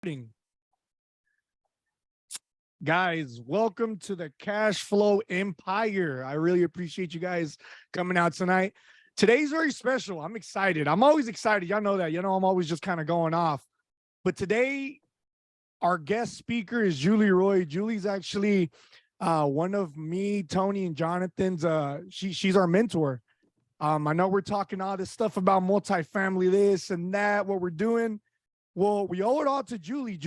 Morning. Guys, welcome to the Cash Flow Empire. I really appreciate you guys coming out tonight. Today's very special. I'm excited. I'm always excited. Y'all know that. I'm always just kind of going off. But today, our guest speaker is Julie Roy. Julie's actually one of me, Tony, and Jonathan's. She's our mentor. I know we're talking all this stuff about multifamily, this and that, what we're doing. Well, we owe it all to Julie.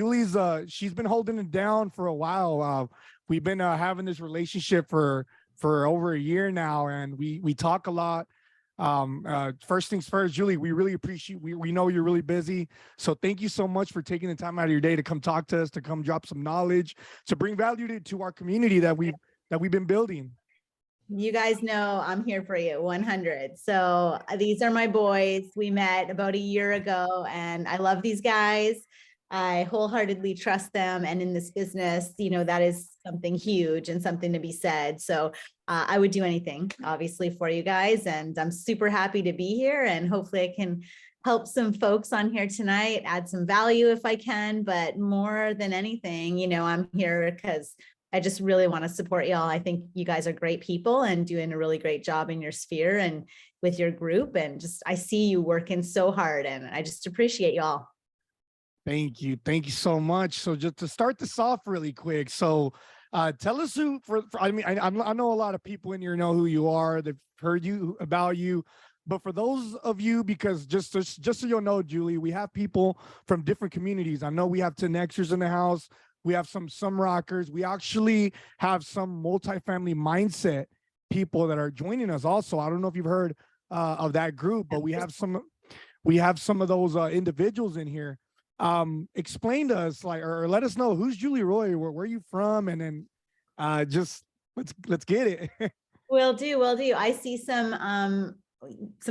She's been holding it down for a while. We've been having this relationship for over a year now, and we talk a lot. First things first, Julie, we really appreciate. We know you're really busy, so thank you so much for taking the time out of your day to come talk to us, to come drop some knowledge, to bring value to our community that we've been building. You guys know I'm here for you 100. So these are my boys. We met about a year ago and I love these guys. I wholeheartedly trust them. And in this business, that is something huge and something to be said. So I would do anything, obviously, for you guys. And I'm super happy to be here. And hopefully I can help some folks on here tonight, add some value if I can. But more than anything, I'm here because I just really want to support y'all. I think you guys are great people and doing a really great job in your sphere and with your group. And I see you working so hard and I just appreciate y'all. Thank you. Thank you so much. So just to start this off really quick. So tell us I know a lot of people in here know who you are. They've heard about you. But for those of you, because just so you'll know, Julie, we have people from different communities. I know we have 10Xers in the house. We have some rockers. We actually have some multifamily mindset people that are joining us also. I don't know if you've heard of that group, but we have some of those individuals in here. Explain to us, or let us know, who's Julie Roy, where are you from? And then just let's get it. Will do. I see some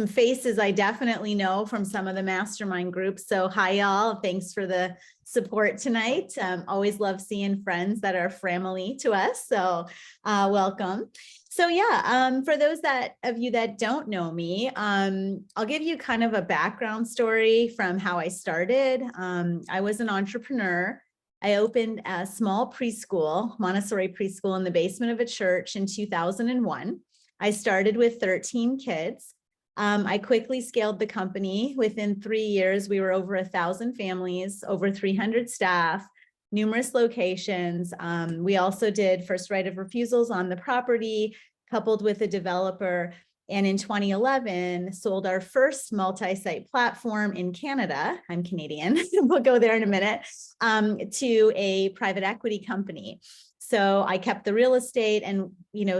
faces I definitely know from some of the mastermind groups. So hi, y'all. Thanks for the support tonight. Always love seeing friends that are family to us. So welcome. So yeah, for those of you that don't know me, I'll give you kind of a background story from how I started. I was an entrepreneur. I opened a small preschool, Montessori preschool, in the basement of a church in 2001. I started with 13 kids. I quickly scaled the company. Within 3 years, we were over 1,000 families, over 300 staff, numerous locations. We also did first right of refusals on the property, coupled with a developer. And in 2011, sold our first multi-site platform in Canada. I'm Canadian. We'll go there in a minute, to a private equity company. So I kept the real estate and,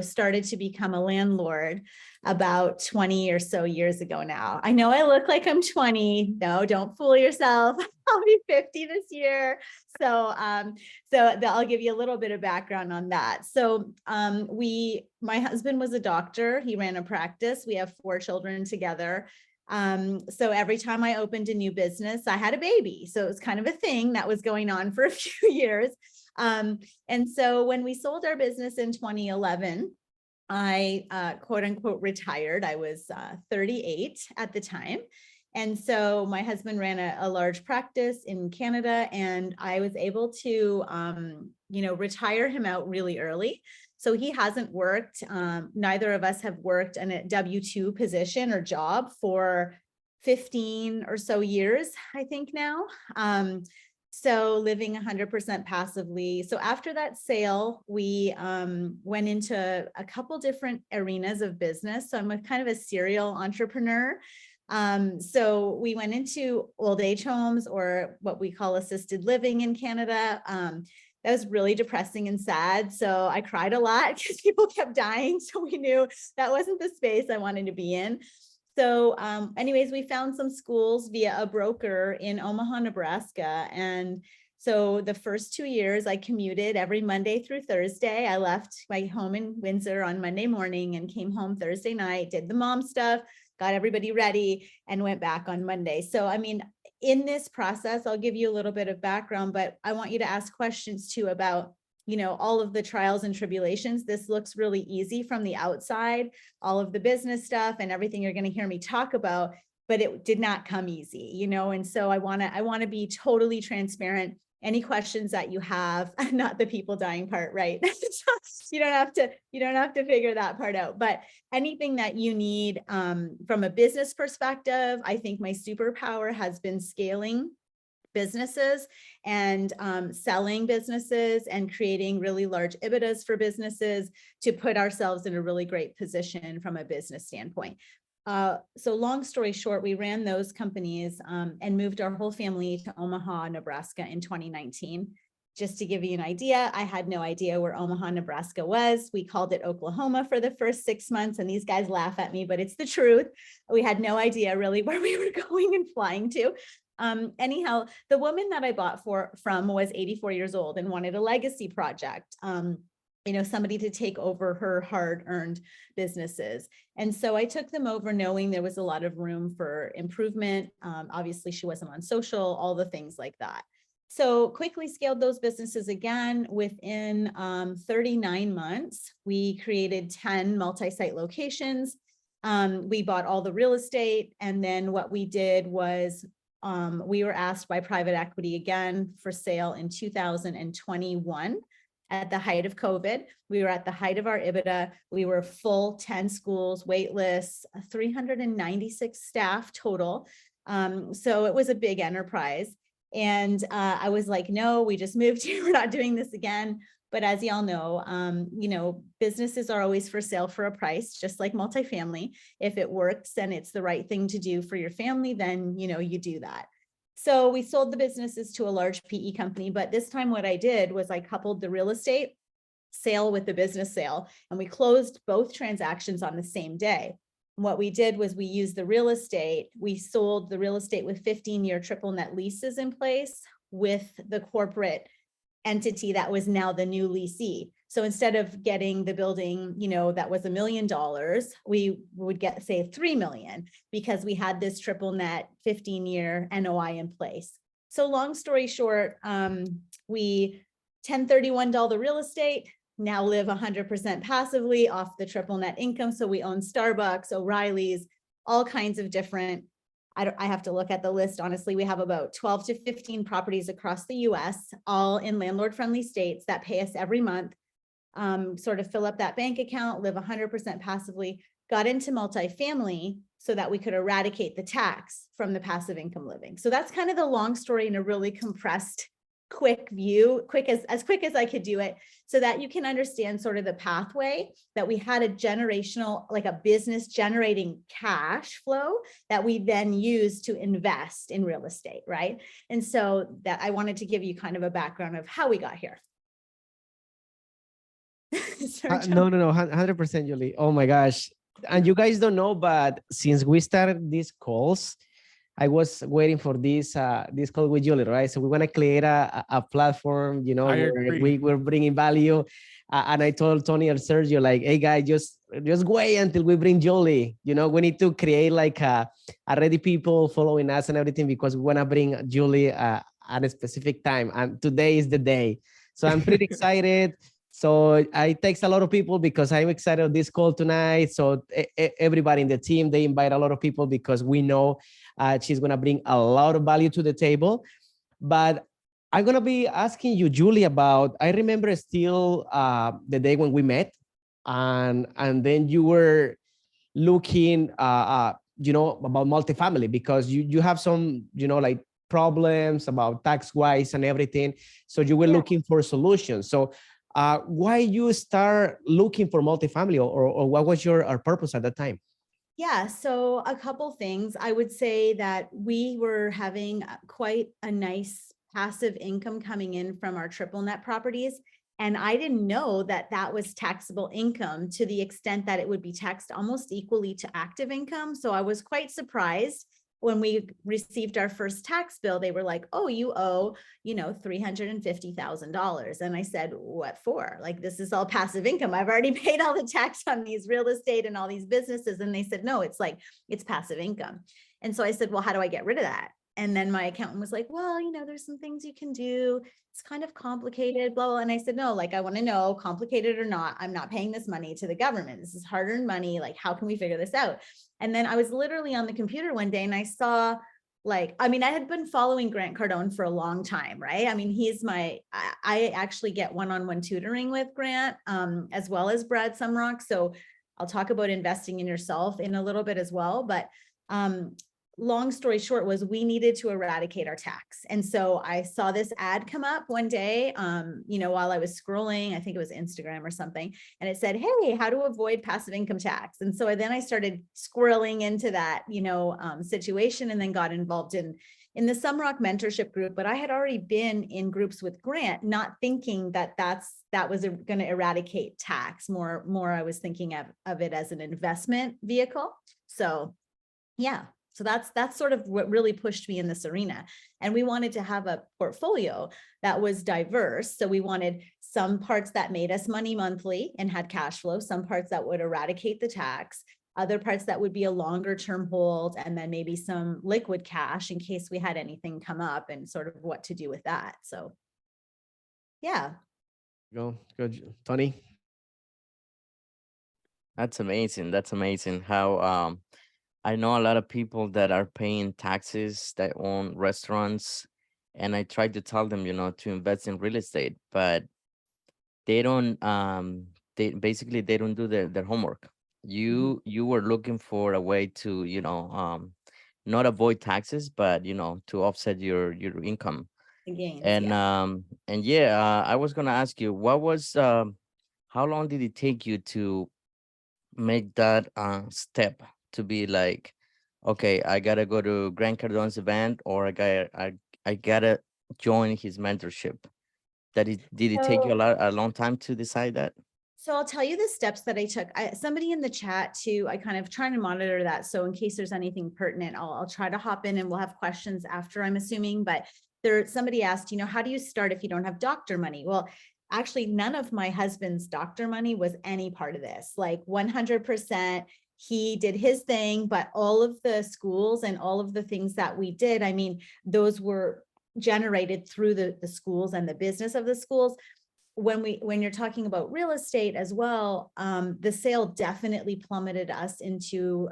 started to become a landlord about 20 or so years ago now. I know I look like I'm 20. No, don't fool yourself. I'll be 50 this year. So I'll give you a little bit of background on that. So my husband was a doctor. He ran a practice. We have 4 children together. So every time I opened a new business, I had a baby. So it was kind of a thing that was going on for a few years. And so when we sold our business in 2011, I quote unquote retired. I was 38 at the time. And so my husband ran a large practice in Canada, and I was able to, retire him out really early. So he hasn't worked. Neither of us have worked in a W-2 position or job for 15 or so years, I think now. So living 100% passively. So after that sale, we went into a couple different arenas of business. So I'm a kind of a serial entrepreneur. So we went into old age homes, or what we call assisted living in Canada. That was really depressing and sad. So I cried a lot because people kept dying. So we knew that wasn't the space I wanted to be in. So anyways, we found some schools via a broker in Omaha, Nebraska. And so the first 2 years I commuted every Monday through Thursday. I left my home in Windsor on Monday morning and came home Thursday night, did the mom stuff, got everybody ready, and went back on Monday. So, I mean, in this process, I'll give you a little bit of background, but I want you to ask questions too about, all of the trials and tribulations. This looks really easy from the outside, all of the business stuff and everything you're going to hear me talk about, but it did not come easy, and so I want to be totally transparent. any questions that you have, not the people dying part, right? You don't have to figure that part out, but anything that you need from a business perspective, I think my superpower has been scaling businesses and selling businesses and creating really large EBITDAs for businesses to put ourselves in a really great position from a business standpoint. So long story short, we ran those companies and moved our whole family to Omaha, Nebraska in 2019. Just to give you an idea, I had no idea where Omaha, Nebraska was. We called it Oklahoma for the first 6 months, and these guys laugh at me, but it's the truth. We had no idea really where we were going and flying to. Anyhow, the woman that I bought from was 84 years old and wanted a legacy project. Somebody to take over her hard-earned businesses. And so I took them over knowing there was a lot of room for improvement. Obviously, she wasn't on social, all the things like that. So quickly scaled those businesses again. Within 39 months, we created 10 multi-site locations. We bought all the real estate. And then what we did was we were asked by private equity again for sale in 2021. At the height of COVID, we were at the height of our EBITDA. We were full 10 schools, wait lists, 396 staff total. So it was a big enterprise. And I was like, no, we just moved here. We're not doing this again. But as y'all know, businesses are always for sale for a price, just like multifamily. If it works and it's the right thing to do for your family, then, you do that. So we sold the businesses to a large PE company, but this time what I did was I coupled the real estate sale with the business sale, and we closed both transactions on the same day. What we did was we used the real estate. We sold the real estate with 15-year triple net leases in place with the corporate entity that was now the new leasee. So instead of getting the building, that was $1 million, we would get, say, $3 million because we had this triple net 15-year NOI in place. So long story short, we 1031'd all the real estate, now live 100% passively off the triple net income. So we own Starbucks, O'Reilly's, all kinds of different, I have to look at the list. Honestly, we have about 12 to 15 properties across the US, all in landlord-friendly states that pay us every month. Sort of fill up that bank account, live 100% passively, got into multifamily so that we could eradicate the tax from the passive income living. So that's kind of the long story in a really compressed, quick view, as quick as I could do it, so that you can understand sort of the pathway that we had a generational, like a business generating cash flow that we then use to invest in real estate, right? And so that I wanted to give you kind of a background of how we got here. No, 100%, Julie. Oh my gosh. And you guys don't know, but since we started these calls, I was waiting for this call with Julie, right? So we want to create a platform, where we're bringing value. And I told Tony and Sergio, like, hey guys, just wait until we bring Julie. We need to create like already people following us and everything, because we want to bring Julie at a specific time. And today is the day. So I'm pretty excited. So I text a lot of people because I'm excited of this call tonight. So everybody in the team, they invite a lot of people because we know she's going to bring a lot of value to the table. But I'm going to be asking you, Julie, about, I remember still the day when we met, and then you were looking, about multifamily, because you have some, like problems about tax-wise and everything. So you were looking for solutions. So why you start looking for multifamily, or what was your purpose at that time? Yeah, so a couple things. I would say that we were having quite a nice passive income coming in from our triple net properties. And I didn't know that that was taxable income to the extent that it would be taxed almost equally to active income. So I was quite surprised when we received our first tax bill. They were like, oh, you owe, $350,000. And I said, what for? Like, this is all passive income. I've already paid all the tax on these real estate and all these businesses. And they said, no, it's passive income. And so I said, well, how do I get rid of that? And then my accountant was like, well, there's some things you can do. It's kind of complicated, blah, blah. And I said, no, like, I want to know, complicated or not, I'm not paying this money to the government. This is hard-earned money. Like, how can we figure this out? And then I was literally on the computer one day and I saw like, I mean, I had been following Grant Cardone for a long time, right? I mean, I actually get one-on-one tutoring with Grant, as well as Brad Sumrock. So I'll talk about investing in yourself in a little bit as well. But long story short was we needed to eradicate our tax. And so I saw this ad come up one day, while I was scrolling, I think it was Instagram or something, and it said, hey, how to avoid passive income tax. And so I started squirreling into that, situation, and then got involved in the Sumrock mentorship group. But I had already been in groups with Grant, not thinking that was going to eradicate tax. More I was thinking of it as an investment vehicle. So yeah. So that's sort of what really pushed me in this arena. And we wanted to have a portfolio that was diverse. So we wanted some parts that made us money monthly and had cash flow, some parts that would eradicate the tax, other parts that would be a longer term hold, and then maybe some liquid cash in case we had anything come up and sort of what to do with that. So yeah. Go, Tony. That's amazing. That's amazing how I know a lot of people that are paying taxes that own restaurants, and I try to tell them, to invest in real estate, but they don't they don't do their homework. You were looking for a way to, not avoid taxes, but to offset your income. The gains, And yeah. I was gonna ask you, what was how long did it take you to make that step to be like, okay, I gotta go to Grant Cardone's event, or I gotta join his mentorship? Did it take you a long time to decide that? So I'll tell you the steps that I took. Somebody in the chat too, I kind of trying to monitor that. So in case there's anything pertinent, I'll try to hop in, and we'll have questions after, I'm assuming. But somebody asked, how do you start if you don't have doctor money? Well, actually, none of my husband's doctor money was any part of this. Like 100%, he did his thing, but all of the schools and all of the things that we did, I mean, those were generated through the schools and the business of the schools. When you're talking about real estate as well, the sale definitely plummeted us into,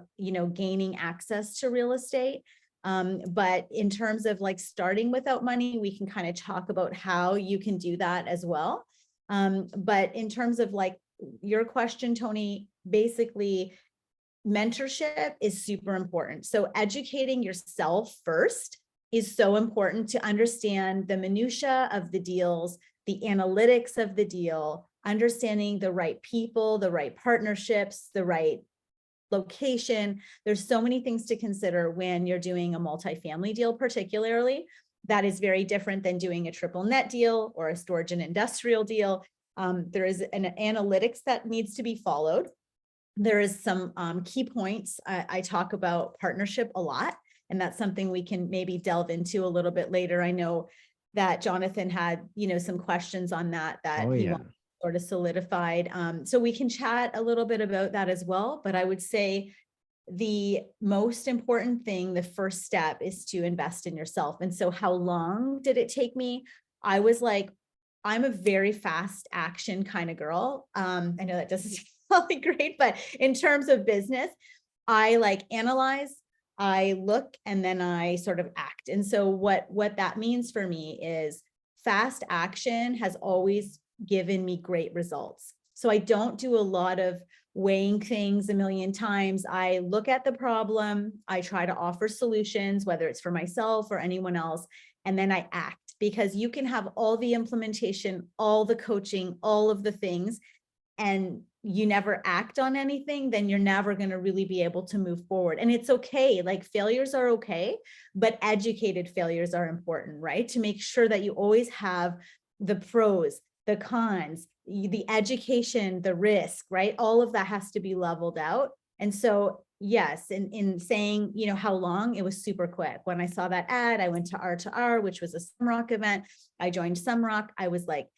gaining access to real estate. But in terms of like starting without money, we can kind of talk about how you can do that as well. But in terms of like your question, Tony, basically mentorship is super important. So educating yourself first is so important to understand the minutia of the deals, the analytics of the deal, understanding the right people, the right partnerships, the right location. There's so many things to consider when you're doing a multifamily deal, particularly. That is very different than doing a triple net deal or a storage and industrial deal. There is an analytics that needs to be followed. There is some key points. I talk about partnership a lot, and that's something we can maybe delve into a little bit later. I know that Jonathan had, some questions on that he wanted sort of solidified. So we can chat a little bit about that as well. But I would say the most important thing, the first step, is to invest in yourself. And so how long did it take me? I was like, I'm a very fast action kind of girl. I know that doesn't sound great, but in terms of business, I like analyze, I look, and then I sort of act. And so what that means for me is fast action has always given me great results. So I don't do a lot of weighing things a million times. I look at the problem, I try to offer solutions, whether it's for myself or anyone else, and then I act, because you can have all the implementation, all the coaching, all of the things, and you never act on anything, then you're never going to really be able to move forward. And it's okay. Like failures are okay, but educated failures are important, right? To make sure that you always have the pros, the cons, the education, the risk, right? All of that has to be leveled out. And so, yes, in saying, how long, it was super quick. When I saw that ad, I went to R2R, which was a Sumrock event. I joined Sumrock. I was like,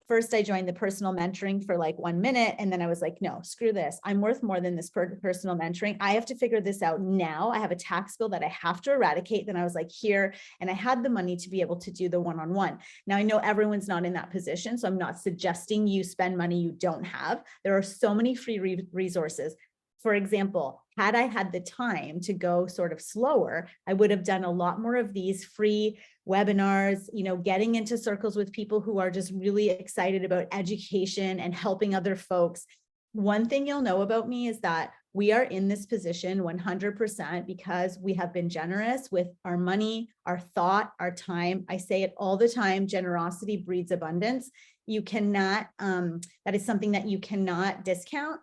first I joined the personal mentoring for like 1 minute. And then I was like, no, screw this. I'm worth more than this personal mentoring. I have to figure this out now. I have a tax bill that I have to eradicate. Then I was like, here, and I had the money to be able to do the one-on-one. Now I know everyone's not in that position, so I'm not suggesting you spend money you don't have. There are so many free resources. For example, had I had the time to go sort of slower, I would have done a lot more of these free webinars, getting into circles with people who are just really excited about education and helping other folks. One thing you'll know about me is that we are in this position 100% because we have been generous with our money, our thought, our time. I say it all the time, generosity breeds abundance. You cannot, that is something that you cannot discount.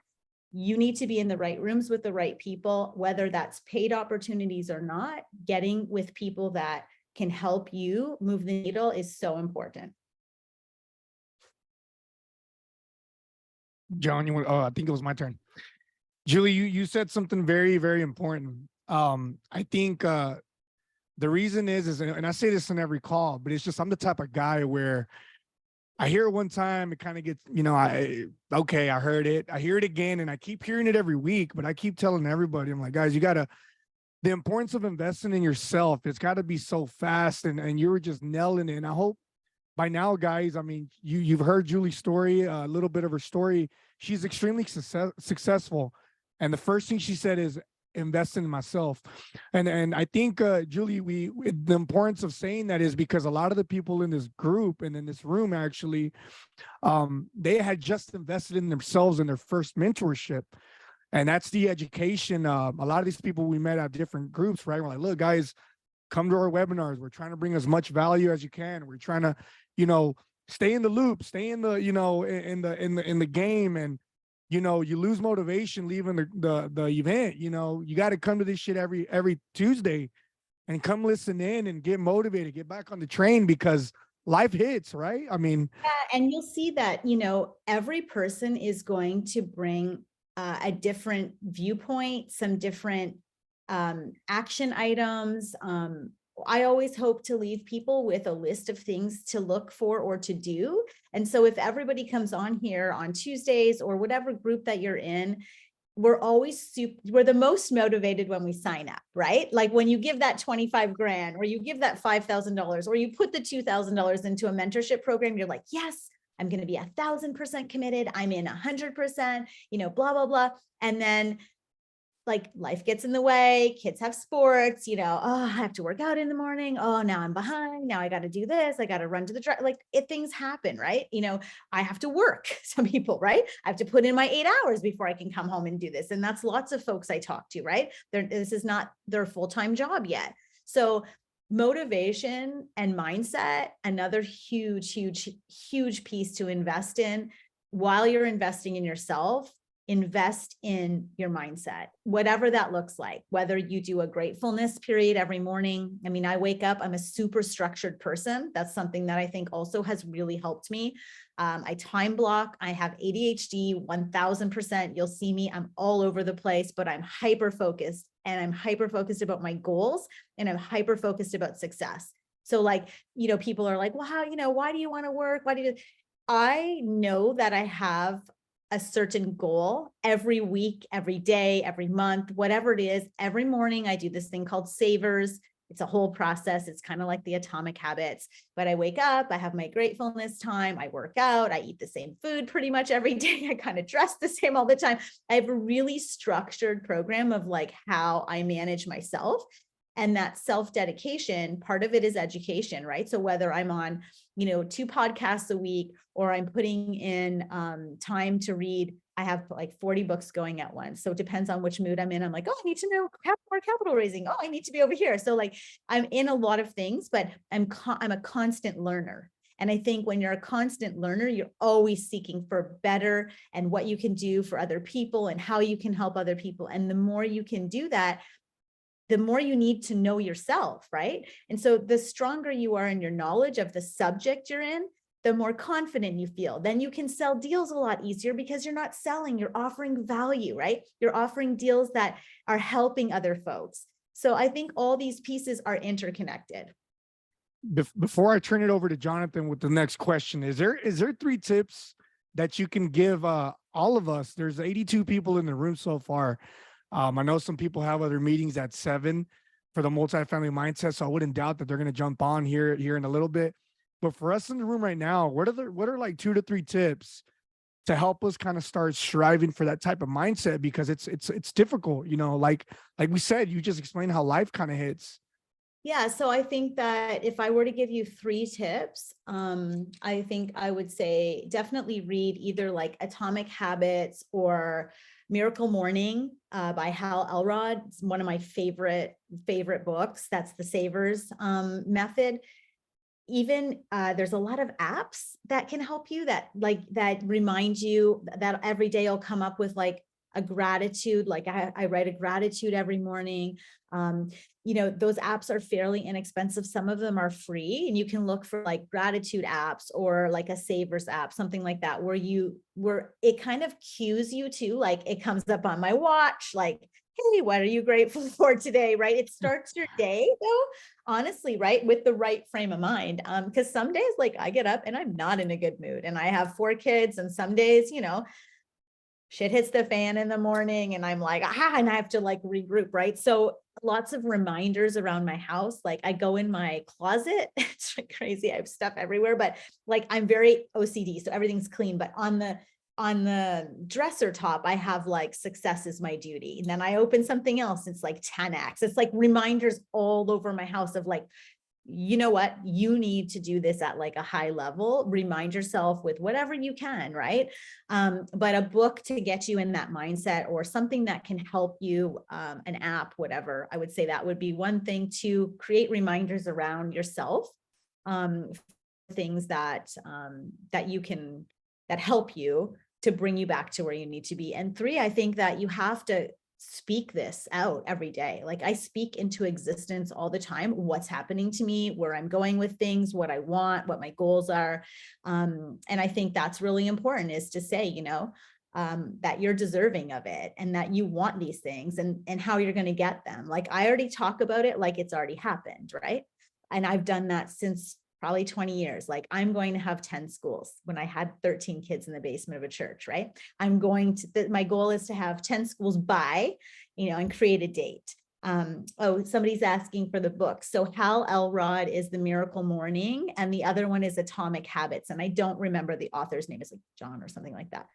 You need to be in the right rooms with the right people, whether that's paid opportunities or not. Getting with people that can help you move the needle is so important. John, you want? Oh, I think it was my turn. Julie, you said something very, very important. I think the reason is, and I say this in every call, but it's just I'm the type of guy where I hear it one time, it kind of gets, okay, I heard it. I hear it again, and I keep hearing it every week, but I keep telling everybody, I'm like, guys, the importance of investing in yourself, it's got to be so fast, and you were just nailing it. And I hope by now, guys, I mean, you've heard Julie's story, a little bit of her story. She's extremely successful. And the first thing she said is invest in myself. And I think, Julie, the importance of saying that is because a lot of the people in this group and in this room, actually, they had just invested in themselves in their first mentorship. And that's the education. A lot of these people we met at different groups, right? We're like, look, guys, come to our webinars. We're trying to bring as much value as you can. We're trying to, stay in the loop, stay in the, in the game. And, you lose motivation leaving the event. You got to come to this shit every Tuesday and come listen in and get motivated, get back on the train because life hits, right? I mean, yeah, and you'll see that, every person is going to bring a different viewpoint, some different action items. I always hope to leave people with a list of things to look for or to do. And so if everybody comes on here on Tuesdays or whatever group that you're in, we're the most motivated when we sign up, right? Like when you give that 25 grand or you give that $5,000 or you put the $2,000 into a mentorship program, you're like, yes, I'm going to be 1,000% committed. I'm in 100%, blah, blah, blah. And then like life gets in the way, kids have sports, oh, I have to work out in the morning. Oh, now I'm behind. Now I got to do this. I got to run to the drive. Like things happen, right? I have to work, some people, right? I have to put in my 8 hours before I can come home and do this. And that's lots of folks I talk to, right? This is not their full-time job yet. So motivation and mindset, another huge, huge, huge piece to invest in. While you're investing in yourself, invest in your mindset, whatever that looks like, whether you do a gratefulness period every morning. I mean, I wake up, I'm a super structured person. That's something that I think also has really helped me. I time block, I have ADHD 1000%. You'll see me, I'm all over the place, but I'm hyper-focused and I'm hyper-focused about my goals and I'm hyper-focused about success. So like, people are like, well, how, why do you want to work? I know that I have a certain goal every week, every day, every month, whatever it is. Every morning I do this thing called savers. It's a whole process. It's kind of like the Atomic Habits, but I wake up, I have my gratefulness time, I work out, I eat the same food pretty much every day. I kind of dress the same all the time. I have a really structured program of like how I manage myself. And that self-dedication, part of it is education, right? So whether I'm on, 2 podcasts a week, or I'm putting in time to read, I have like 40 books going at once. So it depends on which mood I'm in. I'm like, oh, I need to know more capital raising. Oh, I need to be over here. So like, I'm in a lot of things, but I'm a constant learner. And I think when you're a constant learner, you're always seeking for better and what you can do for other people and how you can help other people. And the more you can do that, the more you need to know yourself, right? And so the stronger you are in your knowledge of the subject you're in, the more confident you feel. Then you can sell deals a lot easier because you're not selling, you're offering value, right? You're offering deals that are helping other folks. So I think all these pieces are interconnected. Before I turn it over to Jonathan with the next question, is there 3 tips that you can give all of us? There's 82 people in the room so far. I know some people have other meetings at 7 for the multifamily mindset, so I wouldn't doubt that they're going to jump on here in a little bit. But for us in the room right now, what are like 2 to 3 tips to help us kind of start striving for that type of mindset, because it's difficult, you know, like we said, you just explained how life kind of hits. Yeah, so I think that if I were to give you 3 tips, I think I would say definitely read either like Atomic Habits or Miracle Morning by Hal Elrod. It's one of my favorite books. That's the Savers method. Even there's a lot of apps that can help you that remind you that every day I'll come up with like a gratitude, like I write a gratitude every morning. You know, those apps are fairly inexpensive. Some of them are free, and you can look for like gratitude apps or like a Savers app, something like that, where it kind of cues you to, like, it comes up on my watch, like, hey, what are you grateful for today? Right? It starts your day though, honestly, right, with the right frame of mind. Because some days, like, I get up and I'm not in a good mood, and I have 4 kids, and some days, you know, shit hits the fan in the morning and I'm like, and I have to like regroup, right? So lots of reminders around my house. Like I go in my closet, it's like crazy. I have stuff everywhere, but like I'm very OCD, so everything's clean. But on the dresser top, I have like success is my duty. And then I open something else, it's like 10x. It's like reminders all over my house of like, you know what, you need to do this at like a high level. Remind yourself with whatever you can, right? But a book to get you in that mindset, or something that can help you, an app, whatever, I would say that would be one thing. To create reminders around yourself, things that that help you to bring you back to where you need to be. And 3, I think that you have to speak this out every day. Like I speak into existence all the time, what's happening to me, where I'm going with things, what I want, what my goals are. And I think that's really important, is to say, you know, that you're deserving of it, and that you want these things, and how you're going to get them. Like I already talk about it like it's already happened, right? And I've done that since probably 20 years. Like I'm going to have 10 schools when I had 13 kids in the basement of a church, right? I'm going to, my goal is to have 10 schools by, you know, and create a date. Oh, somebody's asking for the book. So Hal Elrod is The Miracle Morning, and the other one is Atomic Habits. And I don't remember the author's name, is like John or something like that.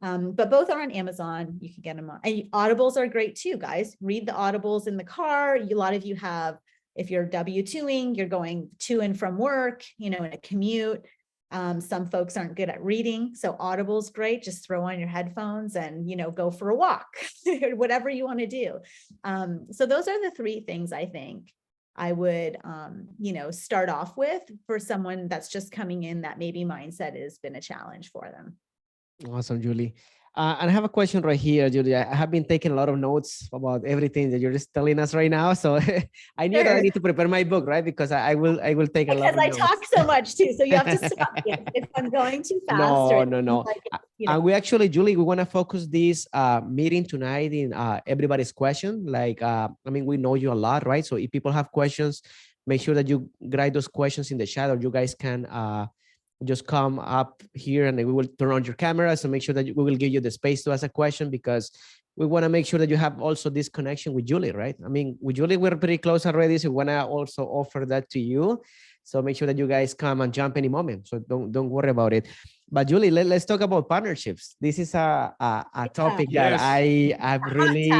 But both are on Amazon. You can get them on, and Audibles are great too, guys. Read the Audibles in the car. A lot of you have, if you're W2ing, you're going to and from work, you know, in a commute. Some folks aren't good at reading, so Audible's great. Just throw on your headphones and, you know, go for a walk, whatever you want to do. So those are the 3 things I think I would, you know, start off with for someone that's just coming in, that maybe mindset has been a challenge for them. Awesome, Julie. And I have a question right here, Julie. I have been taking a lot of notes about everything that you're just telling us right now. So I knew that I need to prepare my book, right? Because I will take a lot of notes. Because I talk so much too, so you have to stop me if I'm going too fast. No. Like, you know. And we actually, Julie, we want to focus this meeting tonight in everybody's question. Like, I mean, we know you a lot, right? So if people have questions, make sure that you write those questions in the chat, or you guys can just come up here and we will turn on your camera. So make sure that we will give you the space to ask a question, because we want to make sure that you have also this connection with Julie, right? I mean, with Julie, we're pretty close already. So we want to also offer that to you. So make sure that you guys come and jump any moment. So don't worry about it. But Julie, let's talk about partnerships. This is a topic that I've really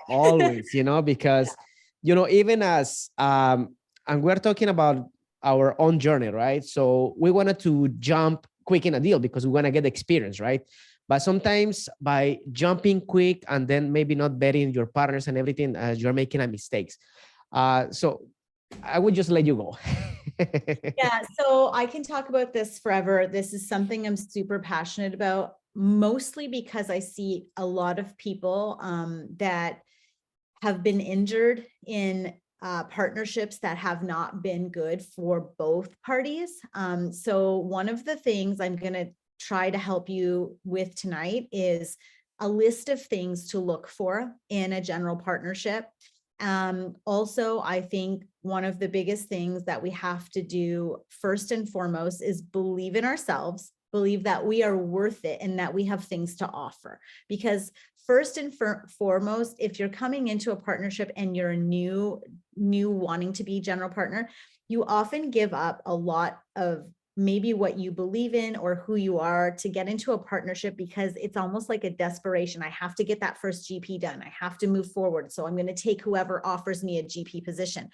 always, you know, because, you know, even as, and we're talking about our own journey, right? So we wanted to jump quick in a deal because we want to get experience, right? But sometimes by jumping quick and then maybe not betting your partners and everything, you're making a mistakes. So I would just let you go. Yeah, so I can talk about this forever. This is something I'm super passionate about, mostly because I see a lot of people that have been injured in partnerships that have not been good for both parties. So one of the things I'm going to try to help you with tonight is a list of things to look for in a general partnership. Also, I think one of the biggest things that we have to do first and foremost is believe in ourselves, believe that we are worth it and that we have things to offer. Because first and foremost, if you're coming into a partnership and you're new wanting to be general partner, you often give up a lot of maybe what you believe in or who you are to get into a partnership, because it's almost like a desperation. I have to get that first GP done. I have to move forward. So I'm going to take whoever offers me a GP position.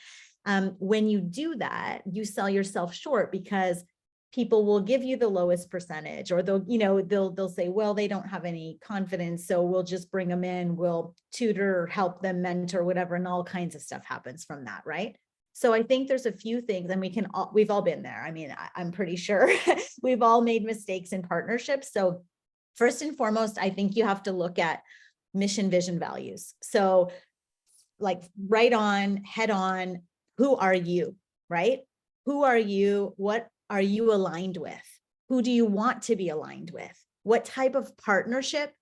When you do that, you sell yourself short, because people will give you the lowest percentage, or they'll say, well, they don't have any confidence, so we'll just bring them in, we'll tutor, help them, mentor, whatever, and all kinds of stuff happens from that, right? So I think there's a few things, and we've all been there. I mean, I'm pretty sure we've all made mistakes in partnerships. So first and foremost, I think you have to look at mission, vision, values. So like right on, head on, who are you, right? Who are you? What are you aligned with? Who do you want to be aligned with? What type of partnership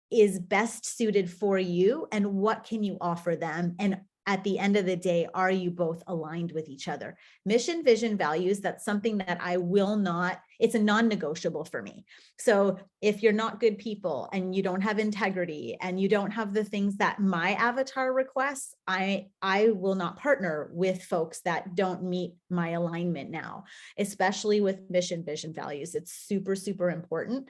is best suited for you, and what can you offer them? And at the end of the day, are you both aligned with each other? Mission, vision, values, that's something that I will not, it's a non-negotiable for me. So if you're not good people and you don't have integrity and you don't have the things that my avatar requests, I will not partner with folks that don't meet my alignment now, especially with mission, vision, values. It's super, super important.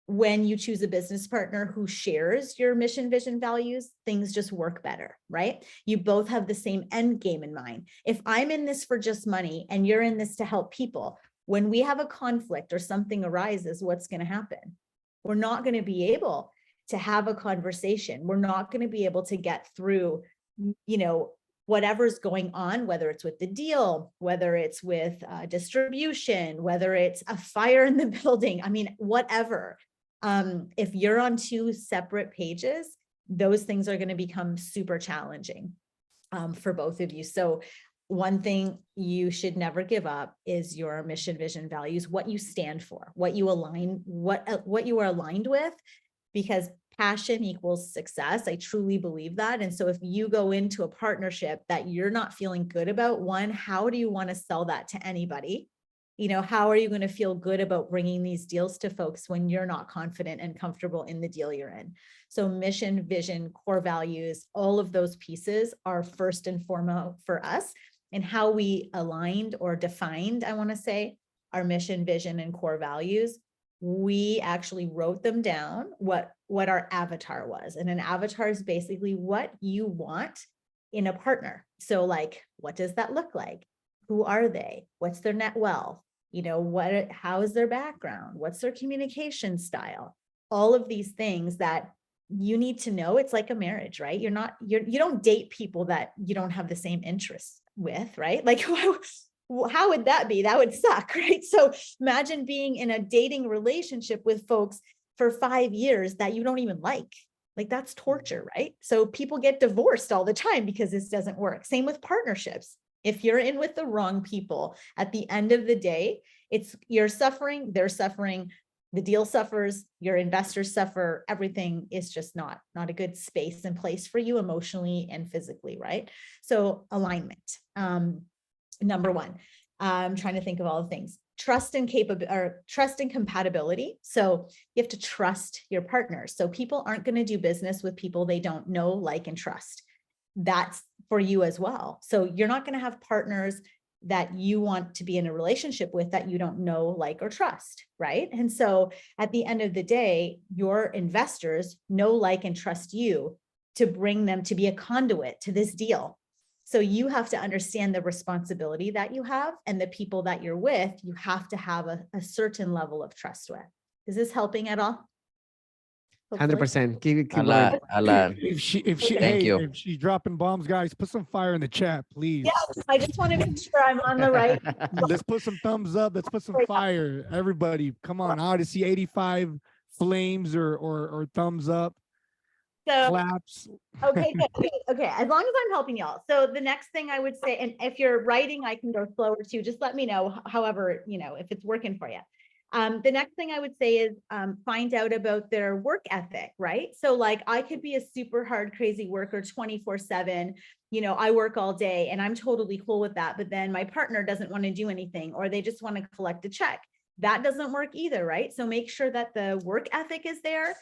When you choose a business partner who shares your mission, vision, values, things just work better, right? You both have the same end game in mind. If I'm in this for just money and you're in this to help people, when we have a conflict or something arises, what's going to happen? We're not going to be able to have a conversation. We're not going to be able to get through, whatever's going on, whether it's with the deal, whether it's with distribution, whether it's a fire in the building. I mean, whatever. If you're on two separate pages, those things are going to become super challenging for both of you. So one thing you should never give up is your mission, vision, values, what you stand for, what you align, what you are aligned with, because passion equals success. I truly believe that. And so if you go into a partnership that you're not feeling good about, one, how do you want to sell that to anybody? How are you going to feel good about bringing these deals to folks when you're not confident and comfortable in the deal you're in? So mission, vision, core values, all of those pieces are first and foremost for us. And how we aligned or defined, I want to say, our mission, vision, and core values, we actually wrote them down, what our avatar was. And an avatar is basically what you want in a partner. So like, what does that look like? Who are they? What's their net wealth? How is their background? What's their communication style? All of these things that you need to know. It's like a marriage, right? You don't date people that you don't have the same interests with, right? Like, how would that be? That would suck, right? So imagine being in a dating relationship with folks for 5 years that you don't even like. Like, that's torture, right? So people get divorced all the time because this doesn't work. Same with partnerships. If you're in with the wrong people, at the end of the day, you're suffering, they're suffering, the deal suffers, your investors suffer, everything is just not a good space and place for you emotionally and physically, right? So alignment, number one. I'm trying to think of all the things. Trust and compatibility. So you have to trust your partners. So people aren't going to do business with people they don't know, like, and trust. That's for you as well. So you're not going to have partners that you want to be in a relationship with that you don't know, like, or trust, right? And so at the end of the day, your investors know, like, and trust you to bring them to be a conduit to this deal. So you have to understand the responsibility that you have, and the people that you're with, you have to have a certain level of trust with. Is this helping at all? 100%. Keep A going. lot. If Thank you. if she's dropping bombs, guys, put some fire in the chat, please. Yeah, I just want to make sure I'm on the right. Let's put some thumbs up. Let's put some fire. Everybody, come on. I ought to see 85 flames or thumbs up, So, claps. okay, good. Okay, as long as I'm helping y'all. So the next thing I would say, and if you're writing, I can go slower too. Just let me know, however, if it's working for you. The next thing I would say is find out about their work ethic, right? So like, I could be a super hard, crazy worker 24/7. I work all day and I'm totally cool with that. But then my partner doesn't want to do anything, or they just want to collect a check. That doesn't work either, right? So make sure that the work ethic is there.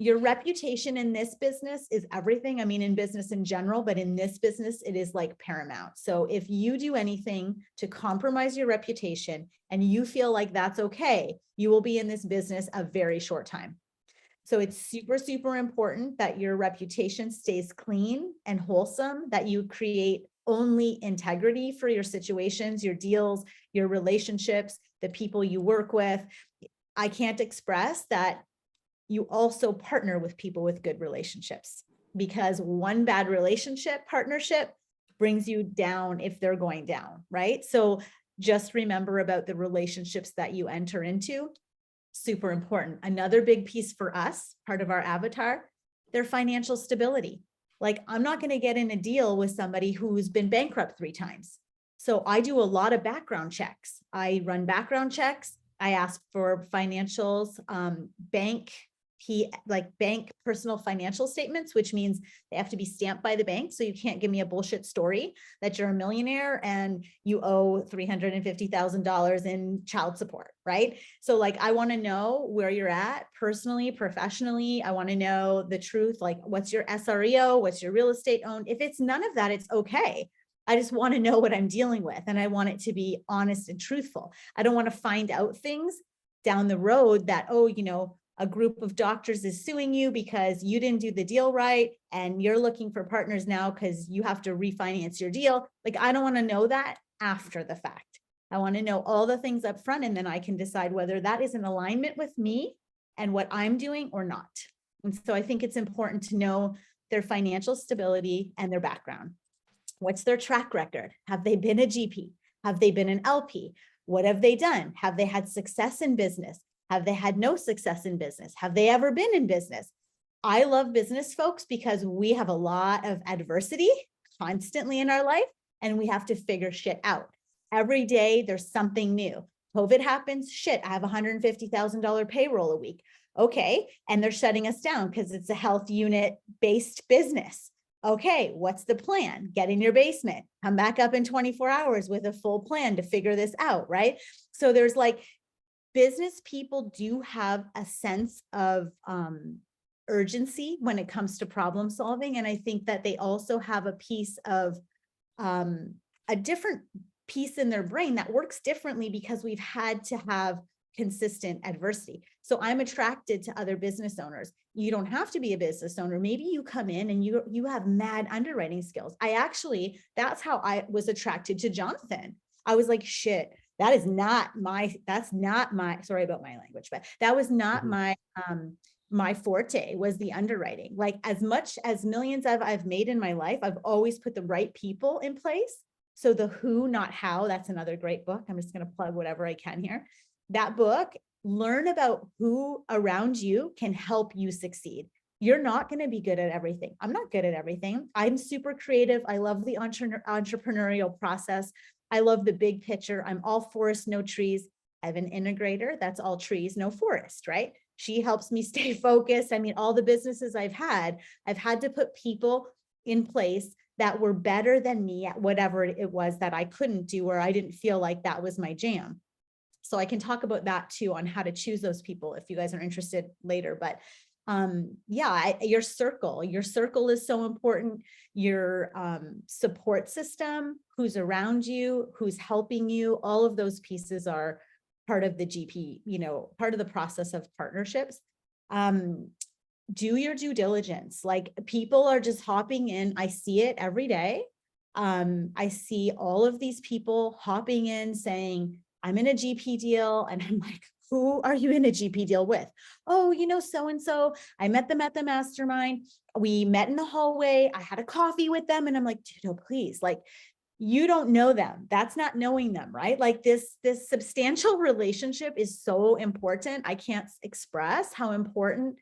your reputation in this business is everything. I mean, in business in general, but in this business, it is like paramount. So if you do anything to compromise your reputation and you feel like that's okay, you will be in this business a very short time. So it's super, super important that your reputation stays clean and wholesome, that you create only integrity for your situations, your deals, your relationships, the people you work with. I can't express that you also partner with people with good relationships, because one bad partnership brings you down if they're going down, right? So just remember about the relationships that you enter into. Super important. Another big piece for us, part of our avatar, their financial stability. Like, I'm not going to get in a deal with somebody who's been bankrupt 3 times. So I do a lot of background checks. I run background checks. I ask for financials, bank personal financial statements, which means they have to be stamped by the bank. So you can't give me a bullshit story that you're a millionaire and you owe $350,000 in child support, right? So like, I want to know where you're at personally, professionally. I want to know the truth. Like, what's your SREO? What's your real estate owned? If it's none of that, it's okay. I just want to know what I'm dealing with. And I want it to be honest and truthful. I don't want to find out things down the road that, oh, a group of doctors is suing you because you didn't do the deal right, and you're looking for partners now because you have to refinance your deal. Like, I don't want to know that after the fact. I want to know all the things up front, and then I can decide whether that is in alignment with me and what I'm doing or not. And so I think it's important to know their financial stability and their background. What's their track record? Have they been a GP? Have they been an LP? What have they done? Have they had success in business? Have they had no success in business? Have they ever been in business? I love business folks because we have a lot of adversity constantly in our life, and we have to figure shit out. Every day there's something new. COVID happens, shit, I have $150,000 payroll a week. Okay, and they're shutting us down because it's a health unit based business. Okay, what's the plan? Get in your basement, come back up in 24 hours with a full plan to figure this out, right? So there's like, business people do have a sense of urgency when it comes to problem solving. And I think that they also have a piece of a different piece in their brain that works differently because we've had to have consistent adversity. So I'm attracted to other business owners. You don't have to be a business owner. Maybe you come in and you have mad underwriting skills. That's how I was attracted to Jonathan. I was like, shit, that's not my, sorry about my language, but that was not my forte, was the underwriting. Like, as much as millions I've made in my life, I've always put the right people in place. So the who, not how, that's another great book. I'm just going to plug whatever I can here. That book, learn about who around you can help you succeed. You're not going to be good at everything. I'm not good at everything. I'm super creative. I love the entrepreneurial process. I love the big picture. I'm all forest, no trees. I have an integrator. That's all trees, no forest, right? She helps me stay focused. I mean, all the businesses I've had to put people in place that were better than me at whatever it was that I couldn't do, or I didn't feel like that was my jam. So I can talk about that too, on how to choose those people if you guys are interested later. But your circle is so important. Your support system, who's around you, who's helping you, all of those pieces are part of the GP, part of the process of partnerships. Do your due diligence. Like, people are just hopping in. I see it every day. I see all of these people hopping in saying, I'm in a GP deal. And I'm like, who are you in a GP deal with? Oh, so-and-so, I met them at the mastermind. We met in the hallway. I had a coffee with them. And I'm like, dude, oh, please, like, you don't know them. That's not knowing them, right? Like, this substantial relationship is so important. I can't express how important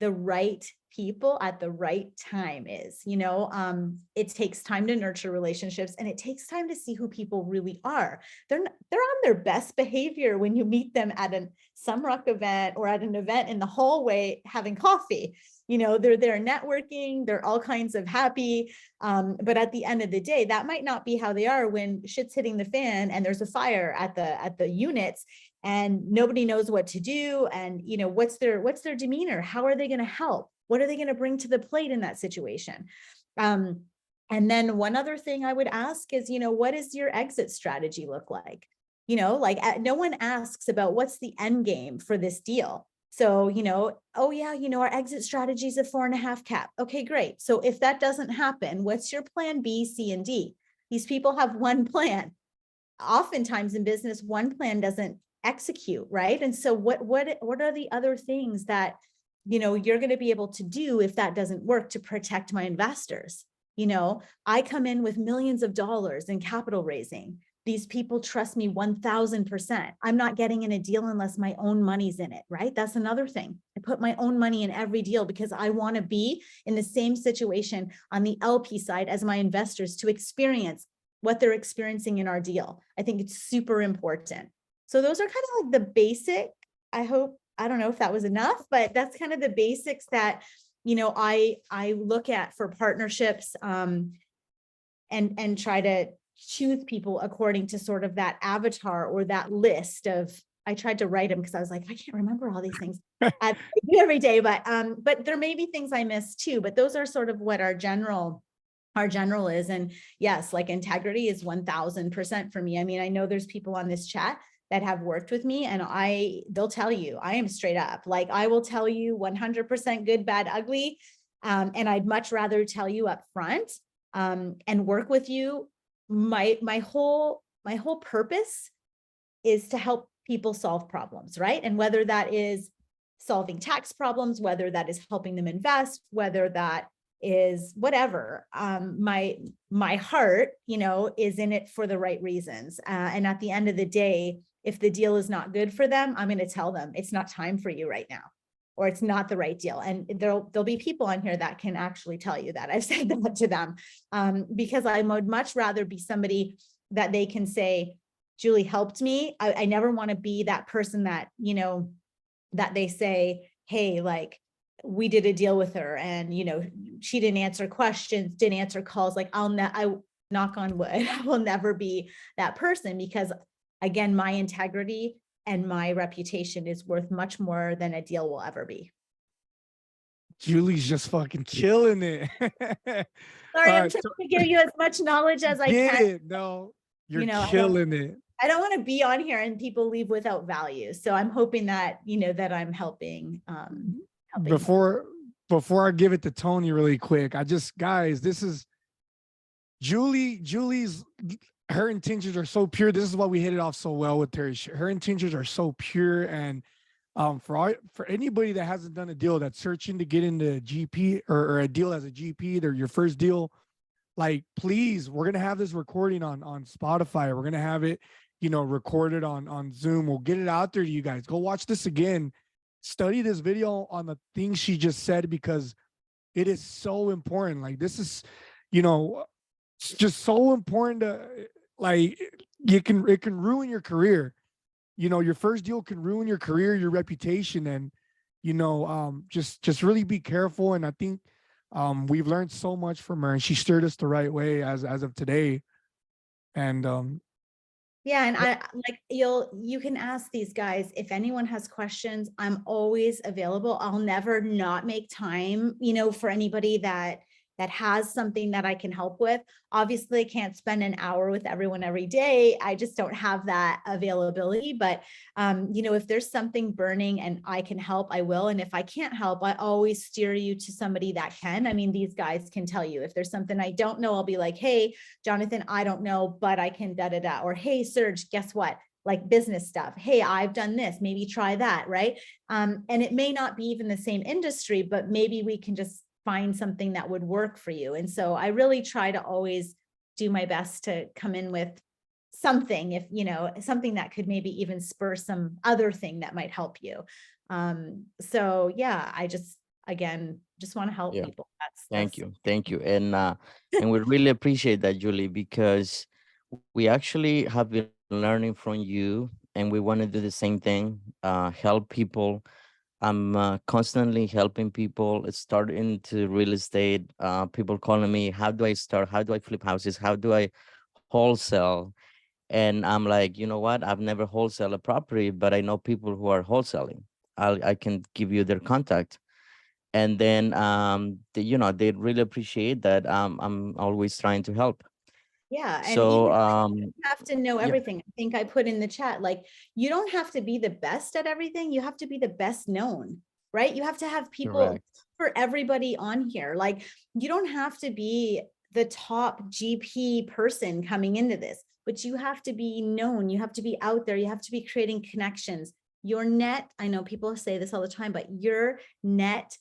the right people at the right time is. It takes time to nurture relationships, and it takes time to see who people really are. They're on their best behavior when you meet them at a Sunrock event or at an event in the hallway having coffee. They're there networking, they're all kinds of happy. But at the end of the day, that might not be how they are when shit's hitting the fan and there's a fire at the units. and nobody knows what to do. And, you know, what's their demeanor? How are they going to help? What are they going to bring to the plate in that situation? And then one other thing I would ask is, you know, what does your exit strategy look like? You know, like no one asks about what's the end game for this deal. So, you know, oh yeah, you know, our exit strategy is a 4.5 cap. Okay, great. So if that doesn't happen, what's your plan B, C, and D? These people have one plan. Oftentimes in business, one plan doesn't execute, right? And so what are the other things that, you know, you're going to be able to do if that doesn't work to protect my investors? You know, I come in with millions of dollars in capital raising. These people trust me 1000%. I'm not getting in a deal unless my own money's in it, right? That's another thing. I put my own money in every deal because I want to be in the same situation on the LP side as my investors to experience what they're experiencing in our deal. I think it's super important. So those are kind of like the basic, I don't know if that was enough, but that's kind of the basics that, you know, I look at for partnerships, and try to choose people according to sort of that avatar or that list of, I tried to write them because I was like, I can't remember all these things I do every day, but there may be things I miss too, but those are sort of what our general is. And yes, like integrity is 1000% for me. I mean, I know there's people on this chat that have worked with me and they'll tell you, I am straight up. Like I will tell you 100% good, bad, ugly. And I'd much rather tell you up front, and work with you. My whole purpose is to help people solve problems, right? And whether that is solving tax problems, whether that is helping them invest, whether that is whatever, my heart, you know, is in it for the right reasons. And at the end of the day, if the deal is not good for them, I'm going to tell them it's not time for you right now, or it's not the right deal. And there'll be people on here that can actually tell you that. I've said that to them, because I would much rather be somebody that they can say, Julie helped me. I never want to be that person that, you know, that they say, hey, like, we did a deal with her and, you know, she didn't answer questions, didn't answer calls. Like I knock on wood, I will never be that person, because again, my integrity and my reputation is worth much more than a deal will ever be. Julie's just fucking killing it. Sorry, I'm trying to give you as much knowledge as I can. No, you're you know, killing it. I don't want to be on here and people leave without value. So I'm hoping that, you know, that I'm helping. Before I give it to Tony really quick, guys, this is Julie's, her intentions are so pure. This is why we hit it off so well with her. Her intentions are so pure. And for anybody that hasn't done a deal, that's searching to get into GP or a deal as a GP, they're your first deal, like, please, we're going to have this recording on Spotify. We're going to have it, you know, recorded on Zoom. We'll get it out there to you guys. Go watch this again. Study this video on the things she just said, because it is so important. Like, this is, you know, it's just so important to, like, it can ruin your career. You know, your first deal can ruin your career, your reputation, and, you know, just really be careful. And I think we've learned so much from her, and she steered us the right way as of today. And yeah, and I like you can ask these guys if anyone has questions. I'm always available. I'll never not make time, you know, for anybody that has something that I can help with. Obviously, I can't spend an hour with everyone every day. I just don't have that availability. But you know, if there's something burning and I can help, I will. And if I can't help, I always steer you to somebody that can. I mean, these guys can tell you if there's something I don't know. I'll be like, hey, Jonathan, I don't know, but I can da. Or hey, Serge, guess what? Like business stuff. Hey, I've done this, maybe try that, right? And it may not be even the same industry, but maybe we can just find something that would work for you. And so I really try to always do my best to come in with something, if, you know, something that could maybe even spur some other thing that might help you. So yeah, I just want to help people. Thank you. And we really appreciate that, Julie, because we actually have been learning from you, and we want to do the same thing, help people. I'm constantly helping people start into real estate. People calling me, how do I start? How do I flip houses? How do I wholesale? And I'm like, you know what? I've never wholesale a property, but I know people who are wholesaling. I can give you their contact. And then, they really appreciate that. I'm always trying to help. Yeah, and even So, have to know yeah, everything. I think I put in the chat, like, you don't have to be the best at everything. You have to be the best known, right? You have to have people correct. for everybody on here. Like, you don't have to be the top GP person coming into this, but you have to be known. You have to be out there. You have to be creating connections. Your net, I know people say this all the time, but your net,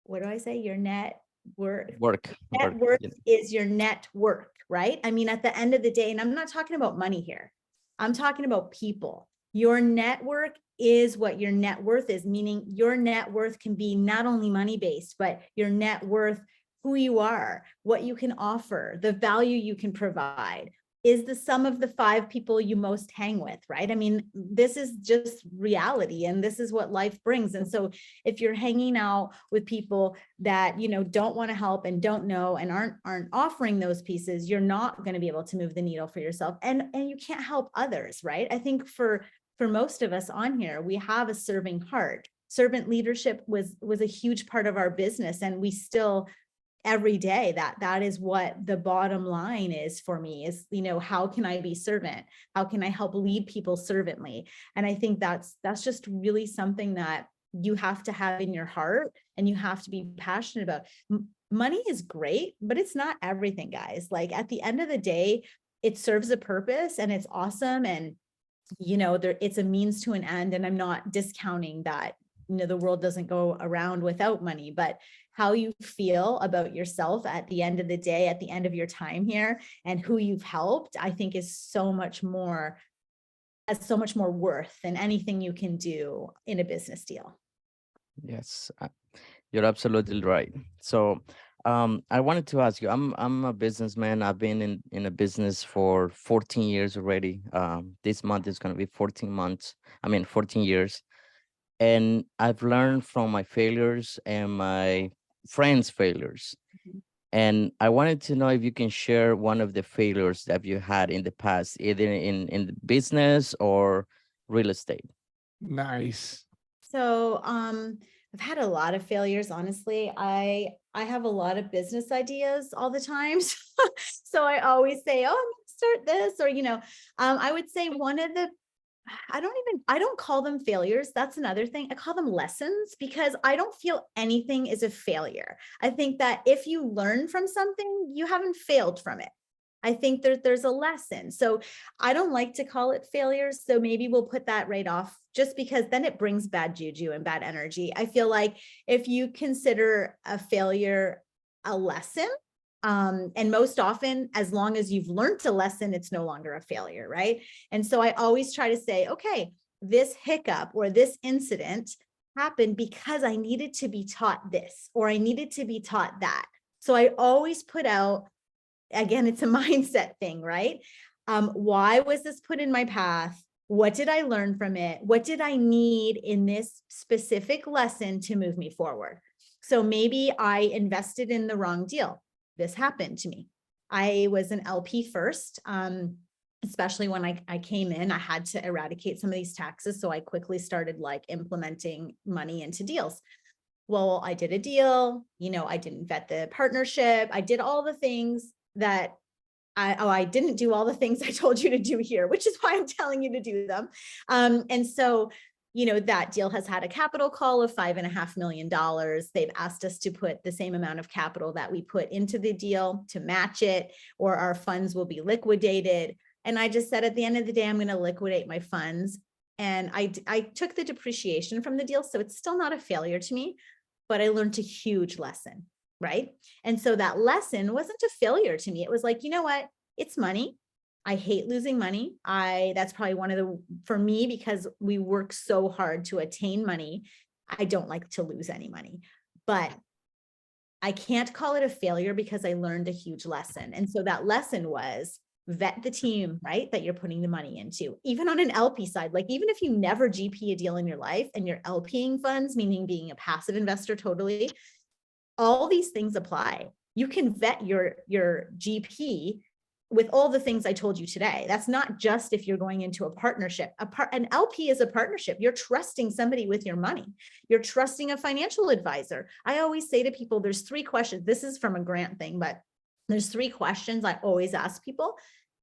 what do I say? Your net worth. Work. Net worth is your network, right? I mean, at the end of the day, and I'm not talking about money here, I'm talking about people. Your network is what your net worth is, meaning your net worth can be not only money based, but your net worth, who you are, what you can offer, the value you can provide, is the sum of the 5 people you most hang with, right? I mean, this is just reality, and this is what life brings. And so if you're hanging out with people that, don't want to help and don't know and aren't offering those pieces, you're not going to be able to move the needle for yourself, and you can't help others, right? I think for most of us on here, we have a serving heart. Servant leadership was a huge part of our business, and we still, every day, that is what the bottom line is for me, is, how can I be servant? How can I help lead people servantly? And I think that's just really something that you have to have in your heart, and you have to be passionate about. Money is great, but it's not everything, guys. Like, at the end of the day, it serves a purpose and it's awesome. And, it's a means to an end. And I'm not discounting that, the world doesn't go around without money, but how you feel about yourself at the end of the day, at the end of your time here, and who you've helped, I think has so much more worth than anything you can do in a business deal. Yes, you're absolutely right. So, I wanted to ask you, I'm a businessman. I've been in a business for 14 years already. This month is going to be 14 years. And I've learned from my failures and my friends' failures. Mhm. And I wanted to know if you can share one of the failures that you had in the past, either in the business or real estate. Nice. So, I've had a lot of failures, honestly. I have a lot of business ideas all the time. So I always say, oh, I'm gonna start this, or, I would say one of the, I don't call them failures. That's another thing. I call them lessons, because I don't feel anything is a failure. I think that if you learn from something, you haven't failed from it. I think there's a lesson. So I don't like to call it failures. So maybe we'll put that right off, just because then it brings bad juju and bad energy. I feel like if you consider a failure a lesson, and most often, as long as you've learned a lesson, it's no longer a failure, right? And so I always try to say, okay, this hiccup or this incident happened because I needed to be taught this, or I needed to be taught that. So I always put out, again, it's a mindset thing, right? Why was this put in my path? What did I learn from it? What did I need in this specific lesson to move me forward? So maybe I invested in the wrong deal. This happened to me. I was an LP first, especially when I came in, I had to eradicate some of these taxes. So I quickly started like implementing money into deals. Well, I did a deal, I didn't vet the partnership. I did all the things that I didn't do all the things I told you to do here, which is why I'm telling you to do them. And so, that deal has had a capital call of $5.5 million. They've asked us to put the same amount of capital that we put into the deal to match it, or our funds will be liquidated. And I just said, at the end of the day, I'm going to liquidate my funds. And I took the depreciation from the deal. So it's still not a failure to me, but I learned a huge lesson, right? And so that lesson wasn't a failure to me. It was like, you know what? It's money. I hate losing money. That's probably one of the, for me, because we work so hard to attain money, I don't like to lose any money, but I can't call it a failure because I learned a huge lesson. And so that lesson was vet the team, right? That you're putting the money into, even on an LP side. Like, even if you never GP a deal in your life and you're LPing funds, meaning being a passive investor totally, all these things apply. You can vet your GP with all the things I told you today. That's not just if you're going into a partnership. An LP is a partnership. You're trusting somebody with your money. You're trusting a financial advisor. I always say to people, there's 3 questions. This is from a grant thing, but there's 3 questions I always ask people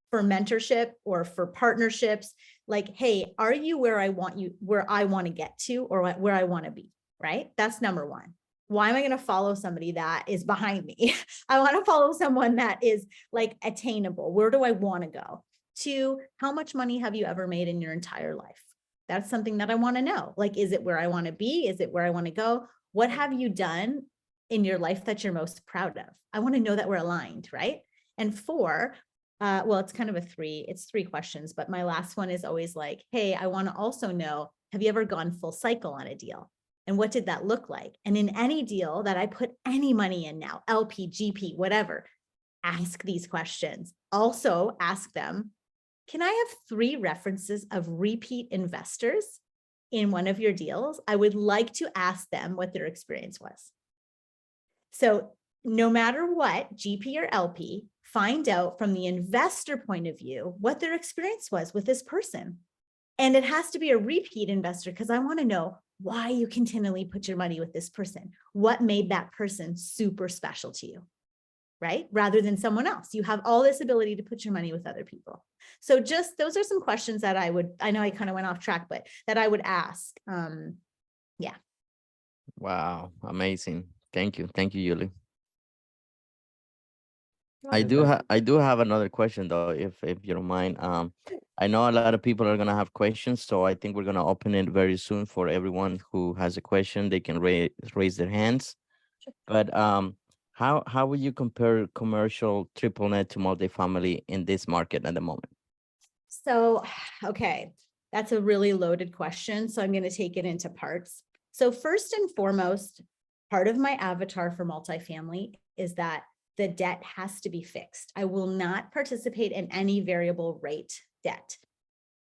for mentorship or for partnerships. Like, hey, are you where I want to get to, or where I want to be, right? That's number 1. Why am I going to follow somebody that is behind me? I want to follow someone that is like attainable. Where do I want to go? 2, how much money have you ever made in your entire life? That's something that I want to know. Like, is it where I want to be? Is it where I want to go? What have you done in your life that you're most proud of? I want to know that we're aligned, right? And 4, well, it's kind of a 3, it's 3 questions, but my last one is always like, hey, I want to also know, have you ever gone full cycle on a deal? And what did that look like? And in any deal that I put any money in now, LP, GP, whatever, ask these questions. Also ask them, can I have 3 references of repeat investors in one of your deals? I would like to ask them what their experience was. So no matter what, GP or LP, find out from the investor point of view what their experience was with this person. And it has to be a repeat investor, because I want to know why you continually put your money with this person. What made that person super special to you, right? Rather than someone else. You have all this ability to put your money with other people. So just, those are some questions that I know I kind of went off track, but that I would ask. Yeah. Wow, amazing. Thank you. Thank you, Yuli. Fantastic. I do have another question though, if you don't mind. I know a lot of people are gonna have questions, so I think we're gonna open it very soon for everyone who has a question. They can raise their hands. But how would you compare commercial triple net to multifamily in this market at the moment? So, okay, that's a really loaded question. So I'm going to take it into parts. So first and foremost, part of my avatar for multifamily is that the debt has to be fixed. I will not participate in any variable rate debt.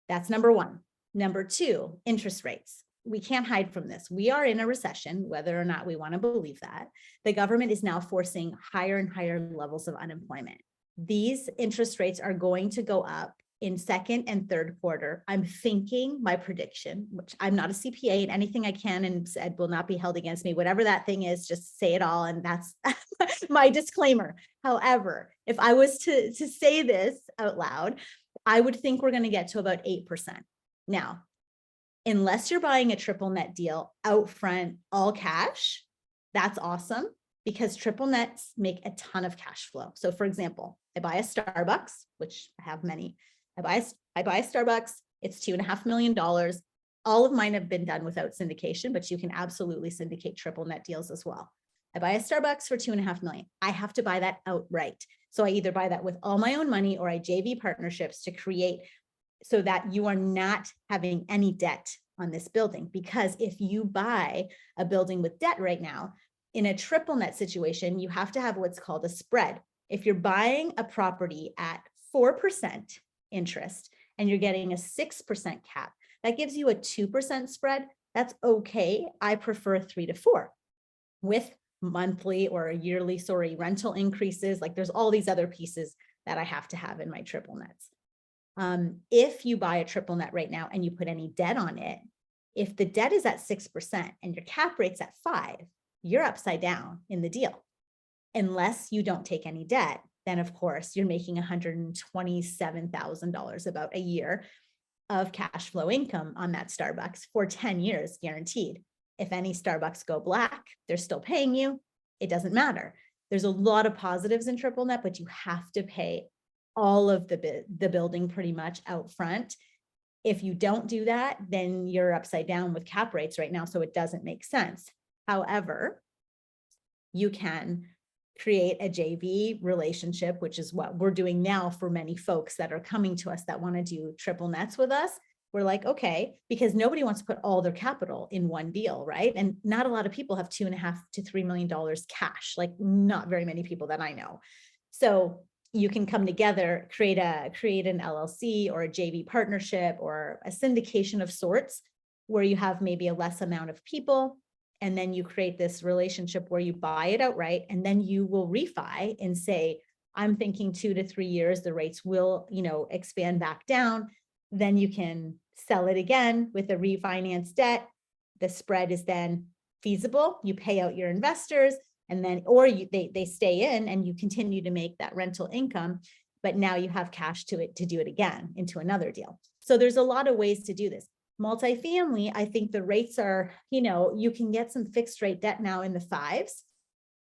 That's number 1. Number 2, interest rates. We can't hide from this. We are in a recession, whether or not we want to believe that. The government is now forcing higher and higher levels of unemployment. These interest rates are going to go up in second and third quarter. I'm thinking, my prediction, which I'm not a CPA, and anything I can and said will not be held against me, whatever that thing is, just say it all. And that's my disclaimer. However, if I was to say this out loud, I would think we're going to get to about 8%. Now, unless you're buying a triple net deal out front, all cash, that's awesome, because triple nets make a ton of cash flow. So for example, I buy a Starbucks, which I have many. I buy a Starbucks, it's $2.5 million. All of mine have been done without syndication, but you can absolutely syndicate triple net deals as well. I buy a Starbucks for $2.5 million. I have to buy that outright. So I either buy that with all my own money, or I JV partnerships to create so that you are not having any debt on this building. Because if you buy a building with debt right now, in a triple net situation, you have to have what's called a spread. If you're buying a property at 4% interest and you're getting a 6% cap, that gives you a 2% spread. That's okay. I prefer 3 to 4 with monthly or yearly, rental increases. Like there's all these other pieces that I have to have in my triple nets. If you buy a triple net right now and you put any debt on it, if the debt is at 6% and your cap rate's at 5, you're upside down in the deal. Unless you don't take any debt, then of course you're making $127,000 about a year of cash flow income on that Starbucks for 10 years guaranteed. If any Starbucks go black, they're still paying you. It doesn't matter. There's a lot of positives in triple net, but you have to pay all of the building pretty much out front. If you don't do that, then you're upside down with cap rates right now, so it doesn't make sense. However, you can create a JV relationship, which is what we're doing now for many folks that are coming to us that want to do triple nets with us. We're like, okay, because nobody wants to put all their capital in one deal, right? And not a lot of people have $2.5 to $3 million cash, like not very many people that I know. So you can come together, create an LLC or a JV partnership or a syndication of sorts, where you have maybe a less amount of people. And then you create this relationship where you buy it outright, and then you will refi and say, I'm thinking 2 to 3 years, the rates will, expand back down. Then you can sell it again with a refinance debt. The spread is then feasible. You pay out your investors, and then, or they stay in and you continue to make that rental income, but now you have cash to do it again into another deal. So there's a lot of ways to do this. Multifamily, I think the rates are, you can get some fixed rate debt now in the 5s,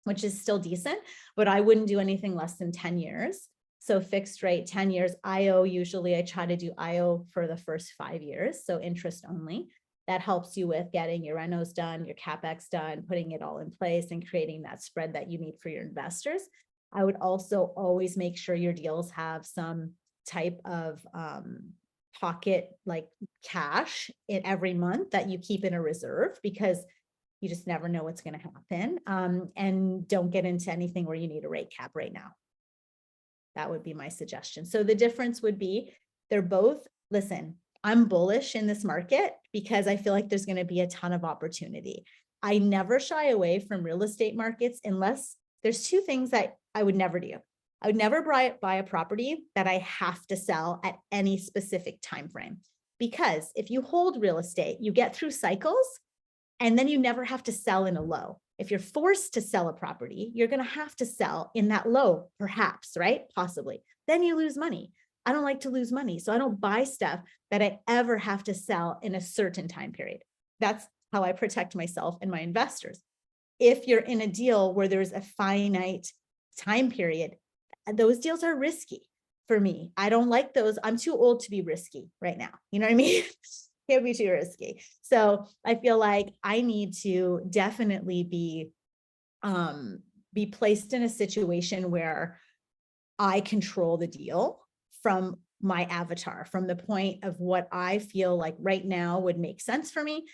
which is still decent, but I wouldn't do anything less than 10 years. So fixed rate, 10 years. IO, usually I try to do IO for the first 5 years. So interest only. That helps you with getting your renos done, your CapEx done, putting it all in place and creating that spread that you need for your investors. I would also always make sure your deals have some type of pocket like cash in every month that you keep in a reserve, because you just never know what's going to happen. And don't get into anything where you need a rate cap right now. That would be my suggestion. So the difference would be they're both, listen, I'm bullish in this market because I feel like there's going to be a ton of opportunity. I never shy away from real estate markets unless there's 2 things that I would never do. I would never buy a property that I have to sell at any specific time frame, because if you hold real estate, you get through cycles and then you never have to sell in a low. If you're forced to sell a property, you're going to have to sell in that low, perhaps, right? Possibly. Then you lose money. I don't like to lose money, so I don't buy stuff that I ever have to sell in a certain time period. That's how I protect myself and my investors. If you're in a deal where there's a finite time period, those deals are risky for me. I don't like those. I'm too old to be risky right now. You know what I mean? Can't be too risky. So I feel like I need to definitely be placed in a situation where I control the deal from my avatar, from the point of what I feel like right now would make sense for me.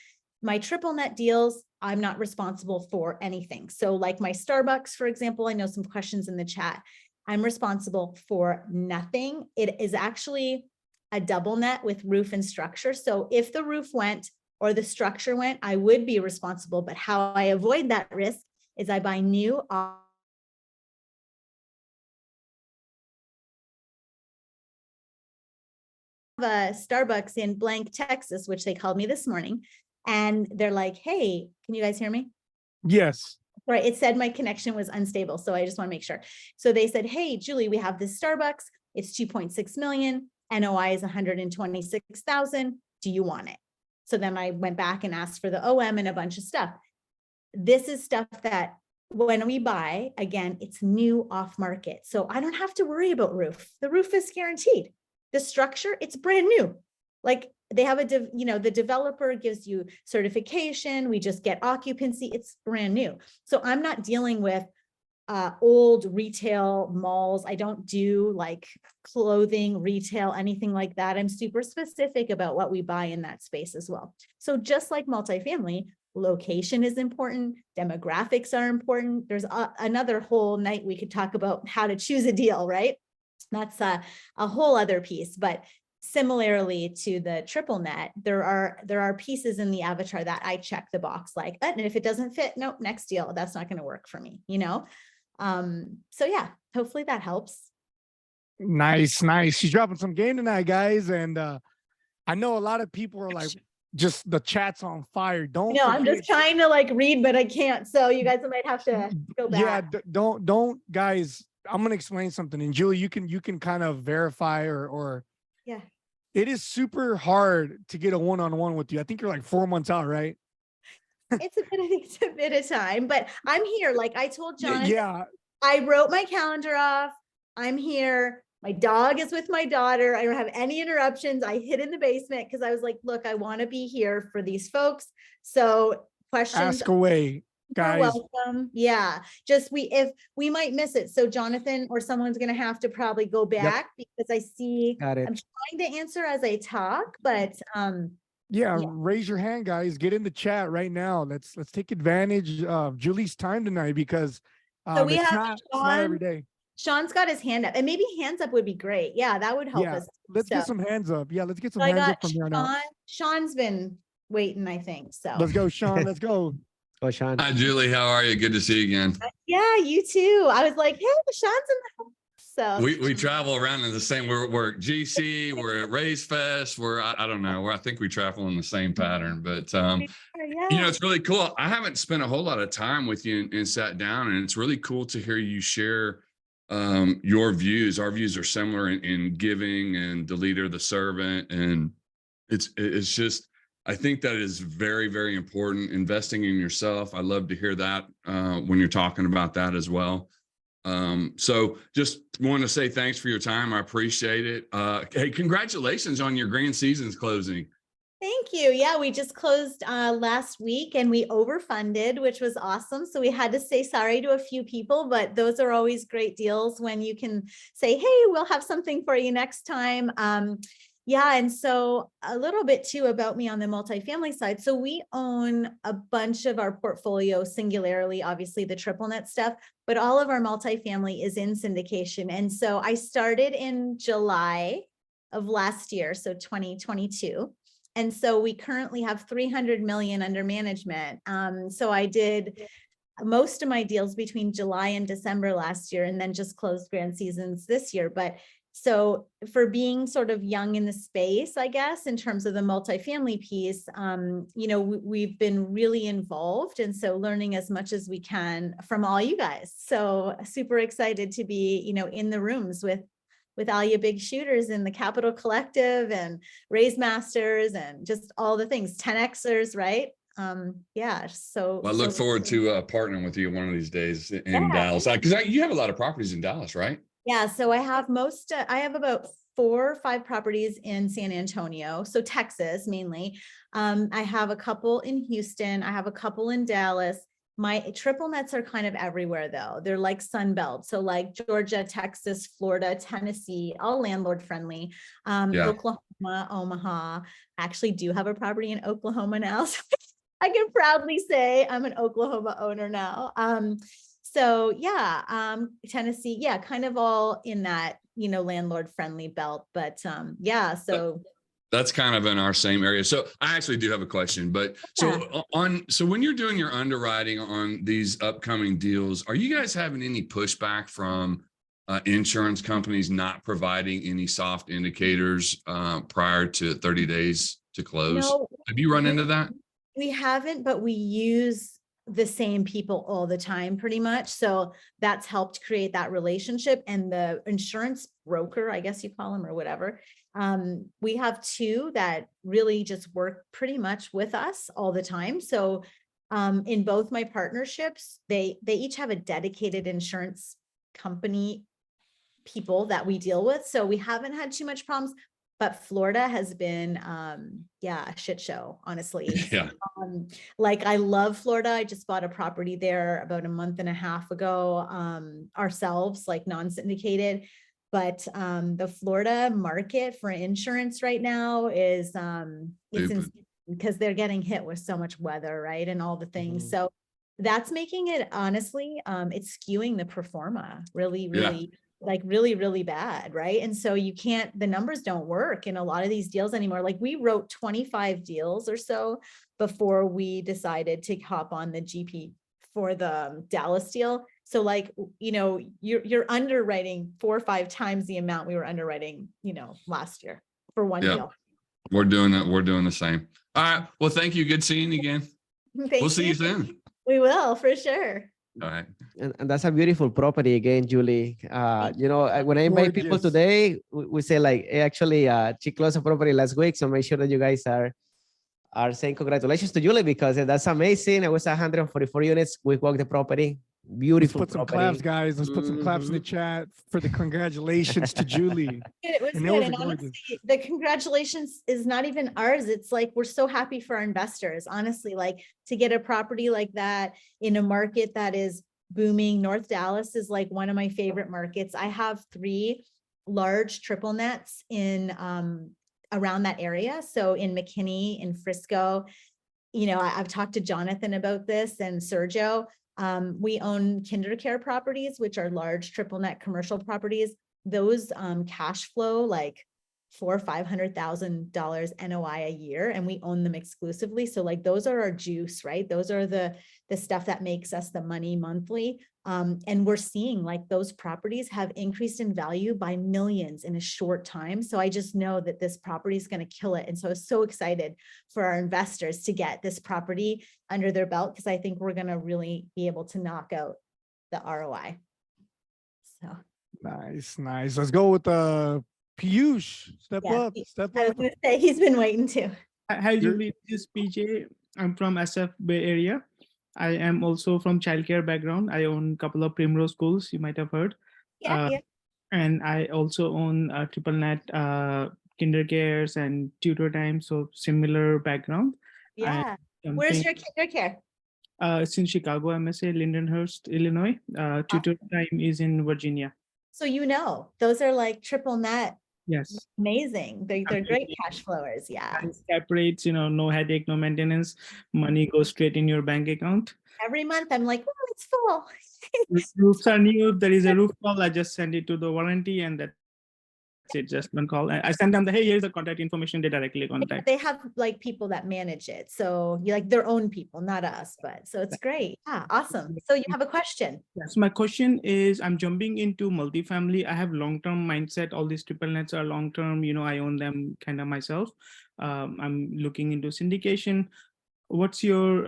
My triple net deals, I'm not responsible for anything. So like my Starbucks, for example, I know some questions in the chat. I'm responsible for nothing. It is actually a double net with roof and structure. So if the roof went or the structure went, I would be responsible. But how I avoid that risk is I buy new Starbucks in blank, Texas, which they called me this morning. And they're like, hey, can you guys hear me? Yes. Right. It said my connection was unstable. So I just want to make sure. So they said, hey, Julie, we have this Starbucks. It's 2.6 million. NOI is 126,000. Do you want it? So then I went back and asked for the OM and a bunch of stuff. This is stuff that when we buy, again, it's new off market. So I don't have to worry about roof. The roof is guaranteed. The structure, it's brand new. Like they have the developer gives you certification. We just get occupancy. It's brand new. So I'm not dealing with old retail malls. I don't do like clothing, retail, anything like that. I'm super specific about what we buy in that space as well. So just like multifamily, location is important. Demographics are important. There's another whole night we could talk about how to choose a deal, right? That's a whole other piece. But similarly to the triple net, there are pieces in the avatar that I check the box like, and if it doesn't fit, nope, next deal. That's not going to work for me, So yeah, hopefully that helps. Nice. She's dropping some game tonight, guys. And I know a lot of people are like, just the chat's on fire. No, I'm just trying to like read, but I can't. So you guys might have to go back. Yeah, don't guys. I'm gonna explain something, and Julie, you can kind of verify or yeah. It is super hard to get a one-on-one with you. I think you're like 4 months out, right? It's a bit of time, but I'm here. Like I told Jonathan, yeah. I wrote my calendar off. I'm here. My dog is with my daughter. I don't have any interruptions. I hid in the basement because I was like, look, I want to be here for these folks. So questions. Ask away, guys. You're welcome. Yeah. Just if we might miss it. So Jonathan or someone's going to have to probably go back because I see I'm trying to answer as I talk, but yeah, raise your hand, guys. Get in the chat right now. Let's take advantage of Julie's time tonight because so we it's have not every day. Sean's got his hand up, and maybe hands up would be great. Yeah, that would help us. Let's get some hands up. Yeah, let's get some hands up from here now. Sean's been waiting, I think. So let's go, Sean. Let's go. Oh, Sean. Hi, Julie. How are you? Good to see you again. Yeah, you too. I was like, hey, Sean's in the house. So we travel around in the same. We're at GC. We're at Raise Fest. I don't know. I think we travel in the same pattern. But yeah. it's really cool. I haven't spent a whole lot of time with you and sat down, and it's really cool to hear you share your views. Our views are similar in giving and the leader, the servant, and it's just. I think that is very, very important. Investing in yourself. I love to hear that when you're talking about that as well. So just want to say thanks for your time. I appreciate it. Hey, congratulations on your grand season's closing. Thank you. Yeah, we just closed last week and we overfunded, which was awesome. So we had to say sorry to a few people, but those are always great deals when you can say, hey, we'll have something for you next time. Yeah, and so a little bit too about me on the multifamily side. So we own a bunch of our portfolio singularly, obviously the triple net stuff, but all of our multifamily is in syndication. And so I started in July of last year, so 2022. And so we currently have 300 million under management. So I did most of my deals between July and December last year, and then just closed grand seasons this year. But so for being sort of young in the space, I guess, in terms of the multifamily piece, we've been really involved. And so learning as much as we can from all you guys. So super excited to be, in the rooms with all you big shooters in the Capital Collective and Raise Masters and just all the things, 10Xers, right? Yeah. So I look forward to partnering with you one of these days in Dallas, because you have a lot of properties in Dallas, right? Yeah, so I have I have about 4 or 5 properties in San Antonio, so Texas mainly. I have a couple in Houston. I have a couple in Dallas. My triple nets are kind of everywhere though. They're like Sunbelt. So like Georgia, Texas, Florida, Tennessee, all landlord friendly. Oklahoma, Omaha. I actually do have a property in Oklahoma now. So I can proudly say I'm an Oklahoma owner now. So yeah, Tennessee, yeah, kind of all in that, landlord friendly belt, but yeah, so. That's kind of in our same area. So I actually do have a question, but so when you're doing your underwriting on these upcoming deals, are you guys having any pushback from insurance companies not providing any soft indicators prior to 30 days to close? No, have you run into that? We haven't, but we use the same people all the time, pretty much. So that's helped create that relationship. And the insurance broker, I guess you call them or whatever. We have 2 that really just work pretty much with us all the time. So in both my partnerships, they each have a dedicated insurance company people that we deal with. So we haven't had too much problems. But Florida has been, a shit show, honestly. Yeah. Like I love Florida. I just bought a property there about a month and a half ago, ourselves, like non-syndicated. But the Florida market for insurance right now is it's insane because they're getting hit with so much weather, right? And all the things. So that's making it, honestly, it's skewing the pro forma really, like really bad, right? And so the numbers don't work in a lot of these deals anymore. Like we wrote 25 deals or so before we decided to hop on the GP for the Dallas deal. So like, you're underwriting 4 or 5 times the amount we were underwriting, last year for one deal. We're doing that. We're doing the same. All right. Well, thank you. Good seeing you again. We'll see you soon. We will, for sure. All right. And that's a beautiful property again, Julie. When I invite people today, we say like, hey, actually, she closed a property last week. So make sure that you guys are saying congratulations to Julie because that's amazing. It was 144 units. We walked the property. Beautiful. Let's put some claps, guys. Let's put some claps in the chat for the congratulations to Julie. It was good. And honestly, the congratulations is not even ours. It's like, we're so happy for our investors, honestly, like to get a property like that in a market that is booming. North Dallas is like one of my favorite markets. I have 3 large triple nets in around that area. So in McKinney, in Frisco, I've talked to Jonathan about this and Sergio. We own KinderCare properties, which are large triple net commercial properties. Those cash flow like $400,000 or $500,000 NOI a year, and we own them exclusively. So like those are our juice, right? Those are the stuff that makes us the money monthly. And we're seeing like those properties have increased in value by millions in a short time. So I just know that this property is going to kill it. And so I was so excited for our investors to get this property under their belt, because I think we're going to really be able to knock out the ROI. So Nice. Let's go with Piyush. Step yeah, up. Step I was up. going to say he's been waiting too. Hi, You're- Julie. This is PJ. I'm from SF Bay Area. I am also from childcare background. I own a couple of Primrose schools, you might have heard. Yeah, yeah. And I also own triple net kinder cares and tutor time, so similar background. Yeah. Where's your kinder care? It's in Chicago, MSA, Lindenhurst, Illinois. Tutor time is in Virginia. So you know, those are like triple net. Yes. Amazing. They're great cash flowers. Yeah. And cap rates, no headache, no maintenance. Money goes straight in your bank account. Every month I'm like, oh, it's full. Roofs are new. If there is a roof call, I just send it to the warranty, and that's it. Just one call. I send them the, hey, here's the contact information. They directly contact. They have like people that manage it. So you like their own people, not us, but so it's great. Yeah, awesome. So you have a question. Yes, my question is, I'm jumping into multifamily. I have long-term mindset. All these triple nets are long-term. I own them kind of myself. I'm looking into syndication. What's your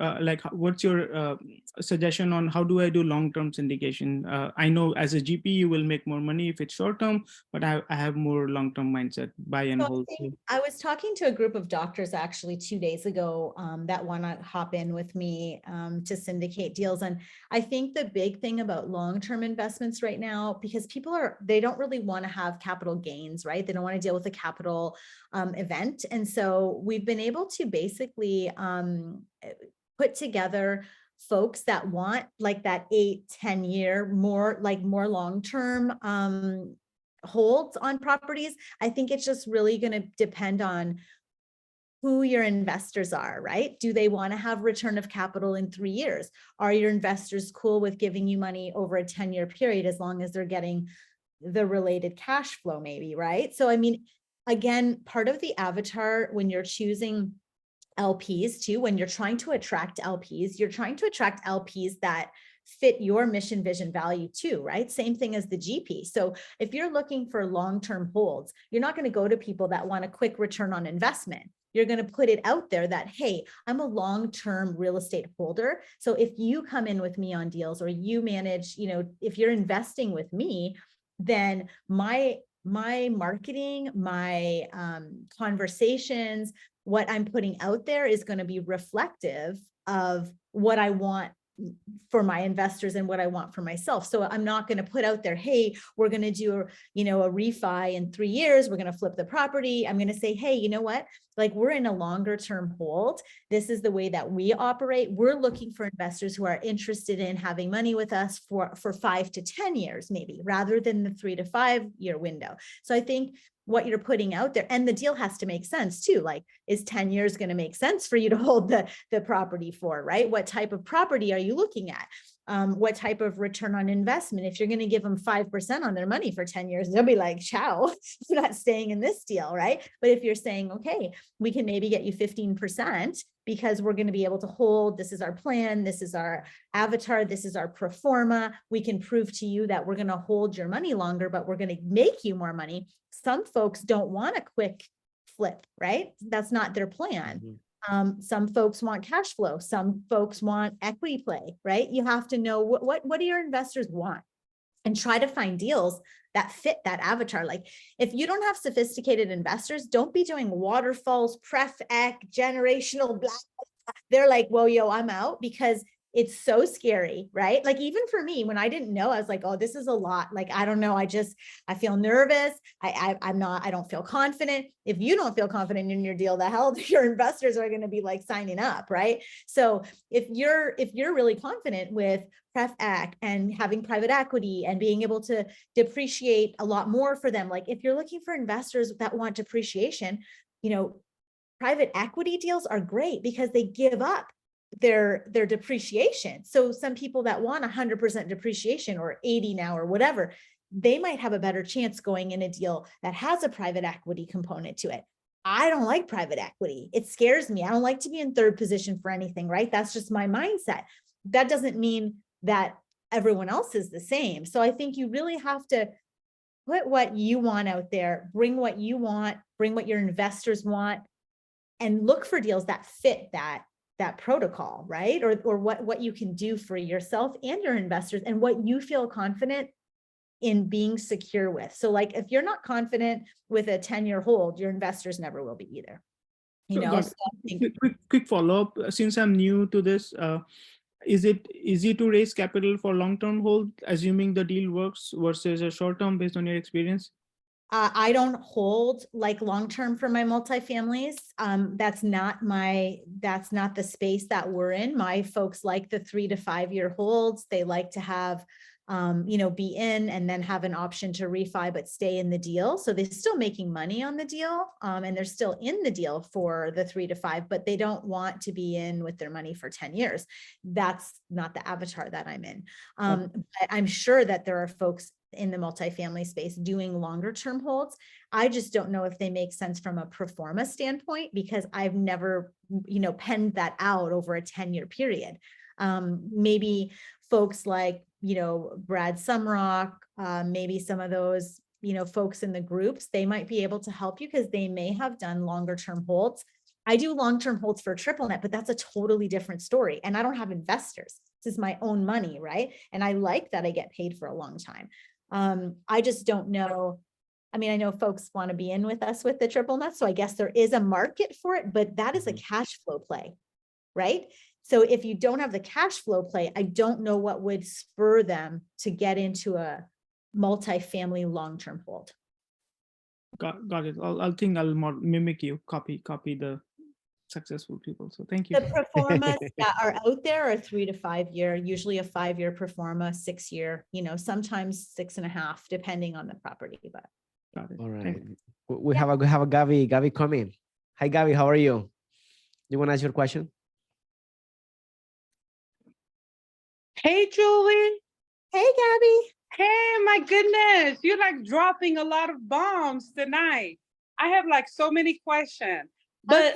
suggestion on how do I do long-term syndication? I know as a GP you will make more money if it's short-term, but I have more long-term mindset, buy and So hold. I was talking to a group of doctors actually 2 days ago that want to hop in with me to syndicate deals. And I think the big thing about long-term investments right now, because they don't really want to have capital gains, right? They don't want to deal with a capital event. And so we've been able to basically put together folks that want like that 8-10 year, more long-term holds on properties. I think it's just really going to depend on who your investors are, right? Do they want to have return of capital in 3 years? Are your investors cool with giving you money over a 10-year period as long as they're getting the related cash flow maybe, right? So, I mean, again, part of the avatar when you're choosing LPs too, when you're trying to attract LPs, you're trying to attract LPs that fit your mission, vision, value too, right? Same thing as the GP. So if you're looking for long-term holds, you're not going to go to people that want a quick return on investment. You're going to put it out there that, hey, I'm a long-term real estate holder. So if you come in with me on deals or you manage, if you're investing with me, then my marketing, my conversations, what I'm putting out there is going to be reflective of what I want for my investors and what I want for myself. So I'm not going to put out there, hey, we're going to do a refi in 3 years. We're going to flip the property. I'm going to say, hey, you know what? Like we're in a longer term hold. This is the way that we operate. We're looking for investors who are interested in having money with us for 5 to 10 years, maybe rather than the 3 to 5 year window. So I think what you're putting out there, and the deal has to make sense too. Like, is 10 years going to make sense for you to hold the property for, right? What type of property are you looking at? What type of return on investment? If you're going to give them 5% on their money for 10 years, they'll be like, ciao, I'm not staying in this deal, right? But if you're saying, okay, we can maybe get you 15% because we're going to be able to hold, this is our plan, this is our avatar, this is our pro forma, we can prove to you that we're going to hold your money longer, but we're going to make you more money. Some folks don't want a quick flip, right? That's not their plan. Mhm. Some folks want cash flow. Some folks want equity play, right? You have to know what do your investors want and try to find deals that fit that avatar. Like if you don't have sophisticated investors, don't be doing waterfalls, pref ec, generational blah. They're like, whoa, yo, I'm out, because it's so scary, right? Like even for me, when I didn't know, I was like, oh, this is a lot. Like, I don't know. I feel nervous. I don't feel confident. If you don't feel confident in your deal, the hell your investors are going to be like signing up, right? So if you're really confident with pref ac and having private equity and being able to depreciate a lot more for them, like if you're looking for investors that want depreciation, private equity deals are great because they give up their depreciation. So some people that want 100% depreciation or 80 now or whatever, they might have a better chance going in a deal that has a private equity component to it. I don't like private equity. It scares me. I don't like to be in third position for anything, right? That's just my mindset. That doesn't mean that everyone else is the same. So I think you really have to put what you want out there, bring what you want, bring what your investors want, and look for deals that fit that protocol, right? Or what you can do for yourself and your investors and what you feel confident in being secure with. So like, if you're not confident with a 10-year hold, your investors never will be either. You know, so I think, quick follow-up. Since I'm new to this, is it easy to raise capital for long-term hold, assuming the deal works versus a short-term based on your experience? I don't hold like long-term for my multifamilies. That's not the space that we're in. My folks like the 3 to 5 year holds. They like to have, be in and then have an option to refi, but stay in the deal. So they're still making money on the deal. And they're still in the deal for the 3 to 5, but they don't want to be in with their money for 10 years. That's not the avatar that I'm in. But I'm sure that there are folks in the multifamily space doing longer term holds. I just don't know if they make sense from a pro forma standpoint, because I've never, penned that out over a 10-year period. Maybe folks like, Brad Sumrock, maybe some of those, folks in the groups, they might be able to help you because they may have done longer term holds. I do long-term holds for triple net, but that's a totally different story. And I don't have investors. This is my own money, right? And I like that I get paid for a long time. I just don't know. I mean, I know folks want to be in with us with the triple net, so I guess there is a market for it, but that is a cash flow play, right? So if you don't have the cash flow play, I don't know what would spur them to get into a multifamily long-term hold. Got it. I'll mimic you, copy the successful people. So thank you. The pro formas that are out there are 3 to 5 year, usually a 5-year pro forma, 6 year, sometimes 6.5, depending on the property. But got it. All right. We have a Gabby coming. Hi, Gabby. How are you? You want to ask your question? Hey, Julie. hey, Gabby. Hey, my goodness. You're like dropping a lot of bombs tonight. I have like so many questions. But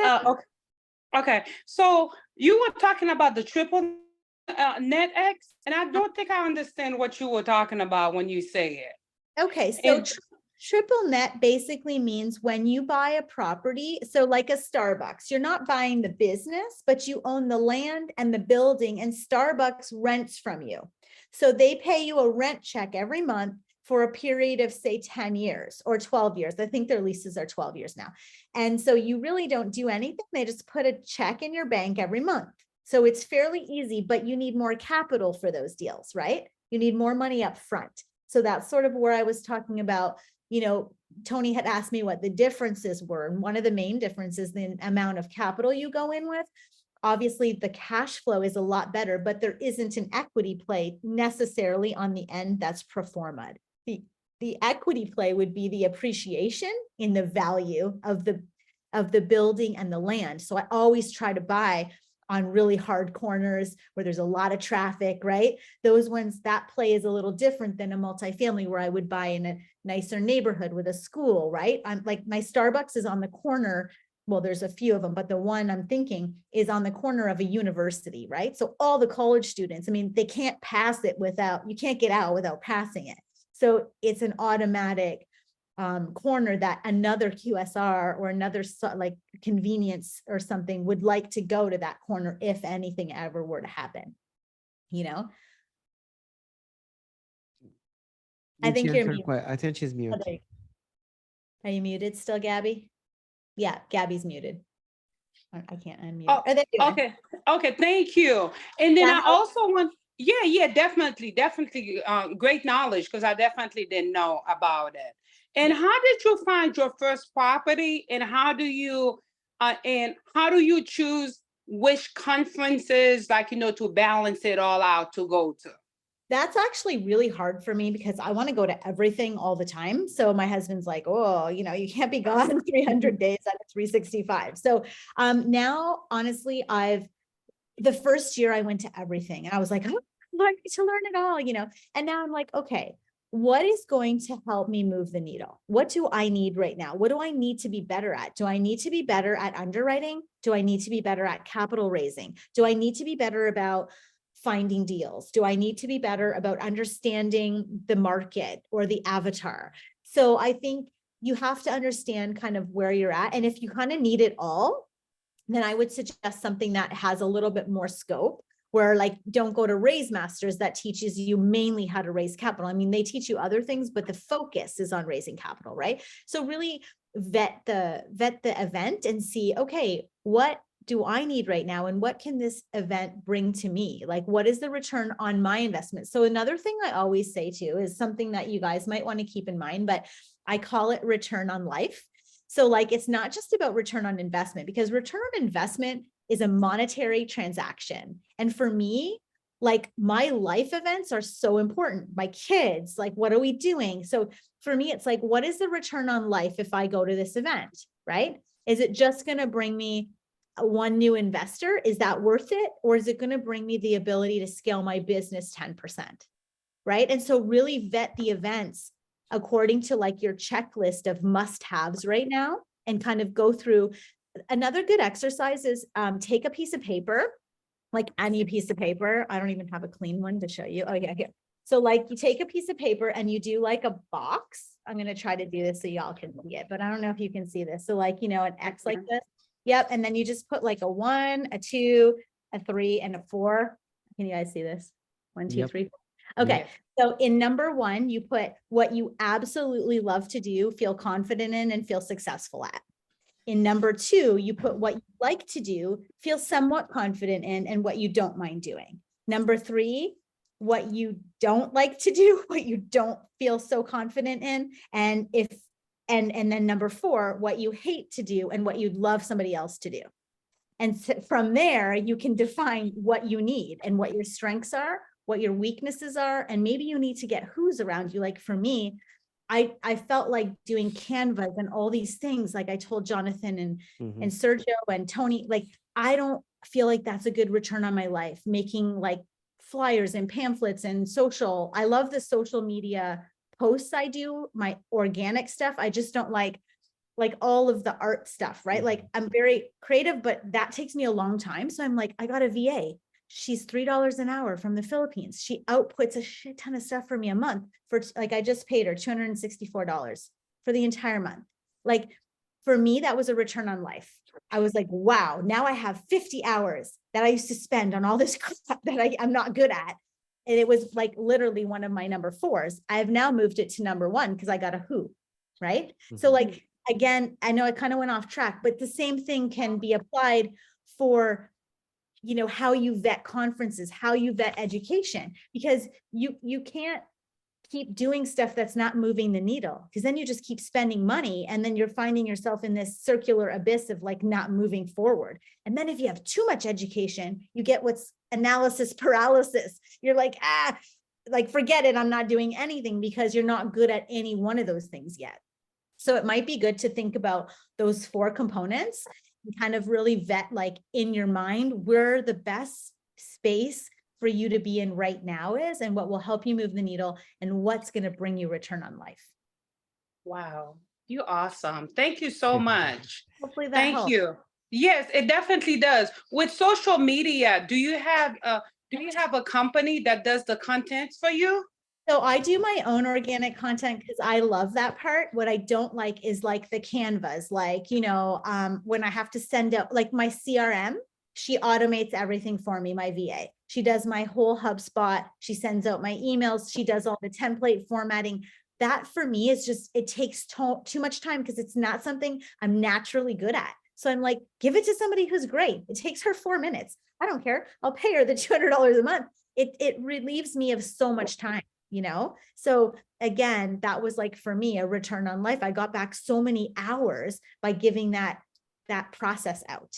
okay. So you were talking about the triple net X, and I don't think I understand what you were talking about when you say it. Okay, so triple net basically means when you buy a property, so like a Starbucks, you're not buying the business, but you own the land and the building, and Starbucks rents from you. So they pay you a rent check every month for a period of say 10 years or 12 years. I think their leases are 12 years now. And so you really don't do anything. They just put a check in your bank every month. So it's fairly easy, but you need more capital for those deals, right? You need more money up front. So that's sort of where I was talking about, Tony had asked me what the differences were. And one of the main differences, the amount of capital you go in with. Obviously, the cash flow is a lot better, but there isn't an equity play necessarily on the end that's pro forma. The equity play would be the appreciation in the value of the building and the land. So I always try to buy on really hard corners where there's a lot of traffic, right? Those ones, that play is a little different than a multifamily where I would buy in a nicer neighborhood with a school, right? I'm like, my Starbucks is on the corner. Well, there's a few of them, but the one I'm thinking is on the corner of a university, right? So all the college students, I mean, they can't pass it you can't get out without passing it. So it's an automatic corner that another QSR or another like convenience or something would like to go to that corner if anything ever were to happen, I think you're muted. I think she's muted. Are you muted still, Gabby? Yeah, Gabby's muted. I can't unmute. Oh, okay. Thank you. And then I also want, definitely. Great knowledge, because I definitely didn't know about it. And how did you find your first property, and how do you choose which conferences, to balance it all out to go to? That's actually really hard for me because I want to go to everything all the time. So my husband's like, oh, you can't be gone 300 days out of 365. So now, honestly, the first year I went to everything and I was like, oh, I need to learn it all, and now I'm like, okay, what is going to help me move the needle? What do I need right now? What do I need to be better at? Do I need to be better at underwriting? Do I need to be better at capital raising? Do I need to be better about finding deals? Do I need to be better about understanding the market or the avatar? So I think you have to understand kind of where you're at. And if you kind of need it all, then I would suggest something that has a little bit more scope, where like, don't go to Raise Masters that teaches you mainly how to raise capital. I mean, they teach you other things, but the focus is on raising capital, right? So really vet the event and see, okay, what do I need right now? And what can this event bring to me? Like, what is the return on my investment? So another thing I always say too is something that you guys might want to keep in mind, but I call it return on life. So like, it's not just about return on investment, because return on investment is a monetary transaction. And for me, like my life events are so important. My kids, like, what are we doing? So for me, it's like, what is the return on life if I go to this event, right? Is it just going to bring me one new investor? Is that worth it? Or is it going to bring me the ability to scale my business 10%, right? And so really vet the events according to like your checklist of must-haves right now, and kind of go through. Another good exercise is take a piece of paper, like any piece of paper. I don't even have a clean one to show you. Oh yeah, here. So like you take a piece of paper and you do like a box. I'm going to try to do this so y'all can see it, but I don't know if you can see this. So like, you know, an X like this. Yep. And then you just put like a 1, a 2, a 3, and a 4. Can you guys see this? 1, 2, 3, 4. Okay. So in number 1, you put what you absolutely love to do, feel confident in, and feel successful at. In number 2, you put what you like to do, feel somewhat confident in, and what you don't mind doing. Number 3, what you don't like to do, what you don't feel so confident in. And then number 4, what you hate to do and what you'd love somebody else to do. And from there, you can define what you need and what your strengths are, what your weaknesses are, and maybe you need to get who's around you. Like for me, I felt like doing Canvas and all these things, like I told Jonathan and Sergio and Tony, like, I don't feel like that's a good return on my life, making like flyers and pamphlets and social. I love the social media posts I do, my organic stuff. I just don't like all of the art stuff, right? Like I'm very creative, but that takes me a long time. So I'm like, I got a VA. She's $3 an hour from the Philippines. She outputs a shit ton of stuff for me a month. For like, I just paid her $264 for the entire month. Like for me, that was a return on life. I was like, wow, now I have 50 hours that I used to spend on all this crap that I'm not good at. And it was like literally one of my number 4s. I have now moved it to number 1 because I got a who, right? So like, again, I know I kind of went off track, but the same thing can be applied for, you know, how you vet conferences, how you vet education, because you can't keep doing stuff that's not moving the needle, because then you just keep spending money and then you're finding yourself in this circular abyss of like not moving forward. And then if you have too much education, you get what's analysis paralysis. You're like, like, forget it. I'm not doing anything, because you're not good at any one of those things yet. So it might be good to think about those 4 components and kind of really vet, like in your mind, where the best space for you to be in right now is, and what will help you move the needle, and what's going to bring you return on life. Wow, you're awesome. Thank you so much. Hopefully that Thank helps. you. Yes, it definitely does. With social media, do you have a company that does the content for you? So I do my own organic content because I love that part. What I don't like is like the Canvas, like, you know, when I have to send out like my CRM, she automates everything for me, my VA. She does my whole HubSpot. She sends out my emails. She does all the template formatting. That for me is just, it takes too much time because it's not something I'm naturally good at. So I'm like, give it to somebody who's great. It takes her 4 minutes. I don't care. I'll pay her the $200 a month. It relieves me of so much time, you know? So again, that was like, for me, a return on life. I got back so many hours by giving that process out.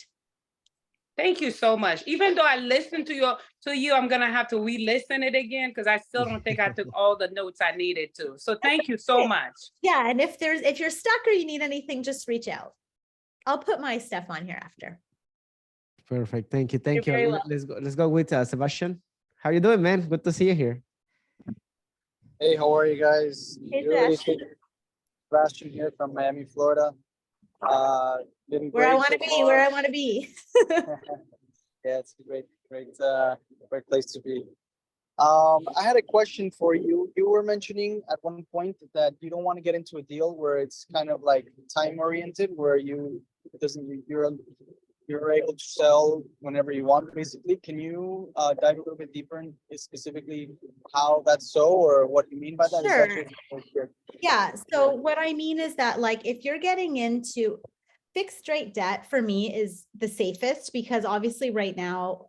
Thank you so much. Even though I listened to you, I'm gonna have to re-listen it again because I still don't think I took all the notes I needed to. So thank you so much. Yeah, and if you're stuck or you need anything, just reach out. I'll put my stuff on here after. Perfect. Thank you. Thank You're very you. welcome. Let's go with Sebastian. How you doing, man? Good to see you here. Hey, how are you guys? Hey, Really, Sebastian. Sebastian here from Miami, Florida. Been Where I great want so to be, far. where I want to be. Yeah, it's a great place to be. I had a question for you. You were mentioning at one point that you don't want to get into a deal where it's kind of like time oriented, where it doesn't you're able to sell whenever you want, basically. Can you dive a little bit deeper in specifically how that's so, or what you mean by that? Is that Sure. your Yeah. So what I mean is that like if you're getting into fixed rate debt, for me is the safest, because obviously right now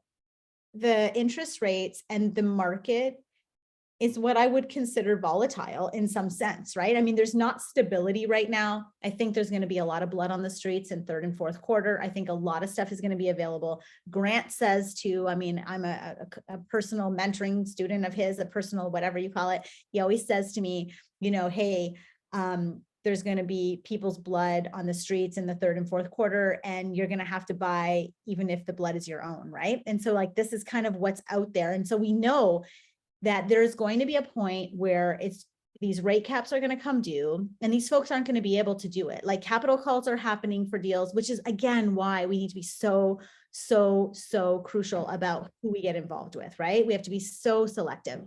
the interest rates and the market is what I would consider volatile in some sense, right? I mean, there's not stability right now. I think there's going to be a lot of blood on the streets in third and fourth quarter. I think a lot of stuff is going to be available. Grant says to, I mean, I'm a personal mentoring student of his, a personal, whatever you call it. He always says to me, you know, hey, there's going to be people's blood on the streets in the third and fourth quarter, and you're going to have to buy even if the blood is your own, right? And so like, this is kind of what's out there. And so we know that there's going to be a point where these rate caps are going to come due, and these folks aren't going to be able to do it. Like capital calls are happening for deals, which is again why we need to be so crucial about who we get involved with, right? We have to be so selective.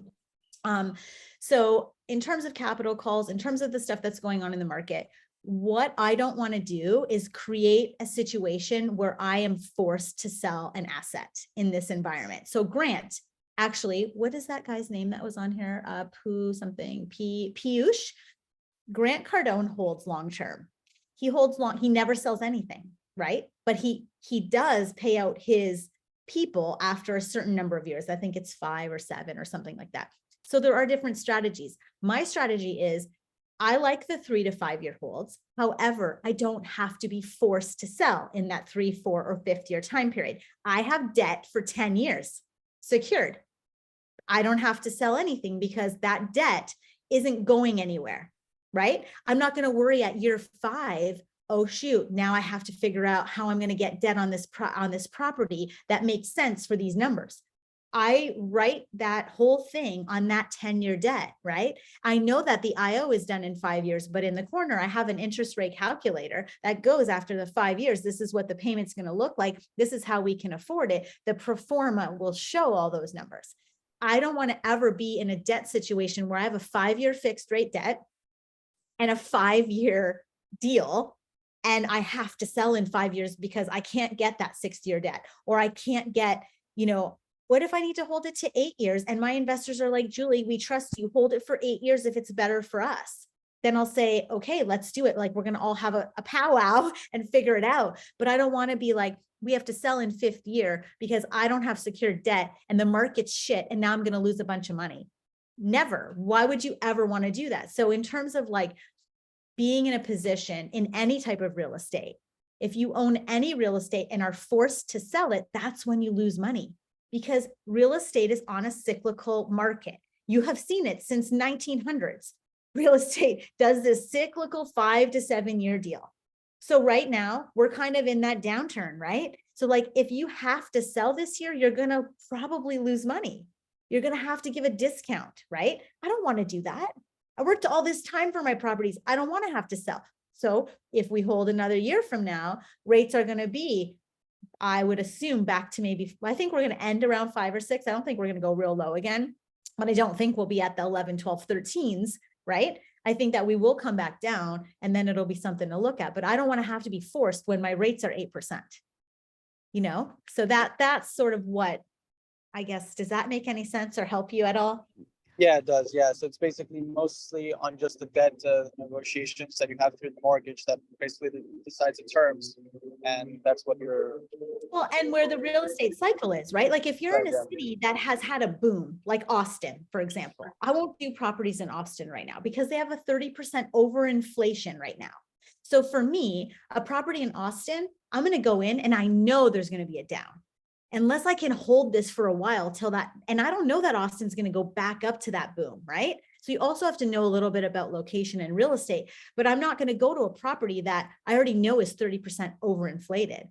So in terms of capital calls, in terms of the stuff that's going on in the market, what I don't want to do is create a situation where I am forced to sell an asset in this environment. So Grant, actually, what is that guy's name that was on here? Piyush. Grant Cardone holds long-term. He holds long, he never sells anything, right? But he does pay out his people after a certain number of years. I think it's 5 or 7 or something like that. So there are different strategies. My strategy is I like the 3 to 5 year holds. However, I don't have to be forced to sell in that 3, 4, or 5th year time period. I have debt for 10 years secured. I don't have to sell anything because that debt isn't going anywhere, right? I'm not going to worry at year 5, oh shoot, now I have to figure out how I'm going to get debt on this property that makes sense for these numbers. I write that whole thing on that 10-year debt, right? I know that the IO is done in 5 years, but in the corner, I have an interest rate calculator that goes after the 5 years. This is what the payment's going to look like. This is how we can afford it. The pro forma will show all those numbers. I don't want to ever be in a debt situation where I have a 5-year fixed rate debt and a 5-year deal, and I have to sell in 5 years because I can't get that 6-year debt, or I can't get, you know, what if I need to hold it to 8 years and my investors are like, Julie, we trust you, hold it for 8 years if it's better for us. Then I'll say, okay, let's do it. Like we're going to all have a powwow and figure it out. But I don't want to be like, we have to sell in 5th year because I don't have secured debt and the market's shit and now I'm going to lose a bunch of money. Never. Why would you ever want to do that? So in terms of like being in a position in any type of real estate, if you own any real estate and are forced to sell it, that's when you lose money, because real estate is on a cyclical market. You have seen it since 1900s. Real estate does this cyclical 5 to 7 year deal. So right now we're kind of in that downturn, right? So like if you have to sell this year, you're going to probably lose money. You're going to have to give a discount, right? I don't want to do that. I worked all this time for my properties. I don't want to have to sell. So if we hold another year from now, rates are going to be, I would assume, back to maybe, I think we're going to end around 5 or 6. I don't think we're going to go real low again, but I don't think we'll be at the 11, 12, 13s, right? I think that we will come back down and then it'll be something to look at, but I don't want to have to be forced when my rates are 8%, you know? So that's sort of what, I guess, does that make any sense or help you at all? Yeah, it does. Yeah. So it's basically mostly on just the debt negotiations that you have through the mortgage that basically decides the terms. And that's what you're. Well, and where the real estate cycle is, right? Like if you're in a city that has had a boom, like Austin, for example, I won't do properties in Austin right now because they have a 30% overinflation right now. So for me, a property in Austin, I'm going to go in and I know there's going to be a down. Unless I can hold this for a while till that, and I don't know that Austin's going to go back up to that boom, right? So you also have to know a little bit about location and real estate, but I'm not going to go to a property that I already know is 30% overinflated,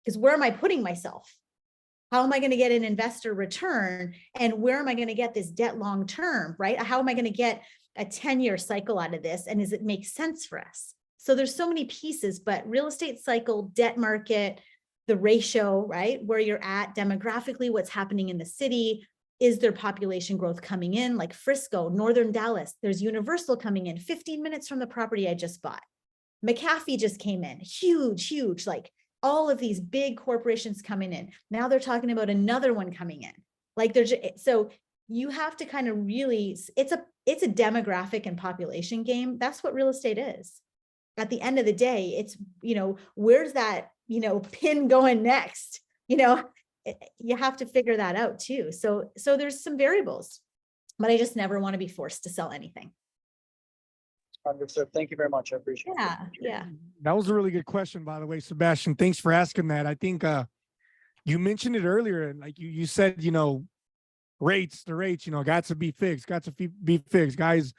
because where am I putting myself? how am I going to get an investor return? And where am I going to get this debt long-term, right? How am I going to get a 10-year cycle out of this? And does it make sense for us? So there's so many pieces, but real estate cycle, debt market, the ratio, right? Where you're at demographically, what's happening in the city, is there population growth coming in? Like Frisco, Northern Dallas, there's Universal coming in 15 minutes from the property I just bought. McAfee just came in, huge, like all of these big corporations coming in. Now they're talking about another one coming in. Like there's, so you have to kind of really, it's a demographic and population game. That's what real estate is. At the end of the day, it's, you know, where's that, you know, pin going next? You know, you have to figure that out too. So there's some variables, but I just never want to be forced to sell anything. Understood. Thank you very much. I appreciate it. Yeah. That was a really good question, by the way, Sebastian. Thanks for asking that. I think you mentioned it earlier, and like you said, you know, the rates, you know, got to be fixed, guys.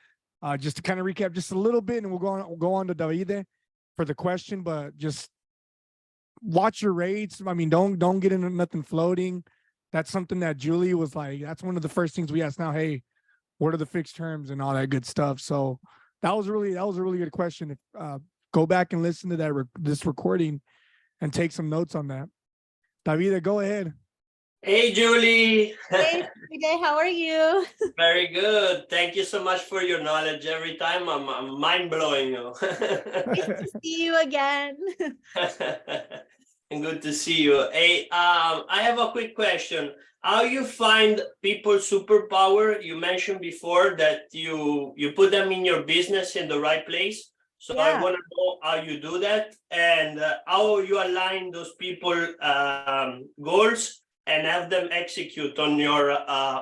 Just to kind of recap just a little bit, and we'll go on to Davide for the question, but just watch your rates. I mean, don't get into nothing floating. That's something that Julie was like, that's one of the first things we asked now. Hey, what are the fixed terms and all that good stuff? So that was a really good question. Go back and listen to this recording and take some notes on that. Davide, go ahead. Hey, Julie. Hey, Davide, how are you? Very good. Thank you so much for your knowledge every time. I'm mind blowing. Nice to see you again. And good to see you. Hey, I have a quick question. How you find people superpower? You mentioned before that you put them in your business in the right place. So I want to know how you do that and how you align those people goals and have them execute on your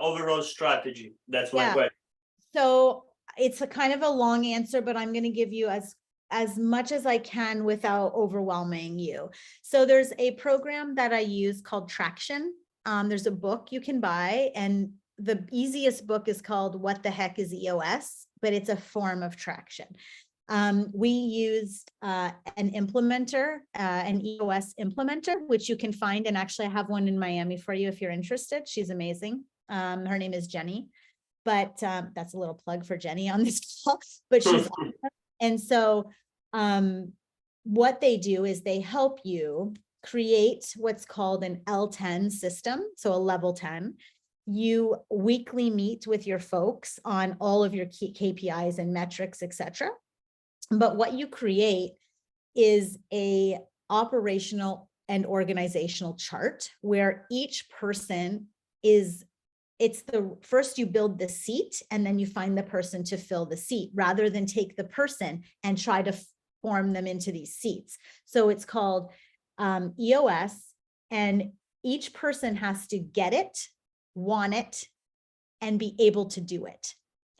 overall strategy. That's my question. So it's a kind of a long answer, but I'm going to give you as much as I can without overwhelming you. So there's a program that I use called Traction. There's a book you can buy, and the easiest book is called What the Heck is EOS, but it's a form of traction. We used an implementer, an EOS implementer, which you can find. And actually I have one in Miami for you if you're interested. She's amazing. Her name is Jenny, but that's a little plug for Jenny on this call, but she's awesome. And so what they do is they help you create what's called an L10 system. So a level 10. You weekly meet with your folks on all of your key KPIs and metrics, etc. But what you create is a operational and organizational chart where each person is, it's the first you build the seat and then you find the person to fill the seat rather than take the person and try to form them into these seats. So it's called EOS, and each person has to get it, want it, and be able to do it.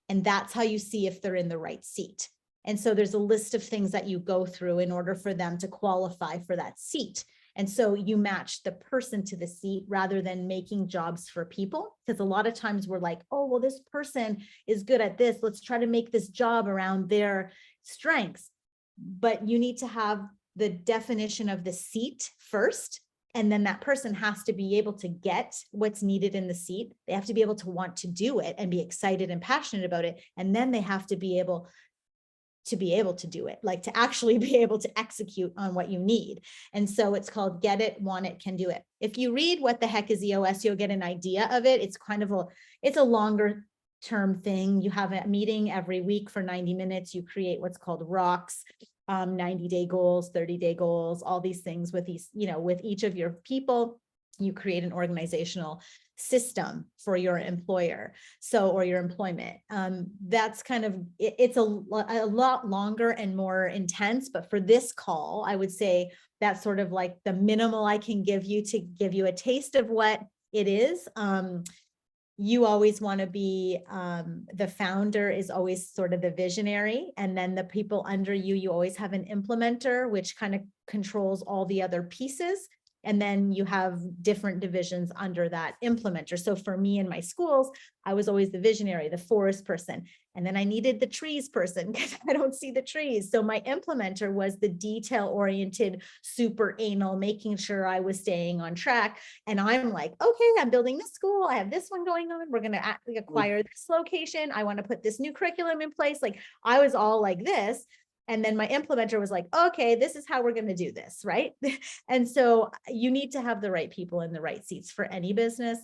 And that's how you see if they're in the right seat. And so there's a list of things that you go through in order for them to qualify for that seat. And so you match the person to the seat rather than making jobs for people. Because a lot of times we're like, oh, well, this person is good at this. Let's try to make this job around their strengths. But you need to have the definition of the seat first. And then that person has to be able to get what's needed in the seat. They have to be able to want to do it and be excited and passionate about it. And then they have to be able to do it, like to actually be able to execute on what you need. And so it's called Get It, Want It, Can Do It. If you read What the Heck is EOS, you'll get an idea of it. It's kind of it's a longer term thing. You have a meeting every week for 90 minutes. You create what's called rocks, 90-day goals, 30-day goals, all these things with these, with each of your people. You create an organizational system for your employer, or your employment. That's kind of, it's a lot longer and more intense, but for this call, I would say that's sort of like the minimal I can give you to give you a taste of what it is. You always want to be, the founder is always sort of the visionary, and then the people under you, you always have an implementer, which kind of controls all the other pieces. And then you have different divisions under that implementer. So for me in my schools, I was always the visionary, the forest person. And then I needed the trees person because I don't see the trees. So my implementer was the detail-oriented, super anal, making sure I was staying on track. And I'm like, okay, I'm building this school. I have this one going on. We're going to acquire this location. I want to put this new curriculum in place. Like I was all like this. And then my implementer was like, okay, this is how we're going to do this, right? And so you need to have the right people in the right seats for any business.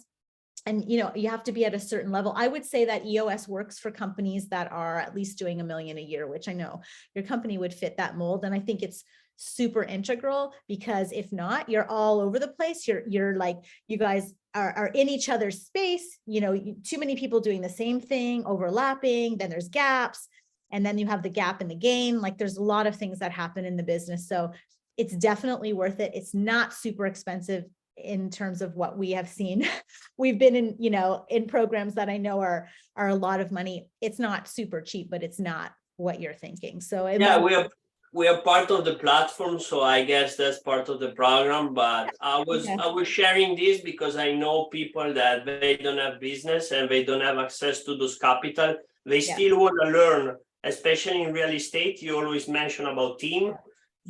And, you know, you have to be at a certain level. I would say that EOS works for companies that are at least doing $1 million a year, which I know your company would fit that mold. And I think it's super integral, because if not, you're all over the place. You're like, you guys are in each other's space, you know, too many people doing the same thing, overlapping, then there's gaps. And then you have the gap in the gain. Like there's a lot of things that happen in the business. So it's definitely worth it. It's not super expensive in terms of what we have seen. We've been in, you know, in programs that I know are a lot of money. It's not super cheap, but it's not what you're thinking. So yeah, we are part of the platform, so I guess that's part of the program. But I was sharing this because I know people that they don't have business and they don't have access to those capital. They still want to learn, especially in real estate. You always mention about team.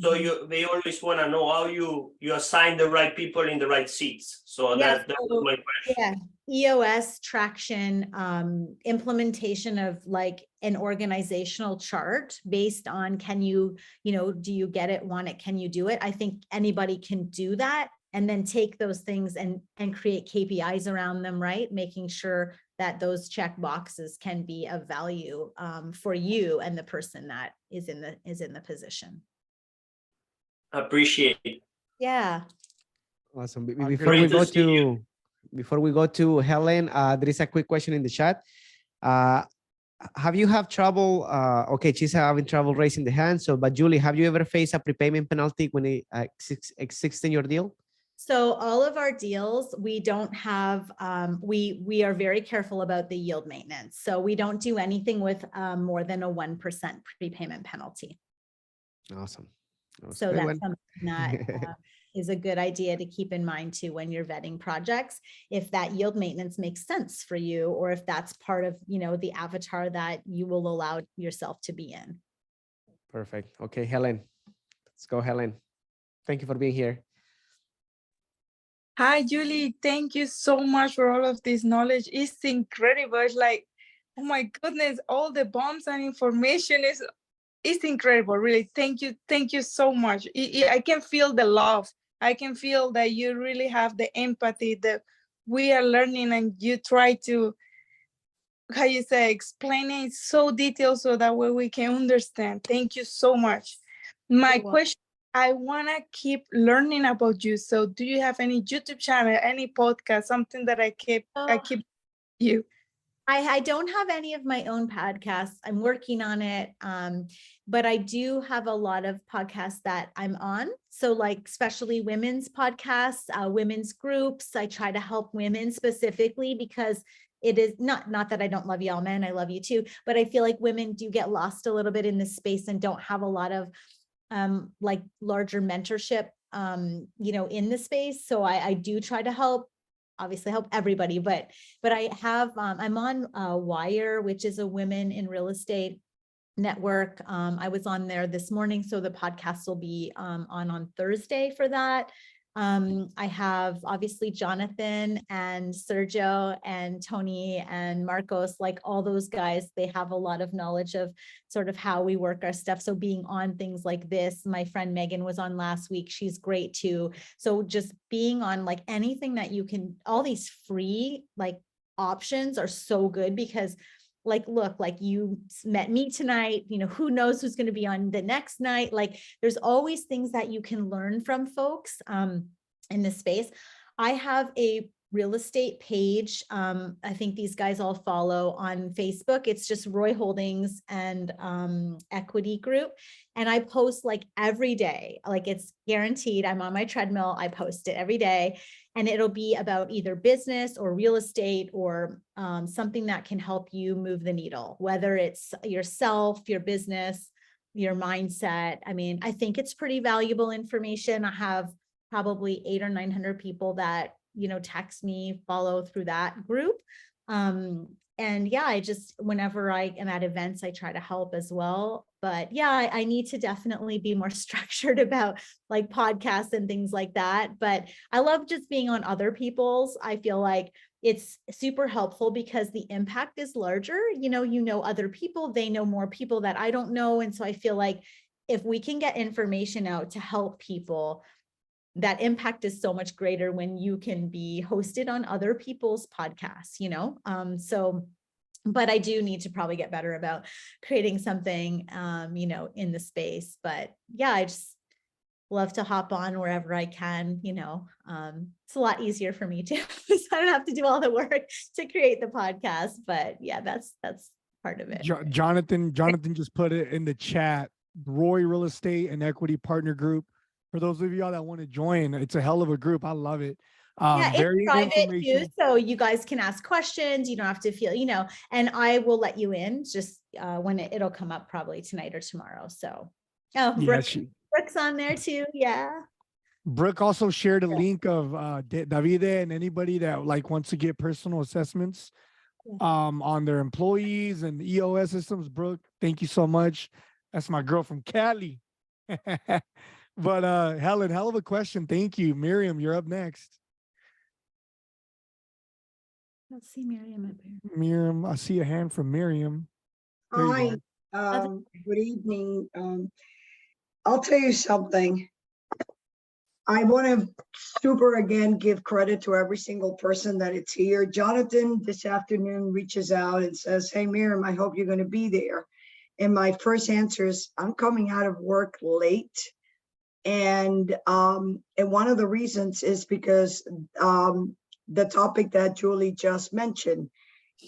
So they always want to know how you assign the right people in the right seats. So that was my question. Yeah, EOS traction, implementation of like an organizational chart based on, can you, you know, do you get it, want it, can you do it? I think anybody can do that, and then take those things and create KPIs around them, right? Making sure that those check boxes can be of value for you and the person that is in the position. Appreciate it. Yeah. Awesome. Before we go to Helen, there is a quick question in the chat. Have you have trouble? Okay, she's having trouble raising the hand. So, but Julie, have you ever faced a prepayment penalty when it exists in your deal? So all of our deals, we don't have, we are very careful about the yield maintenance. So we don't do anything with more than a 1% prepayment penalty. Awesome. So that's something that is a good idea to keep in mind too when you're vetting projects, if that yield maintenance makes sense for you, or if that's part of, you know, the avatar that you will allow yourself to be in. Perfect. Okay, Helen. Let's go, Helen. Thank you for being here. Hi, Julie. Thank you so much for all of this knowledge. It's incredible. It's like, oh my goodness, all the bombs and information it's incredible. Really. Thank you. Thank you so much. I can feel the love. I can feel that you really have the empathy that we are learning, and you try to, how you say, explain it so detailed so that way we can understand. Thank you so much. My question, I want to keep learning about you. So do you have any YouTube channel, any podcast, something that I keep you? I don't have any of my own podcasts. I'm working on it. But I do have a lot of podcasts that I'm on. So like especially women's podcasts, women's groups. I try to help women specifically because it is not that I don't love y'all men, I love you too, but I feel like women do get lost a little bit in this space and don't have a lot of like larger mentorship, you know, in the space. So I do try to obviously help everybody, but I have, I'm on Wire, which is a women in real estate network. I was on there this morning, so the podcast will be on Thursday for that. I have obviously Jonathan and Sergio and Tony and Marcos, like all those guys, they have a lot of knowledge of sort of how we work our stuff. So being on things like this, my friend Megan was on last week. She's great too. So just being on like anything that you can, all these free like options are so good because like, look, like you met me tonight, you know, who knows who's going to be on the next night. Like there's always things that you can learn from folks in this space. I have a real estate page. I think these guys all follow on Facebook. It's just Roy Holdings and Equity Group. And I post like every day, like it's guaranteed. I'm on my treadmill. I post it every day. And it'll be about either business or real estate or something that can help you move the needle, whether it's yourself, your business, your mindset. I mean, I think it's pretty valuable information. I have probably 800 or 900 people that, text me, follow through that group. And yeah, I just, whenever I am at events, I try to help as well. But yeah, I need to definitely be more structured about like podcasts and things like that. But I love just being on other people's. I feel like it's super helpful because the impact is larger. Other people, they know more people that I don't know. And so I feel like if we can get information out to help people, that impact is so much greater when you can be hosted on other people's podcasts, but I do need to probably get better about creating something, in the space. But yeah, I just love to hop on wherever I can, it's a lot easier for me too. So I don't have to do all the work to create the podcast, but yeah, that's part of it. Jonathan just put it in the chat, Roy Real Estate and Equity Partner Group. For those of y'all that want to join, it's a hell of a group. I love it. Yeah, very it's private too, informational. so you guys can ask questions. You don't have to feel, and I will let you in just when it'll come up probably tonight or tomorrow. So, Brooke's on there too. Yeah. Brooke also shared a link of Davide and anybody that like wants to get personal assessments on their employees and EOS systems. Brooke, thank you so much. That's my girl from Cali. But Helen, hell of a question. Thank you. Miriam, you're up next. Let's see Miriam up here. Miriam, I see a hand from Miriam. Hi, good evening. I'll tell you something. I want to super again give credit to every single person that it's here. Jonathan this afternoon reaches out and says, "Hey Miriam, I hope you're going to be there." And my first answer is, I'm coming out of work late. And one of the reasons is because the topic that Julie just mentioned.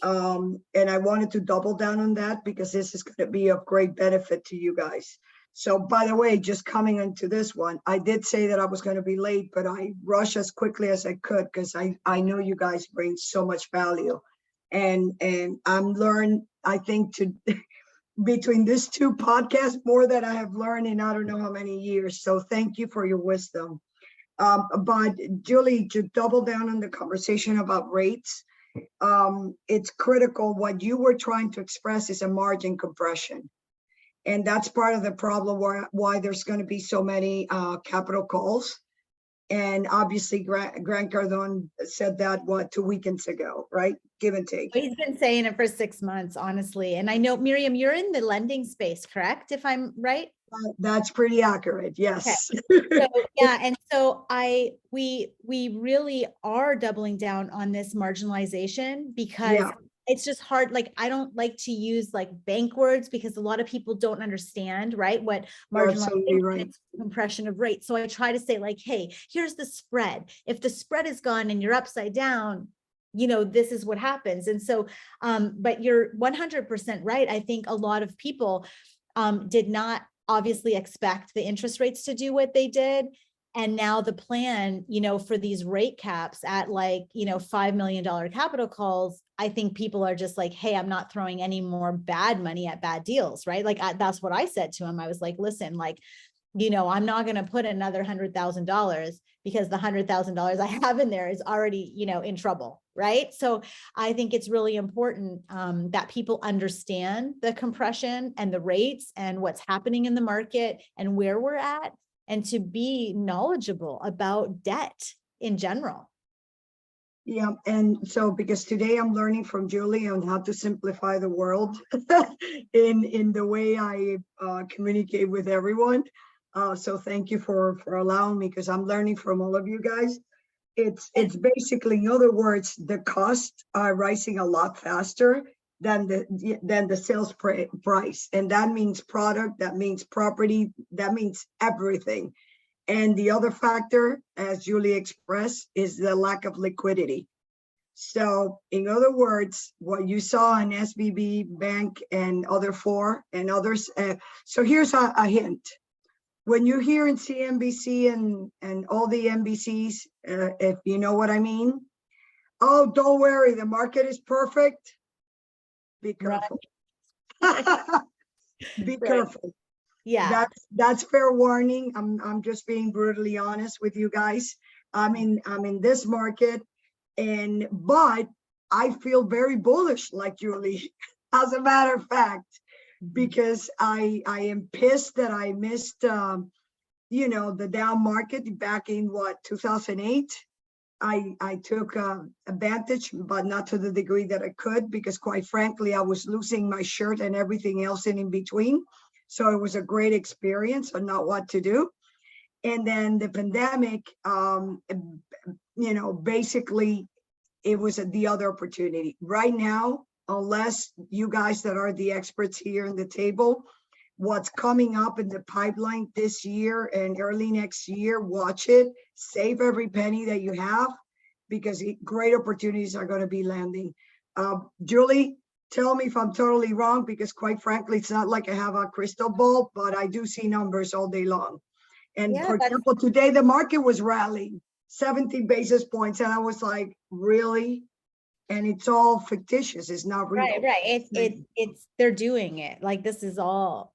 And I wanted to double down on that because this is going to be of great benefit to you guys. So by the way, just coming into this one, I did say that I was going to be late, but I rushed as quickly as I could because I know you guys bring so much value. And I'm learned, I think, to between these two podcasts, more that I have learned in I don't know how many years. So thank you for your wisdom. But Julie, to double down on the conversation about rates, it's critical. What you were trying to express is a margin compression. And that's part of the problem why there's going to be so many capital calls. And obviously Grant Cardone said that, 2 weekends ago, right? Give and take. He's been saying it for 6 months, honestly. And I know, Miriam, you're in the lending space, correct? If I'm right? That's pretty accurate. Yes. Okay. So, yeah. And so we really are doubling down on this marginalization because it's just hard. Like, I don't like to use like bank words because a lot of people don't understand, right? What marginalization is, compression of rates. So I try to say like, hey, here's the spread. If the spread is gone and you're upside down, this is what happens. And so, but you're 100% right. I think a lot of people did not obviously expect the interest rates to do what they did. And now the plan, for these rate caps at like, $5 million capital calls, I think people are just like, hey, I'm not throwing any more bad money at bad deals, right? Like that's what I said to him. I was like, listen, like, I'm not going to put another $100,000 because the $100,000 I have in there is already, in trouble, right? So I think it's really important that people understand the compression and the rates and what's happening in the market and where we're at, and to be knowledgeable about debt in general. Yeah, and so because today I'm learning from Julie on how to simplify the world in the way I communicate with everyone. So thank you for allowing me, because I'm learning from all of you guys. It's basically, in other words, the costs are rising a lot faster than the sales price, and that means product, that means property, that means everything. And the other factor, as Julie expressed, is the lack of liquidity. So in other words, what you saw in SVB Bank and other four and others. So here's a hint. When you hear in CNBC and all the NBCs, if you know what I mean, oh, don't worry, the market is perfect. Be careful. Be careful. Yeah. That's fair warning. I'm just being brutally honest with you guys. I'm in this market, but I feel very bullish, like Julie, as a matter of fact, because I am pissed that I missed the down market back in 2008. I took advantage, but not to the degree that I could, because quite frankly, I was losing my shirt and everything else in between. So it was a great experience on not what to do. And then the pandemic, basically it was the other opportunity. Right now, unless you guys that are the experts here in the table, what's coming up in the pipeline this year and early next year, watch it, save every penny that you have, because great opportunities are going to be landing. Julie, tell me if I'm totally wrong, because quite frankly, it's not like I have a crystal ball, but I do see numbers all day long. And Yeah, for example, today the market was rallying 70 basis points, and I was like, really? And it's all fictitious. It's not real. Right. It's they're doing it. Like, this is all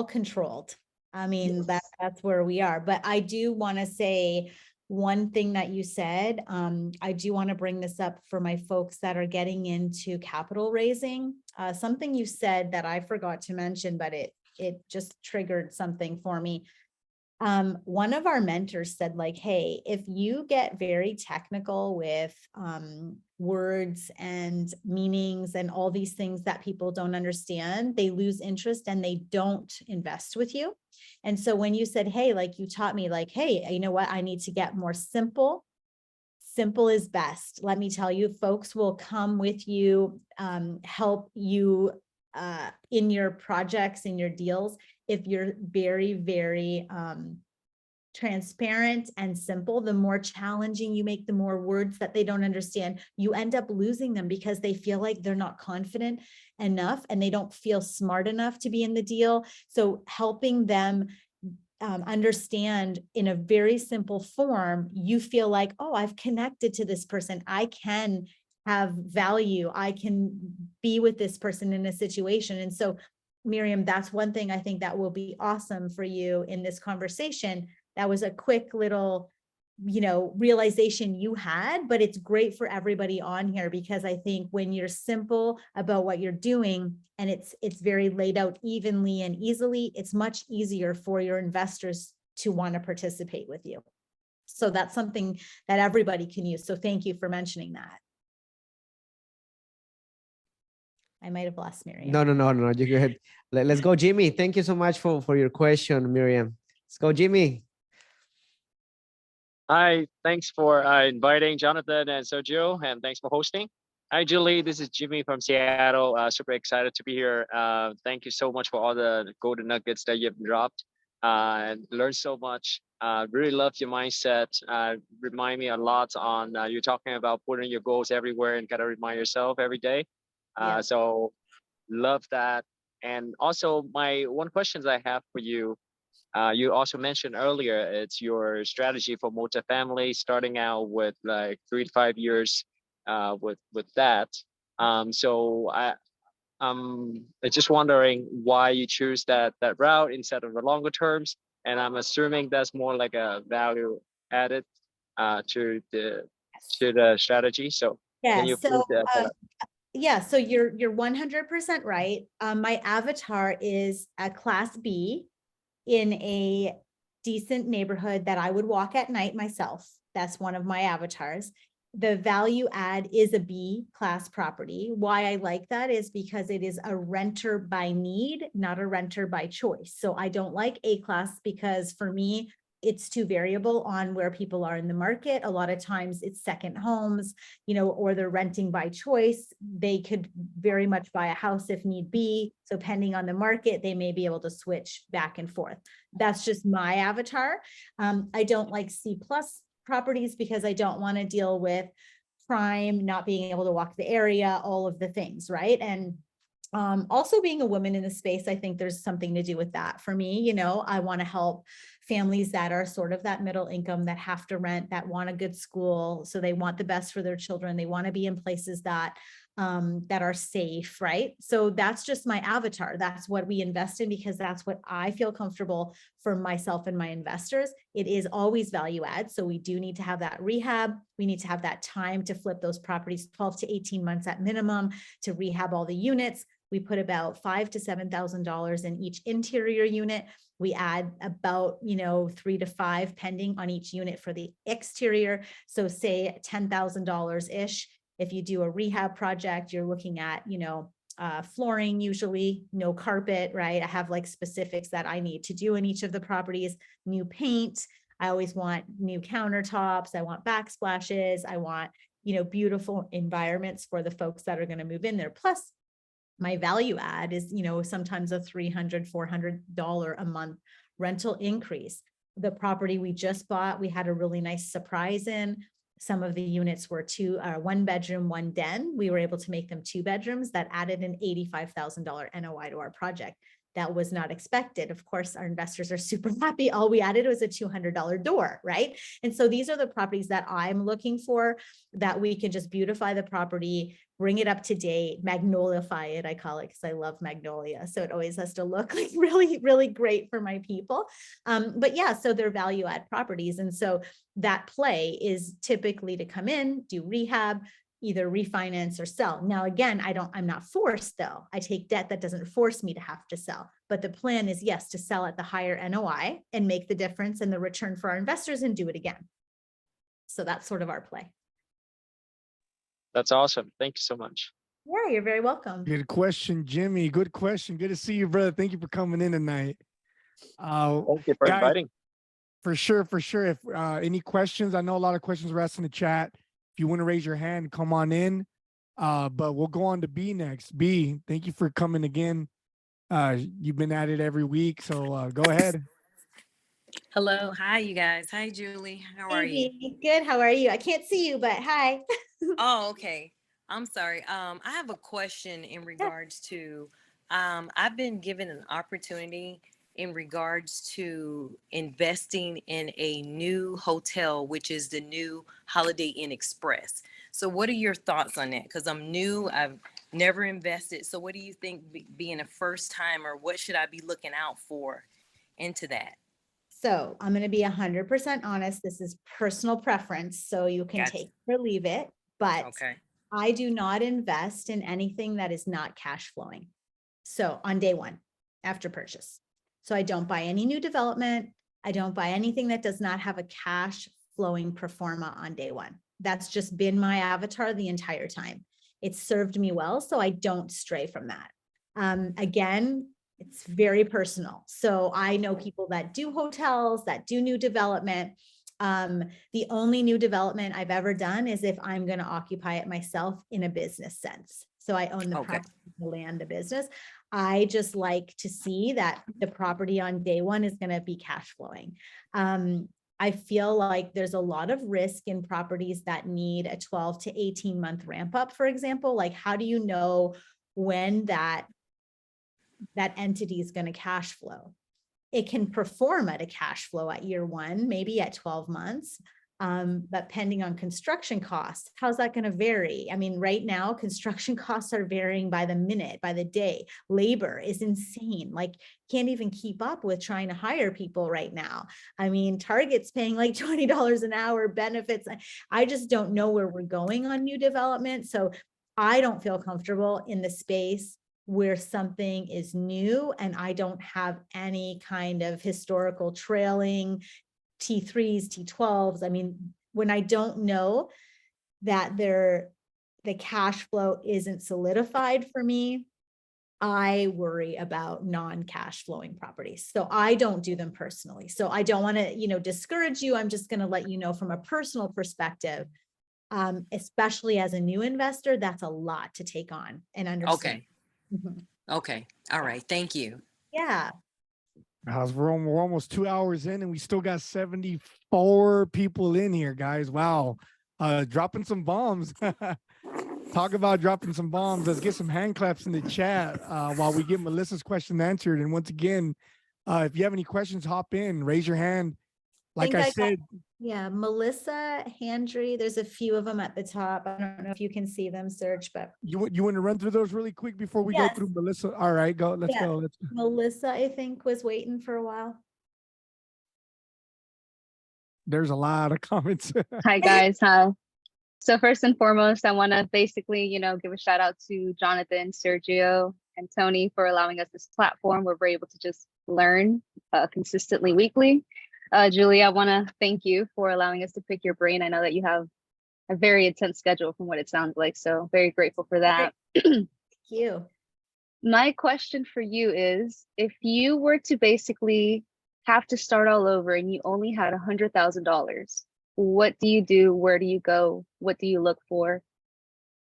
controlled. I mean, Yes. that's where we are. But I do want to say one thing that you said. I do want to bring this up for my folks that are getting into capital raising. Something you said that I forgot to mention, but it just triggered something for me. One of our mentors said, like, hey, if you get very technical with words and meanings and all these things that people don't understand, they lose interest and they don't invest with you. And so when you said, hey, like, you taught me, like, hey, you know what, I need to get more simple. Simple is best. Let me tell you, folks will come with you, help you in your projects, in your deals, if you're very, very transparent and simple. The more challenging you make, the more words that they don't understand, you end up losing them because they feel like they're not confident enough and they don't feel smart enough to be in the deal. So helping them understand in a very simple form, you feel like, oh, I've connected to this person. I can have value. I can be with this person in a situation. And so, Miriam, that's one thing I think that will be awesome for you in this conversation. That was a quick little, realization you had, but it's great for everybody on here, because I think when you're simple about what you're doing and it's very laid out evenly and easily, it's much easier for your investors to want to participate with you. So that's something that everybody can use. So thank you for mentioning that. I might have lost Miriam. No. You go ahead. Let's go, Jimmy. Thank you so much for your question, Miriam. Let's go, Jimmy. Hi, thanks for inviting Jonathan and Sergio, and thanks for hosting. Hi, Julie. This is Jimmy from Seattle. Super excited to be here. Thank you so much for all the golden nuggets that you've dropped. And learned so much. Really love your mindset. Remind me a lot on you're talking about putting your goals everywhere and gotta remind yourself every day. Yeah. So love that. And also, my one question I have for you. You also mentioned earlier, it's your strategy for multifamily, starting out with like 3 to 5 years with that. So I'm just wondering why you choose that route instead of the longer terms. And I'm assuming that's more like a value added to the strategy. So yeah, can you please yeah, so you're 100% right. My avatar is a Class B in a decent neighborhood that I would walk at night myself. That's one of my avatars. The value add is a B class property. Why I like that is because it is a renter by need, not a renter by choice. So I don't like A class because for me, it's too variable on where people are in the market. A lot of times it's second homes, or they're renting by choice. They could very much buy a house if need be. So depending on the market, they may be able to switch back and forth. That's just my avatar. I don't like C+ properties because I don't want to deal with crime, not being able to walk the area, all of the things, right? And also being a woman in the space, I think there's something to do with that for me. I want to help families that are sort of that middle income, that have to rent, that want a good school. So they want the best for their children. They want to be in places that are safe, right? So that's just my avatar. That's what we invest in, because that's what I feel comfortable for myself and my investors. It is always value add. So we do need to have that rehab. We need to have that time to flip those properties, 12 to 18 months at minimum, to rehab all the units. We put about $5,000 to $7,000 in each interior unit. We add about, $3 to $5 pending on each unit for the exterior. So say $10,000 ish. If you do a rehab project, you're looking at, flooring, usually no carpet, right? I have like specifics that I need to do in each of the properties. New paint. I always want new countertops. I want backsplashes. I want, beautiful environments for the folks that are going to move in there. Plus, my value add is, sometimes a $300, $400 a month rental increase. The property we just bought, we had a really nice surprise in. Some of the units were 1 bedroom, 1 den. We were able to make them 2 bedrooms. That added an $85,000 NOI to our project. That was not expected. Of course, our investors are super happy. All we added was a $200 door, right? And so these are the properties that I'm looking for, that we can just beautify the property, bring it up to date, magnolify it, I call it, because I love magnolia. So it always has to look like really, really great for my people. But yeah, so they're value add properties. And so that play is typically to come in, do rehab, either refinance or sell. Now, again, I'm not forced though. I take debt that doesn't force me to have to sell. But the plan is, yes, to sell at the higher NOI and make the difference and the return for our investors and do it again. So that's sort of our play. That's awesome. Thank you so much. Yeah, you're very welcome. Good question, Jimmy. Good question. Good to see you, brother. Thank you for coming in tonight. Thank you for inviting. For sure. If any questions, I know a lot of questions were asked in the chat. If you want to raise your hand, come on in. But we'll go on to B next. B, thank you for coming again. You've been at it every week, so go ahead. Hello. Hi, you guys. Hi, Julie. How are you? Good. How are you? I can't see you, but hi. Oh, okay. I'm sorry. I have a question in regards to, I've been given an opportunity in regards to investing in a new hotel, which is the new Holiday Inn Express. So what are your thoughts on that? Because I'm new, I've never invested. So what do you think, being a first timer, what should I be looking out for into that? So I'm going to be 100% honest. This is personal preference, so you can take it or leave it. But I do not invest in anything that is not cash flowing. So on day one, after purchase. So I don't buy any new development. I don't buy anything that does not have a cash flowing pro forma on day one. That's just been my avatar the entire time. It's served me well, so I don't stray from that. Again, it's very personal. So I know people that do hotels, that do new development. The only new development I've ever done is if I'm going to occupy it myself in a business sense. So I own the property, the land, the business. I just like to see that the property on day one is going to be cash flowing. I feel like there's a lot of risk in properties that need a 12 to 18 month ramp up, for example. Like, how do you know when that entity is going to cash flow? It can perform at a cash flow at year one, maybe at 12 months. But pending on construction costs, how's that going to vary? I mean, right now, construction costs are varying by the minute, by the day. Labor is insane. Like, can't even keep up with trying to hire people right now. I mean, Target's paying like $20 an hour, benefits. I just don't know where we're going on new development. So I don't feel comfortable in the space where something is new and I don't have any kind of historical trailing T3s, T12s. I mean, when I don't know that the cash flow isn't solidified for me, I worry about non-cash flowing properties. So I don't do them personally. So I don't want to, discourage you. I'm just going to let you know from a personal perspective, especially as a new investor, that's a lot to take on and understand. Okay. All right. Thank you. Yeah. We're almost 2 hours in and we still got 74 people in here, guys. Wow. Dropping some bombs. Talk about dropping some bombs. Let's get some hand claps in the chat while we get Melissa's question answered. And once again, If you have any questions, hop in, raise your hand. Like Think I I got- said, Yeah, Melissa, Handry, there's a few of them at the top. I don't know if you can see them, Serge, but you want to run through those really quick before we go Yes. through Melissa? All right, go. Let's Yeah. go. Melissa, I think, was waiting for a while. There's a lot of comments. Hi guys. So first and foremost, I want to basically, give a shout out to Jonathan, Sergio, and Tony for allowing us this platform where we're able to just learn consistently weekly. Julie, I want to thank you for allowing us to pick your brain. I know that you have a very intense schedule from what it sounds like, so very grateful for that. Thank you. My question for you is, if you were to basically have to start all over and you only had $100,000, what do you do? Where do you go? What do you look for?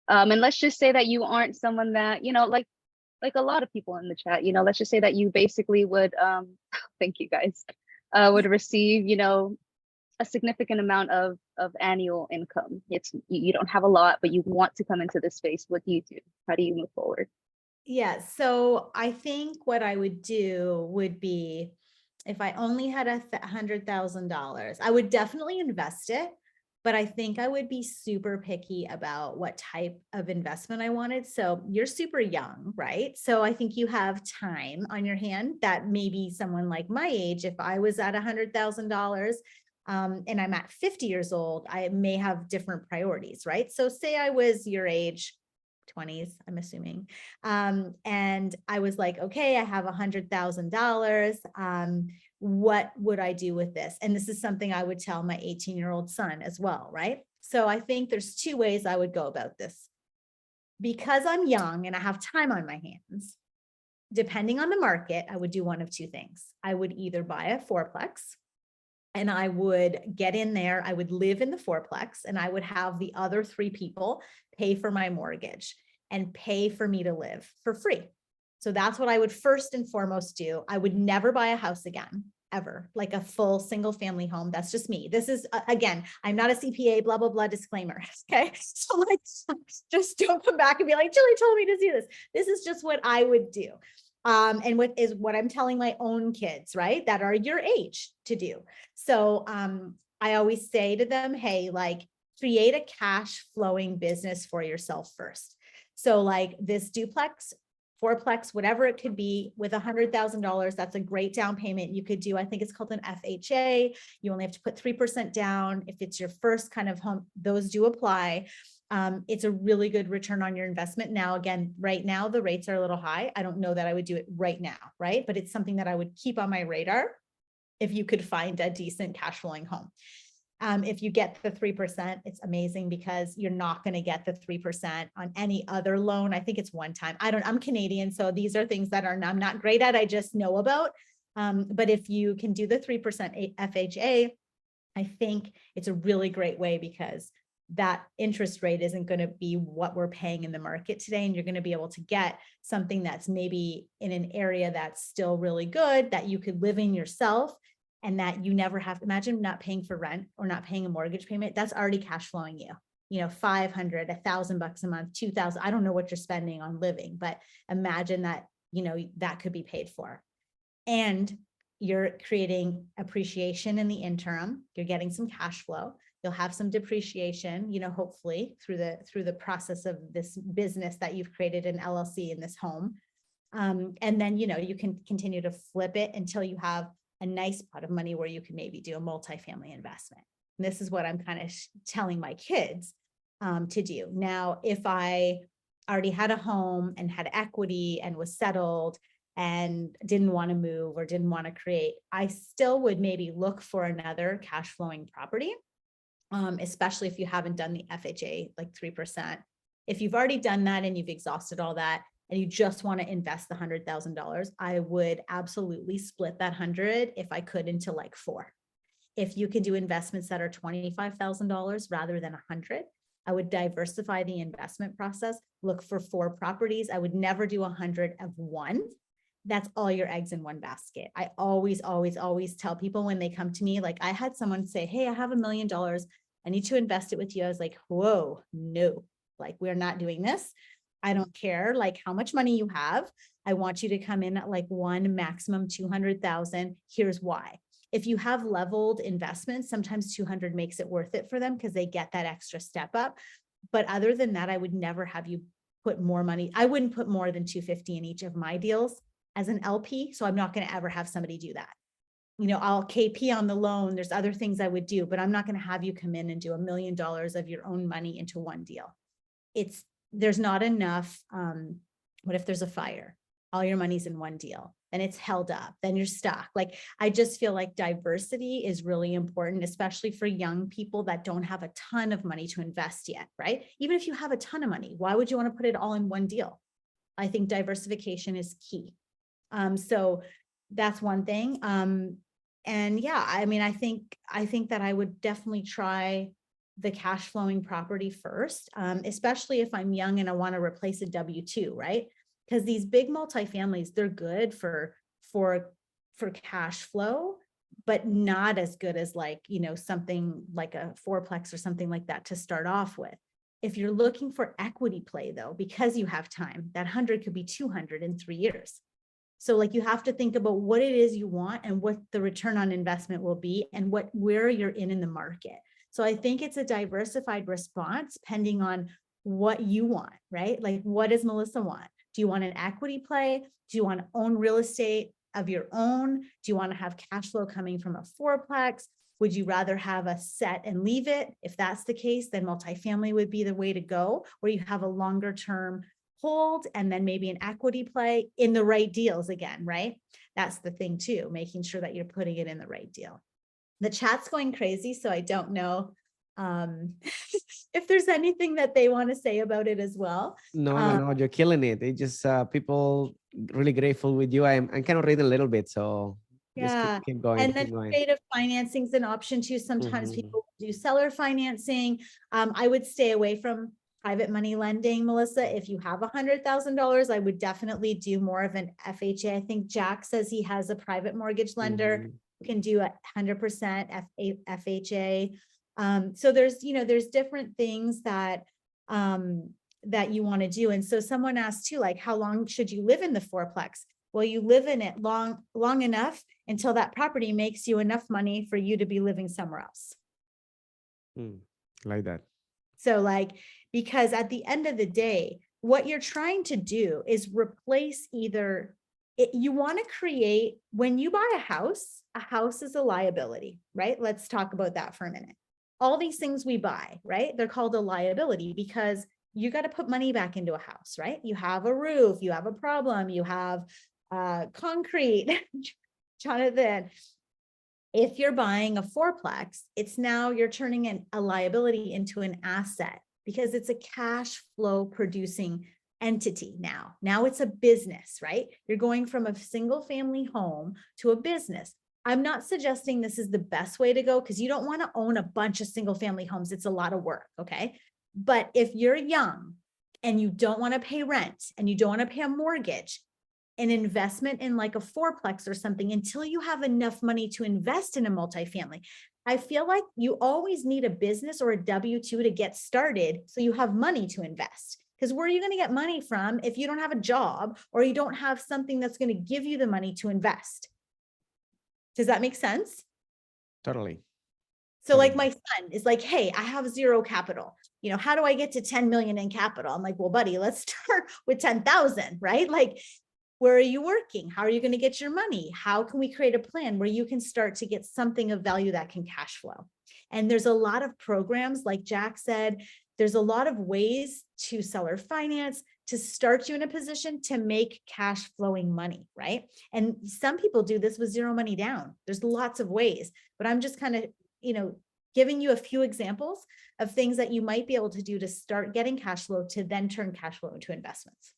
And let's just say that you aren't someone that, like a lot of people in the chat, let's just say that you basically would, thank you guys, would receive, a significant amount of annual income. You don't have a lot, but you want to come into this space. What do you do? How do you move forward? Yeah, so I think what I would do would be, if I only had $100,000, I would definitely invest it, but I think I would be super picky about what type of investment I wanted. So you're super young, right? So I think you have time on your hand that maybe someone like my age, if I was at $100,000, and I'm at 50 years old, I may have different priorities, right? So say I was your age, 20s, I'm assuming. And I was like, okay, I have $100,000. What would I do with this? And this is something I would tell my 18-year-old son as well, right? So I think there's two ways I would go about this. Because I'm young and I have time on my hands, depending on the market, I would do one of two things. I would either buy a fourplex, and I would get in there, I would live in the fourplex, and I would have the other 3 people pay for my mortgage and pay for me to live for free. So that's what I would first and foremost do. I would never buy a house again, ever, like a full single family home. That's just me. This is, again, I'm not a CPA, blah, blah, blah, disclaimer. Okay. So like, just don't come back and be like, Julie told me to do this. This is just what I would do. And what I'm telling my own kids, right, that are your age to do. So I always say to them, hey, like, create a cash flowing business for yourself first. So like this duplex, fourplex, whatever it could be, with $100,000, that's a great down payment. You could do, I think it's called an FHA. You only have to put 3% down. If it's your first kind of home, those do apply. It's a really good return on your investment. Now, again, right now, the rates are a little high. I don't know that I would do it right now, right? But it's something that I would keep on my radar if you could find a decent cash flowing home. If you get the 3%, it's amazing, because you're not going to get the 3% on any other loan. I think it's one time. I'm Canadian, so these are things that I'm not great at. I just know about. But if you can do the 3% FHA, I think it's a really great way, because that interest rate isn't going to be what we're paying in the market today. And you're going to be able to get something that's maybe in an area that's still really good, that you could live in yourself, and that you never have. Imagine not paying for rent or not paying a mortgage payment. That's already cash flowing you, $500, $1,000 a month, 2,000. I don't know what you're spending on living, but imagine that, that could be paid for. And you're creating appreciation in the interim. You're getting some cash flow. You'll have some depreciation, hopefully through the process of this business that you've created, an LLC in this home. And then, you can continue to flip it until you have a nice pot of money where you can maybe do a multifamily investment. And this is what I'm kind of telling my kids to do. Now, if I already had a home and had equity and was settled and didn't want to move or didn't want to create, I still would maybe look for another cash flowing property, especially if you haven't done the FHA, like 3%. If you've already done that and you've exhausted all that, and you just want to invest the $100,000, I would absolutely split that 100 if I could into like 4. If you can do investments that are $25,000 rather than 100, I would diversify the investment process, look for 4 properties. I would never do 100 of one. That's all your eggs in one basket. I always, always, always tell people when they come to me, like I had someone say, hey, I have $1 million. I need to invest it with you. I was like, whoa, no, like we're not doing this. I don't care like how much money you have. I want you to come in at like one, maximum 200,000. Here's why. If you have leveled investments, sometimes 200 makes it worth it for them because they get that extra step up. But other than that, I would never have you put more money. I wouldn't put more than 250 in each of my deals as an LP. So I'm not going to ever have somebody do that. You know, I'll KP on the loan. There's other things I would do, but I'm not going to have you come in and do $1 million of your own money into one deal. There's not enough. What if there's a fire? All your money's in one deal and it's held up, then you're stuck. Like, I just feel like diversity is really important, especially for young people that don't have a ton of money to invest yet, right? Even if you have a ton of money, why would you want to put it all in one deal? I think diversification is key. So that's one thing. And yeah, I mean, I think that I would definitely try the cash flowing property first, especially if I'm young and I want to replace a W-2, right? Because these big multifamilies, they're good for cash flow, but not as good as like, you know, something like a fourplex or something like that to start off with. If you're looking for equity play though, because you have time, that 100 could be 200 in 3 years. So like you have to think about what it is you want and what the return on investment will be and where you're in the market. So I think it's a diversified response depending on what you want, right? Like, what does Melissa want? Do you want an equity play? Do you want to own real estate of your own? Do you want to have cash flow coming from a fourplex? Would you rather have a set and leave it? If that's the case, then multifamily would be the way to go, where you have a longer term hold and then maybe an equity play in the right deals again, right? That's the thing too, making sure that you're putting it in the right deal. The chat's going crazy, so I don't know if there's anything that they want to say about it as well. No, you're killing it. It just people really grateful with you. I'm kind of reading a little bit, so yeah, just keep going. And then creative financing is an option too. Sometimes people do seller financing. I would stay away from private money lending, Melissa. If you have $100,000, I would definitely do more of an FHA. I think Jack says he has a private mortgage lender. You can do 100% FHA. So there's different things that that you want to do. And so someone asked too, like, how long should you live in the fourplex? Well, you live in it long enough until that property makes you enough money for you to be living somewhere else. Like that. So like, because at the end of the day, what you're trying to do is replace you want to create, when you buy a house is a liability, right? Let's talk about that for a minute. All these things we buy, right? They're called a liability because you got to put money back into a house, right? You have a roof, you have a problem, you have concrete. Jonathan, if you're buying a fourplex, you're turning a liability into an asset because it's a cash flow producing entity now. Now it's a business, right? You're going from a single family home to a business. I'm not suggesting this is the best way to go because you don't want to own a bunch of single family homes. It's a lot of work, okay? But if you're young and you don't want to pay rent and you don't want to pay a mortgage, an investment in like a fourplex or something until you have enough money to invest in a multifamily. I feel like you always need a business or a W-2 to get started so you have money to invest. Because where are you going to get money from if you don't have a job or you don't have something that's going to give you the money to invest? Does that make sense? Totally. So like my son is like, hey, I have zero capital. You know, how do I get to 10 million in capital? I'm like, well, buddy, let's start with 10,000, right? Like, where are you working? How are you going to get your money? How can we create a plan where you can start to get something of value that can cash flow? And there's a lot of programs, like Jack said, there's a lot of ways to seller finance to start you in a position to make cash flowing money, right? And some people do this with zero money down. There's lots of ways, but I'm just kind of, giving you a few examples of things that you might be able to do to start getting cash flow to then turn cash flow into investments.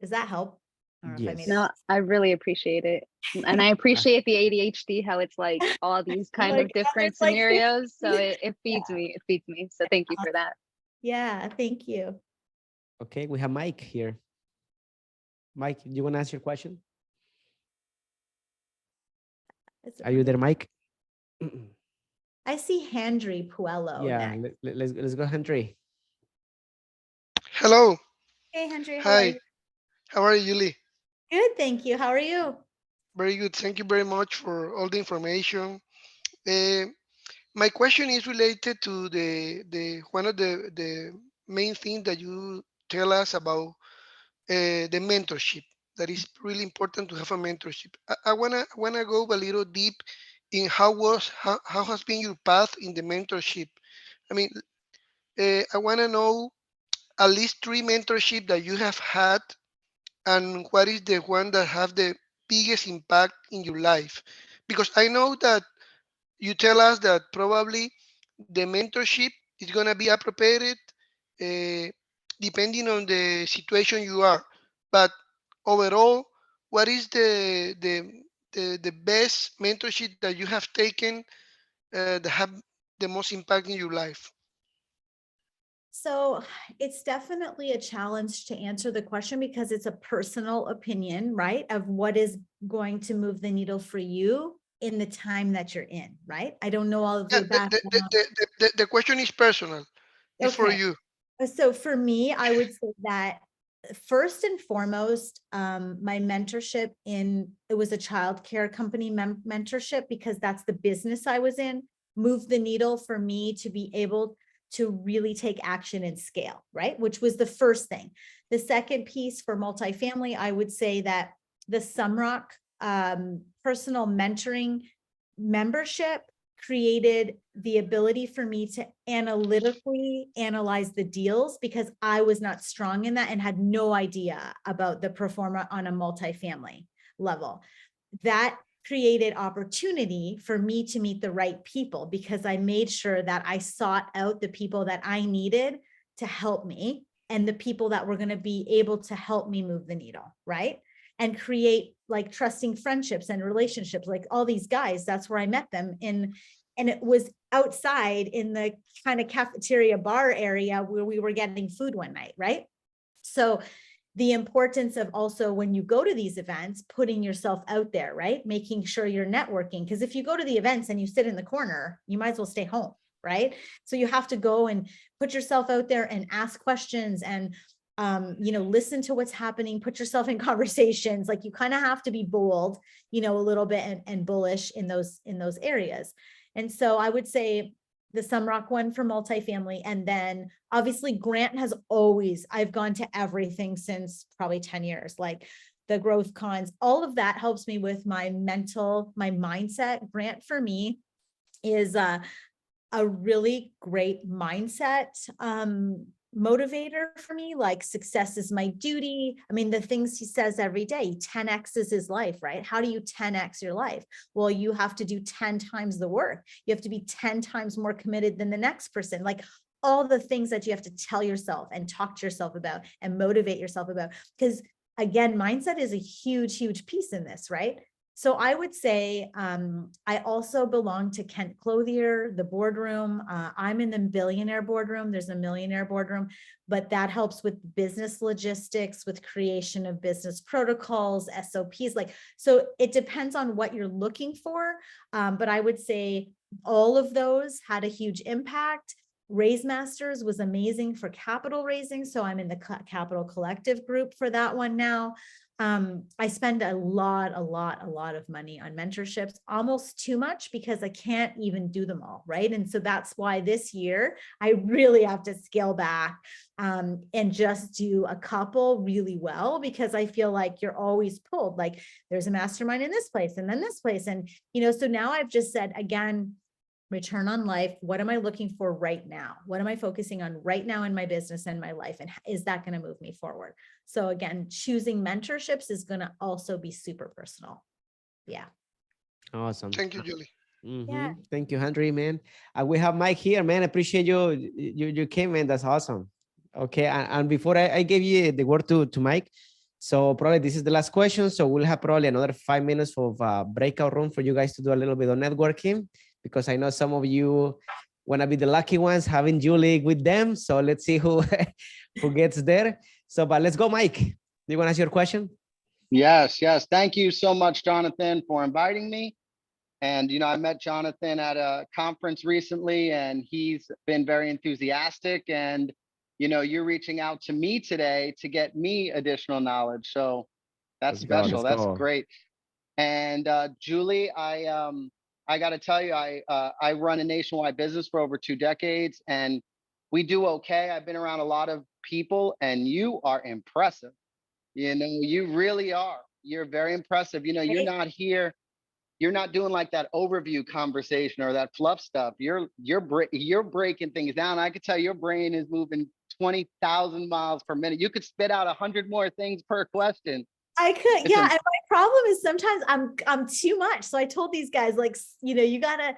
Does that help? No, I really appreciate it. And I appreciate the ADHD, how it's like all these kind of different scenarios. So it feeds me. It feeds me. So thank you for that. Yeah, thank you. Okay, we have Mike here. Mike, do you want to ask your question? Are you there, Mike? I see Hendry Puello. Yeah, let's go, Hendry. Hello. Hey, Henry, how are Hi, you? how are you, Julie? Good, thank you. How are you? Very good. Thank you very much for all the information. Uh, my question is related to the one of the main thing that you tell us about the mentorship. That is really important to have a mentorship. I wanna go a little deep in how has been your path in the mentorship. I mean, I wanna know at least three mentorship that you have had, and what is the one that have the biggest impact in your life? Because I know that you tell us that probably the mentorship is going to be appropriate uh, depending on the situation you are, but overall, what is the best mentorship that you have taken that have the most impact in your life? So it's definitely a challenge to answer the question because it's a personal opinion, right? Of what is going to move the needle for you in the time that you're in, right? I don't know all of Yeah, your background. the question is personal. It's for Okay. you. So for me, I would say that first and foremost, my mentorship it was a childcare company mentorship because that's the business I was in, moved the needle for me to be able to really take action and scale, right? Which was the first thing. The second piece for multifamily, I would say that the Sumrock personal mentoring membership created the ability for me to analytically analyze the deals because I was not strong in that and had no idea about the pro forma on a multifamily level. That created opportunity for me to meet the right people because I made sure that I sought out the people that I needed to help me and the people that were going to be able to help me move the needle, right? And create like trusting friendships and relationships, like all these guys, that's where I met them in. And it was outside in the kind of cafeteria bar area where we were getting food one night, right? So the importance of also when you go to these events, putting yourself out there, right? Making sure you're networking. Because if you go to the events and you sit in the corner, you might as well stay home, right? So you have to go and put yourself out there and ask questions and listen to what's happening, put yourself in conversations. Like you kind of have to be bold, a little bit and bullish in those areas. And so I would say the Sumrock one for multifamily. And then obviously Grant I've gone to everything since probably 10 years, like the growth cons, all of that helps me with my mindset. Grant for me is a really great mindset motivator for me. Like success is my duty. I mean, the things he says every day, 10x is his life, right? How do you 10x your life? Well, you have to do 10 times the work. You have to be 10 times more committed than the next person. Like all the things that you have to tell yourself and talk to yourself about and motivate yourself about. Because again, mindset is a huge piece in this, right? So I would say I also belong to Kent Clothier, the boardroom. I'm in the billionaire boardroom. There's a millionaire boardroom, but that helps with business logistics, with creation of business protocols, SOPs. So it depends on what you're looking for. But I would say all of those had a huge impact. Raise Masters was amazing for capital raising. So I'm in the Capital Collective group for that one now. I spend a lot of money on mentorships, almost too much because I can't even do them all, right? And so that's why this year I really have to scale back and just do a couple really well, because I feel like you're always pulled, like there's a mastermind in this place and then this place. And, so now I've just said, again, return on life. What am I looking for right now? What am I focusing on right now in my business and my life? And is that going to move me forward? So again, choosing mentorships is going to also be super personal. Yeah. Awesome. Thank you, Julie. Yeah. Thank you, Henry, man. We have Mike here, man. Appreciate you came, man. That's awesome. Okay, and before I gave you the word to Mike, so probably this is the last question. So we'll have probably another 5 minutes of breakout room for you guys to do a little bit of networking, because I know some of you want to be the lucky ones having Julie with them. So let's see who gets there. So, but let's go, Mike. Do you want to ask your question? Yes. Thank you so much, Jonathan, for inviting me. And, I met Jonathan at a conference recently, and he's been very enthusiastic. And you're reaching out to me today to get me additional knowledge. So that's Let's go. special. Let's That's go. great. And Julie, I got to tell you, I run a nationwide business for over 2 decades, and we do okay. I've been around a lot of people, and you are impressive. You really are. You're very impressive. You're not here. You're not doing like that overview conversation or that fluff stuff. You're breaking things down. I could tell your brain is moving 20,000 miles per minute. You could spit out 100 more things per question. I could, yeah. And my problem is sometimes I'm too much. So I told these guys, like, you gotta.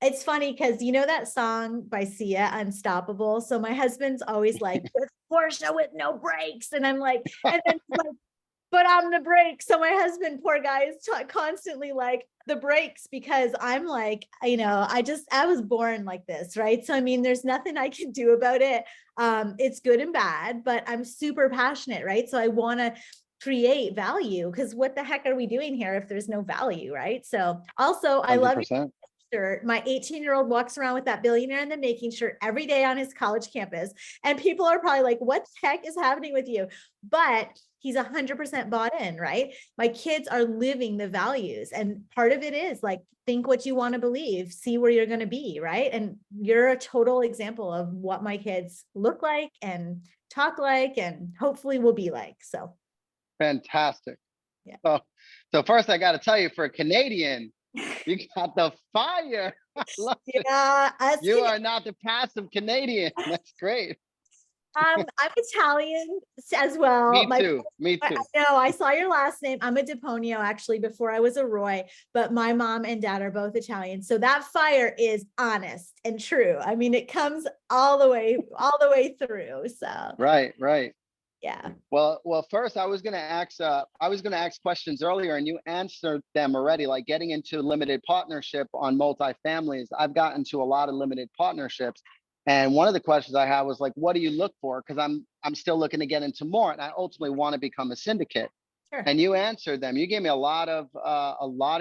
It's funny because that song by Sia, Unstoppable. So my husband's always like, Porsche with no brakes, and I'm like, and then he's like, but I'm the brakes. So my husband, poor guy, is constantly like the brakes, because I'm like, I was born like this, right? So I mean, there's nothing I can do about it. It's good and bad, but I'm super passionate, right? So I want to create value, because what the heck are we doing here if there's no value, right? So also, I 100%. love shirt. My 18-year-old walks around with that billionaire in the making shirt every day on his college campus. And people are probably like, what the heck is happening with you? But he's 100% bought in, right? My kids are living the values. And part of it is like, think what you want to believe, see where you're going to be, right? And you're a total example of what my kids look like and talk like, and hopefully will be like. So fantastic. Yeah. So first I got to tell you, for a Canadian, you got the fire. I love yeah, it. You are not the passive Canadian. That's great. I'm Italian as well. Me too. Me too. I know. I saw your last name. I'm a DePonio actually before I was a Roy, but my mom and dad are both Italian. So that fire is honest and true. I mean, it comes all the way through. So right. Yeah. Well, first I was gonna ask questions earlier, and you answered them already. Like getting into limited partnership on multifamilies. I've gotten to a lot of limited partnerships, and one of the questions I had was like, what do you look for? Because I'm still looking to get into more, and I ultimately want to become a syndicate. Sure. And you answered them. You gave me a lot of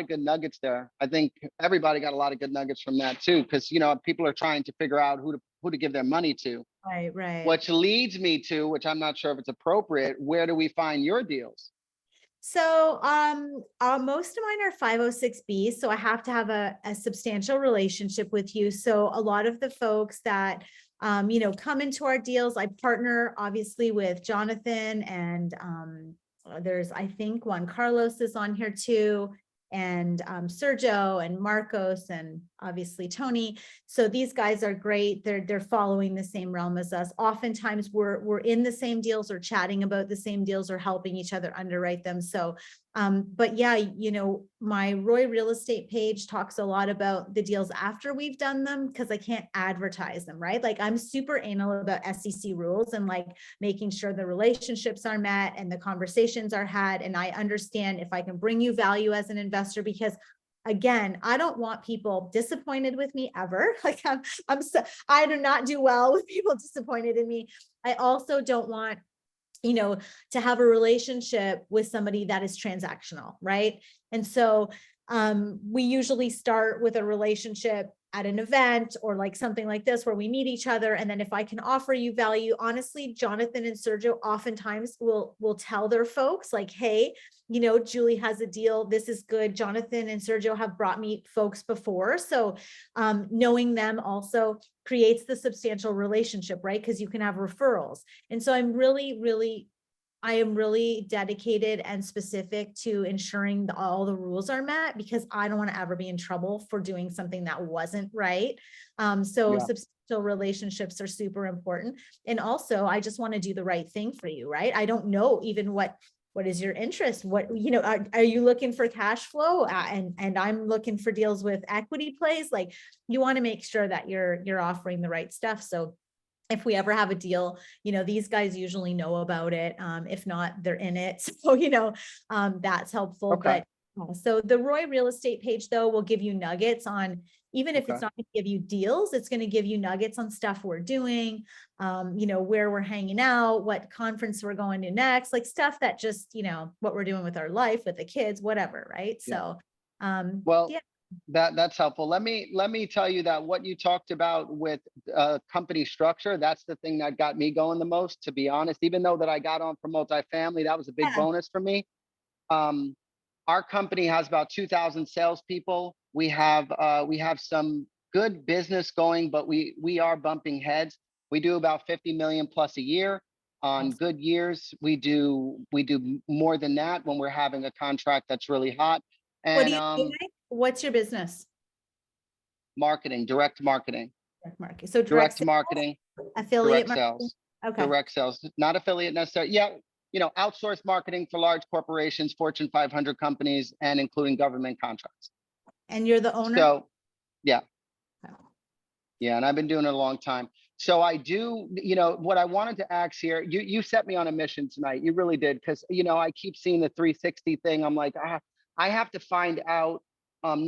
good nuggets there. I think everybody got a lot of good nuggets from that too, because people are trying to figure out who to give their money to. Right. Which leads me to, which I'm not sure if it's appropriate, where do we find your deals? So most of mine are 506B. So I have to have a substantial relationship with you. So a lot of the folks that come into our deals, I partner obviously with Jonathan, and there's, I think, Juan Carlos is on here too, and Sergio and Marcos, and obviously Tony. So these guys are great. They're following the same realm as us. Oftentimes we're in the same deals, or chatting about the same deals, or helping each other underwrite them. So but yeah, my Roy Real Estate page talks a lot about the deals after we've done them, because I can't advertise them, right? Like I'm super anal about SEC rules, and like making sure the relationships are met and the conversations are had. And I understand if I can bring you value as an investor, because again, I don't want people disappointed with me ever. Like I do not do well with people disappointed in me. I also don't want to have a relationship with somebody that is transactional, right? And so we usually start with a relationship at an event, or like something like this, where we meet each other. And then if I can offer you value, honestly, Jonathan and Sergio oftentimes will tell their folks like, hey, Julie has a deal. This is good. Jonathan and Sergio have brought me folks before. So knowing them also creates the substantial relationship, right? Because you can have referrals. And so I am really dedicated and specific to ensuring that all the rules are met, because I don't want to ever be in trouble for doing something that wasn't right. Substantial relationships are super important. And also, I just want to do the right thing for you, right? I don't know even what is your interest? What, are you looking for cash flow? And I'm looking for deals with equity plays. Like, you want to make sure that you're offering the right stuff. So if we ever have a deal, these guys usually know about it. If not, they're in it. So, that's helpful. Okay. But so the Roy Real Estate page, though, will give you nuggets on, even if it's not going to give you deals, it's going to give you nuggets on stuff we're doing, where we're hanging out, what conference we're going to next, like stuff that just, what we're doing with our life, with the kids, whatever. Right. Yeah. So, well, yeah. That's helpful. Let me tell you that what you talked about with company structure, that's the thing that got me going the most, to be honest. Even though that I got on for multifamily, that was a big Yeah. bonus for me. Our company has about 2,000 salespeople. We have some good business going, but we are bumping heads. We do about 50 million plus a year. On good years, we do more than that when we're having a contract that's really hot. What do And you do, Mike? What's your business? marketing, direct marketing, Direct marketing. So direct sales, marketing, affiliate direct marketing. sales, Okay. direct sales, not affiliate necessarily. Yeah, outsourced marketing for large corporations, Fortune 500 companies, and including government contracts. And you're the owner? So, yeah. Okay. Yeah, and I've been doing it a long time. So I do, what I wanted to ask here, you set me on a mission tonight. You really did, because, I keep seeing the 360 thing. I'm like, I have to find out,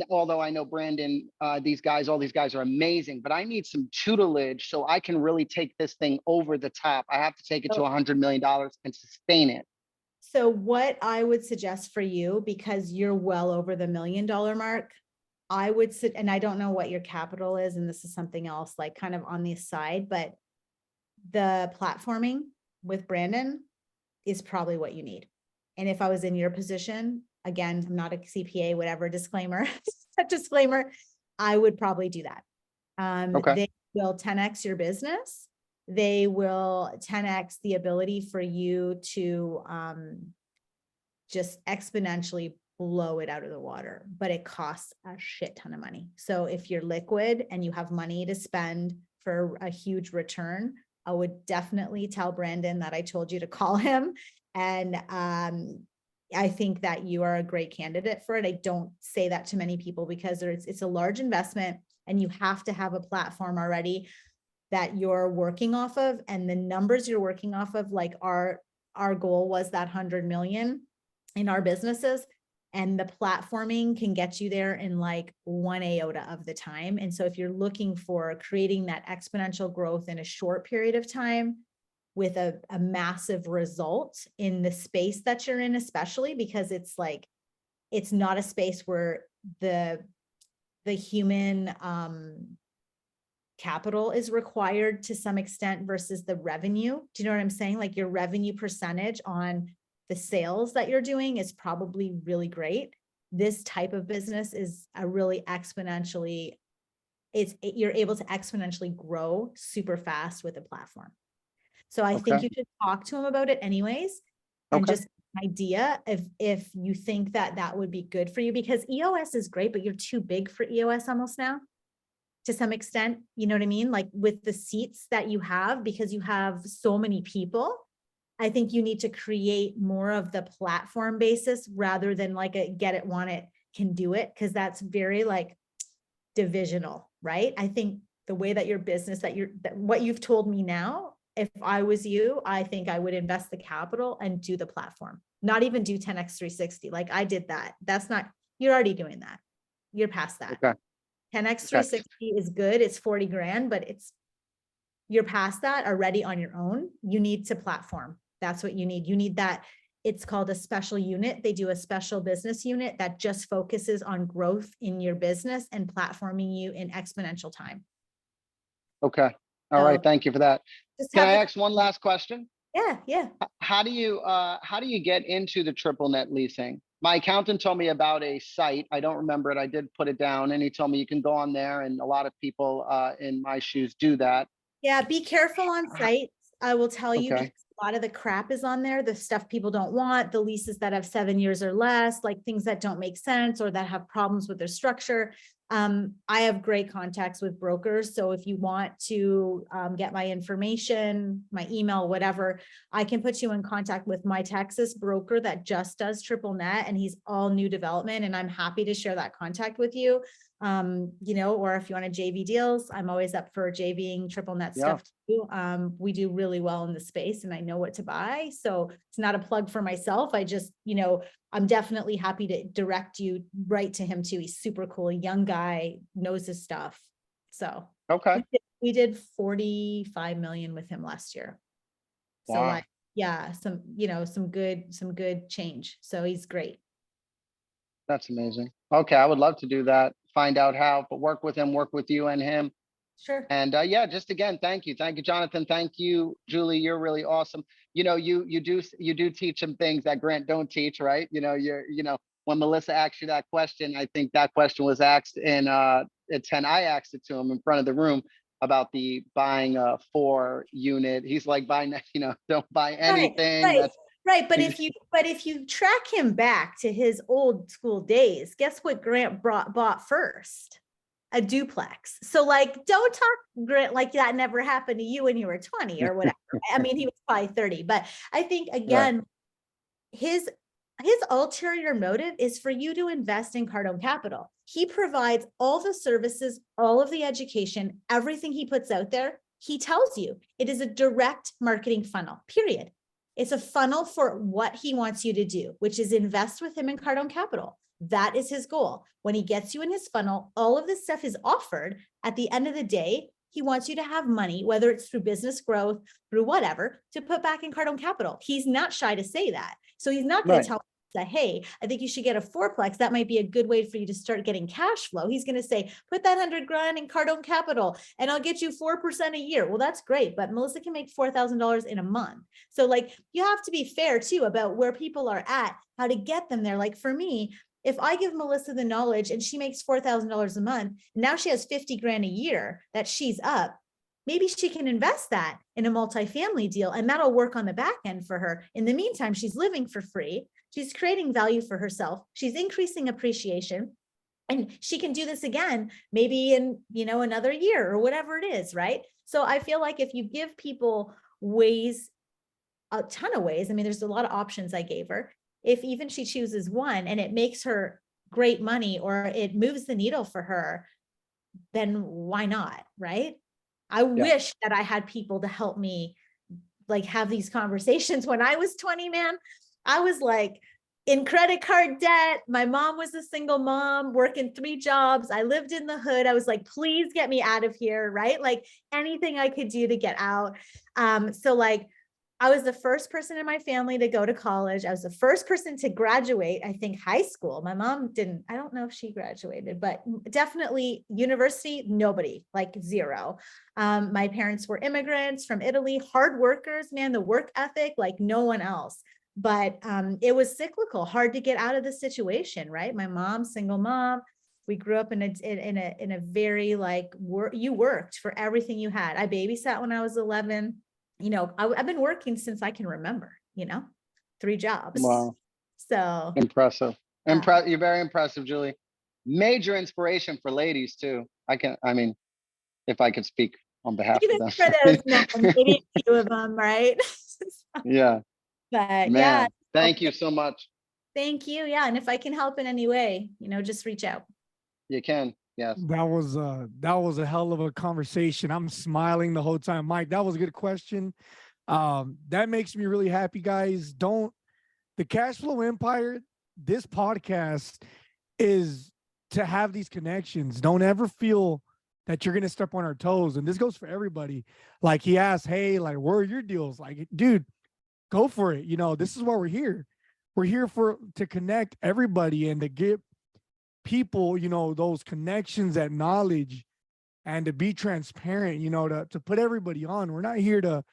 although I know Brandon, all these guys are amazing, but I need some tutelage so I can really take this thing over the top. I have to take it to $100 million and sustain it. So what I would suggest for you, because you're well over the $1 million mark, I would sit, and I don't know what your capital is, and this is something else like kind of on the side, but the platforming with Brandon is probably what you need. And if I was in your position, again, I'm not a CPA, whatever, disclaimer, I would probably do that. Okay. They will 10x your business. They will 10x the ability for you to just exponentially blow it out of the water, but it costs a shit ton of money. So if you're liquid and you have money to spend for a huge return, I would definitely tell Brandon that I told you to call him. And I think that you are a great candidate for it. I don't say that to many people because it's a large investment and you have to have a platform already that you're working off of, and the numbers you're working off of, like our goal was that 100 million in our businesses. And the platforming can get you there in like 1 iota of the time. And so if you're looking for creating that exponential growth in a short period of time with a massive result in the space that you're in, especially because it's not a space where the human capital is required to some extent versus the revenue. Do you know what I'm saying? Like your revenue percentage on the sales that you're doing is probably really great. This type of business is a really exponentially, you're able to exponentially grow super fast with a platform. So I think you should talk to him about it anyways. And just an idea if you think that would be good for you, because EOS is great, but you're too big for EOS almost now to some extent, you know what I mean? Like with the seats that you have, because you have so many people, I think you need to create more of the platform basis rather than like a get it, want it, can do it. Cause that's very like divisional, right? I think the way that your business, that what you've told me now, if I was you, I think I would invest the capital and do the platform, not even do 10x 360. Like I did that. That's not, you're already doing that. You're past that. Okay. 10x 360 is good. It's 40 grand, but you're past that already on your own. You need to platform. That's what you need. You need that. It's called a special unit. They do a special business unit that just focuses on growth in your business and platforming you in exponential time. Okay. All right. Thank you for that. Can I ask one last question? Yeah. How do you get into the triple net leasing? My accountant told me about a site. I don't remember it. I did put it down and he told me you can go on there, and a lot of people in my shoes do that. Yeah, be careful on sites. I will tell you, Okay. because a lot of the crap is on there, the stuff people don't want, the leases that have 7 years or less, like things that don't make sense or that have problems with their structure. I have great contacts with brokers. So if you want to get my information, my email, whatever, I can put you in contact with my Texas broker that just does triple net, and he's all new development, and I'm happy to share that contact with you. Or if you want to JV deals, I'm always up for JVing triple net stuff too. We do really well in the space and I know what to buy. So it's not a plug for myself. I just, I'm definitely happy to direct you right to him too. He's super cool, young guy, knows his stuff. So we did 45 million with him last year. So some good change. So he's great. That's amazing. Okay. I would love to do that. find out how, but work with him, work with you and him. Sure. And yeah, just again, thank you, Jonathan, thank you, Julie. You're really awesome. You know, you do teach some things that Grant don't teach, right? You know, when Melissa asked you that question, I think that question was asked in it's 10. I asked it to him in front of the room about the buying a 4-unit. He's like, don't buy anything. Right. But if you track him back to his old school days, guess what Grant bought first? A duplex. So like, don't talk Grant like that never happened to you when you were 20 or whatever. I mean, he was probably 30, but I think again, his ulterior motive is for you to invest in Cardone Capital. He provides all the services, all of the education, everything he puts out there. He tells you it is a direct marketing funnel, period. It's a funnel for what he wants you to do, which is invest with him in Cardone Capital. That is his goal. When he gets you in his funnel, all of this stuff is offered. At the end of the day, he wants you to have money, whether it's through business growth, through whatever, to put back in Cardone Capital. He's not shy to say that. So he's not going to tell that, hey, I think you should get a 4-plex. That might be a good way for you to start getting cash flow. He's going to say, put that 100 grand in Cardone Capital and I'll get you 4% a year. Well, that's great. But Melissa can make $4,000 in a month. So like, you have to be fair too about where people are at, how to get them there. Like for me, if I give Melissa the knowledge and she makes $4,000 a month, now she has 50 grand a year that she's up, maybe she can invest that in a multifamily deal and that'll work on the back end for her. In the meantime, she's living for free. She's creating value for herself. She's increasing appreciation. And she can do this again, maybe in, another year or whatever it is, right? So I feel like if you give people ways, a ton of ways, I mean, there's a lot of options I gave her. If even she chooses one and it makes her great money or it moves the needle for her, then why not, right? I wish that I had people to help me like have these conversations. When I was 20, man, I was like in credit card debt. My mom was a single mom working 3 jobs. I lived in the hood. I was like, please get me out of here, right? Like anything I could do to get out. So like, I was the first person in my family to go to college. I was the first person to graduate, I think, high school. My mom didn't, I don't know if she graduated, but definitely university, nobody, like 0. My parents were immigrants from Italy, hard workers, man, the work ethic, like no one else. But it was cyclical, hard to get out of the situation, right? My mom, single mom. We grew up in a very like, you worked for everything you had. I babysat when I was 11. I've been working since I can remember, 3 jobs. Wow. So impressive. You're very impressive, Julie. Major inspiration for ladies too. I mean, if I could speak on behalf of them. For those men, maybe a few of them, right? Yeah. But Man, yeah. thank you so much. Thank you. Yeah. And if I can help in any way, just reach out. You can. Yes. That was a hell of a conversation. I'm smiling the whole time. Mike, that was a good question. That makes me really happy, guys. The Cash Flow Empire, this podcast is to have these connections. Don't ever feel that you're going to step on our toes. And this goes for everybody. Like he asked, hey, like, where are your deals? Like, dude, go for it. This is why we're here. We're here to connect everybody and to get people, those connections, that knowledge, and to be transparent, to put everybody on. We're not here to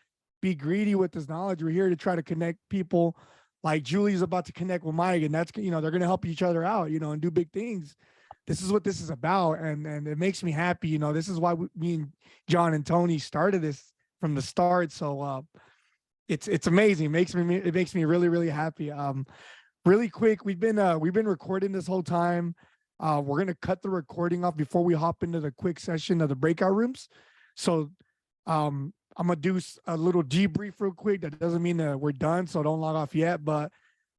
be greedy with this knowledge. We're here to try to connect people like Julie's about to connect with Mike, and that's, they're going to help each other out, and do big things. This is what this is about. And it makes me happy. This is why me and John and Tony started this from the start. So it's amazing. It makes me really, really happy. Really quick, we've been recording this whole time. We're going to cut the recording off before we hop into the quick session of the breakout rooms. So I'm going to do a little debrief real quick. That doesn't mean that we're done, so don't log off yet. But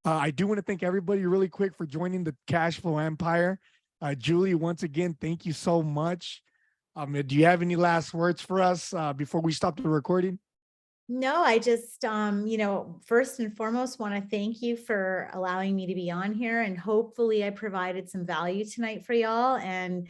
I do want to thank everybody really quick for joining the Cash Flow Empire. Julie, once again, thank you so much. Do you have any last words for us before we stop the recording? No, I just, first and foremost, want to thank you for allowing me to be on here, and hopefully I provided some value tonight for y'all. And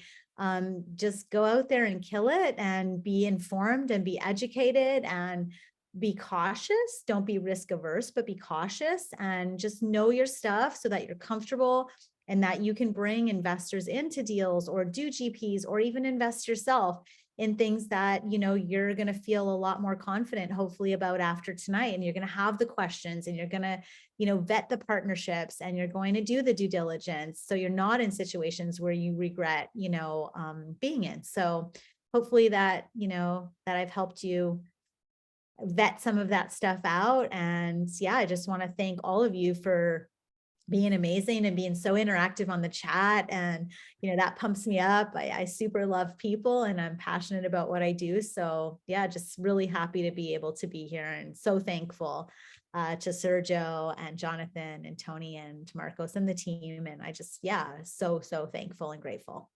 just go out there and kill it and be informed and be educated and be cautious. Don't be risk averse, but be cautious and just know your stuff so that you're comfortable and that you can bring investors into deals or do GPs or even invest yourself in things that, you know, you're going to feel a lot more confident, hopefully, about after tonight. And you're going to have the questions, and you're going to, you know, vet the partnerships, and you're going to do the due diligence. So you're not in situations where you regret, you know, being in. So hopefully that, you know, that I've helped you vet some of that stuff out. And yeah, I just want to thank all of you for being amazing and being so interactive on the chat. And, you know, that pumps me up. I super love people, and I'm passionate about what I do. So yeah, just really happy to be able to be here, and so thankful to Sergio and Jonathan and Tony and Marcos and the team. And I just, yeah, so thankful and grateful.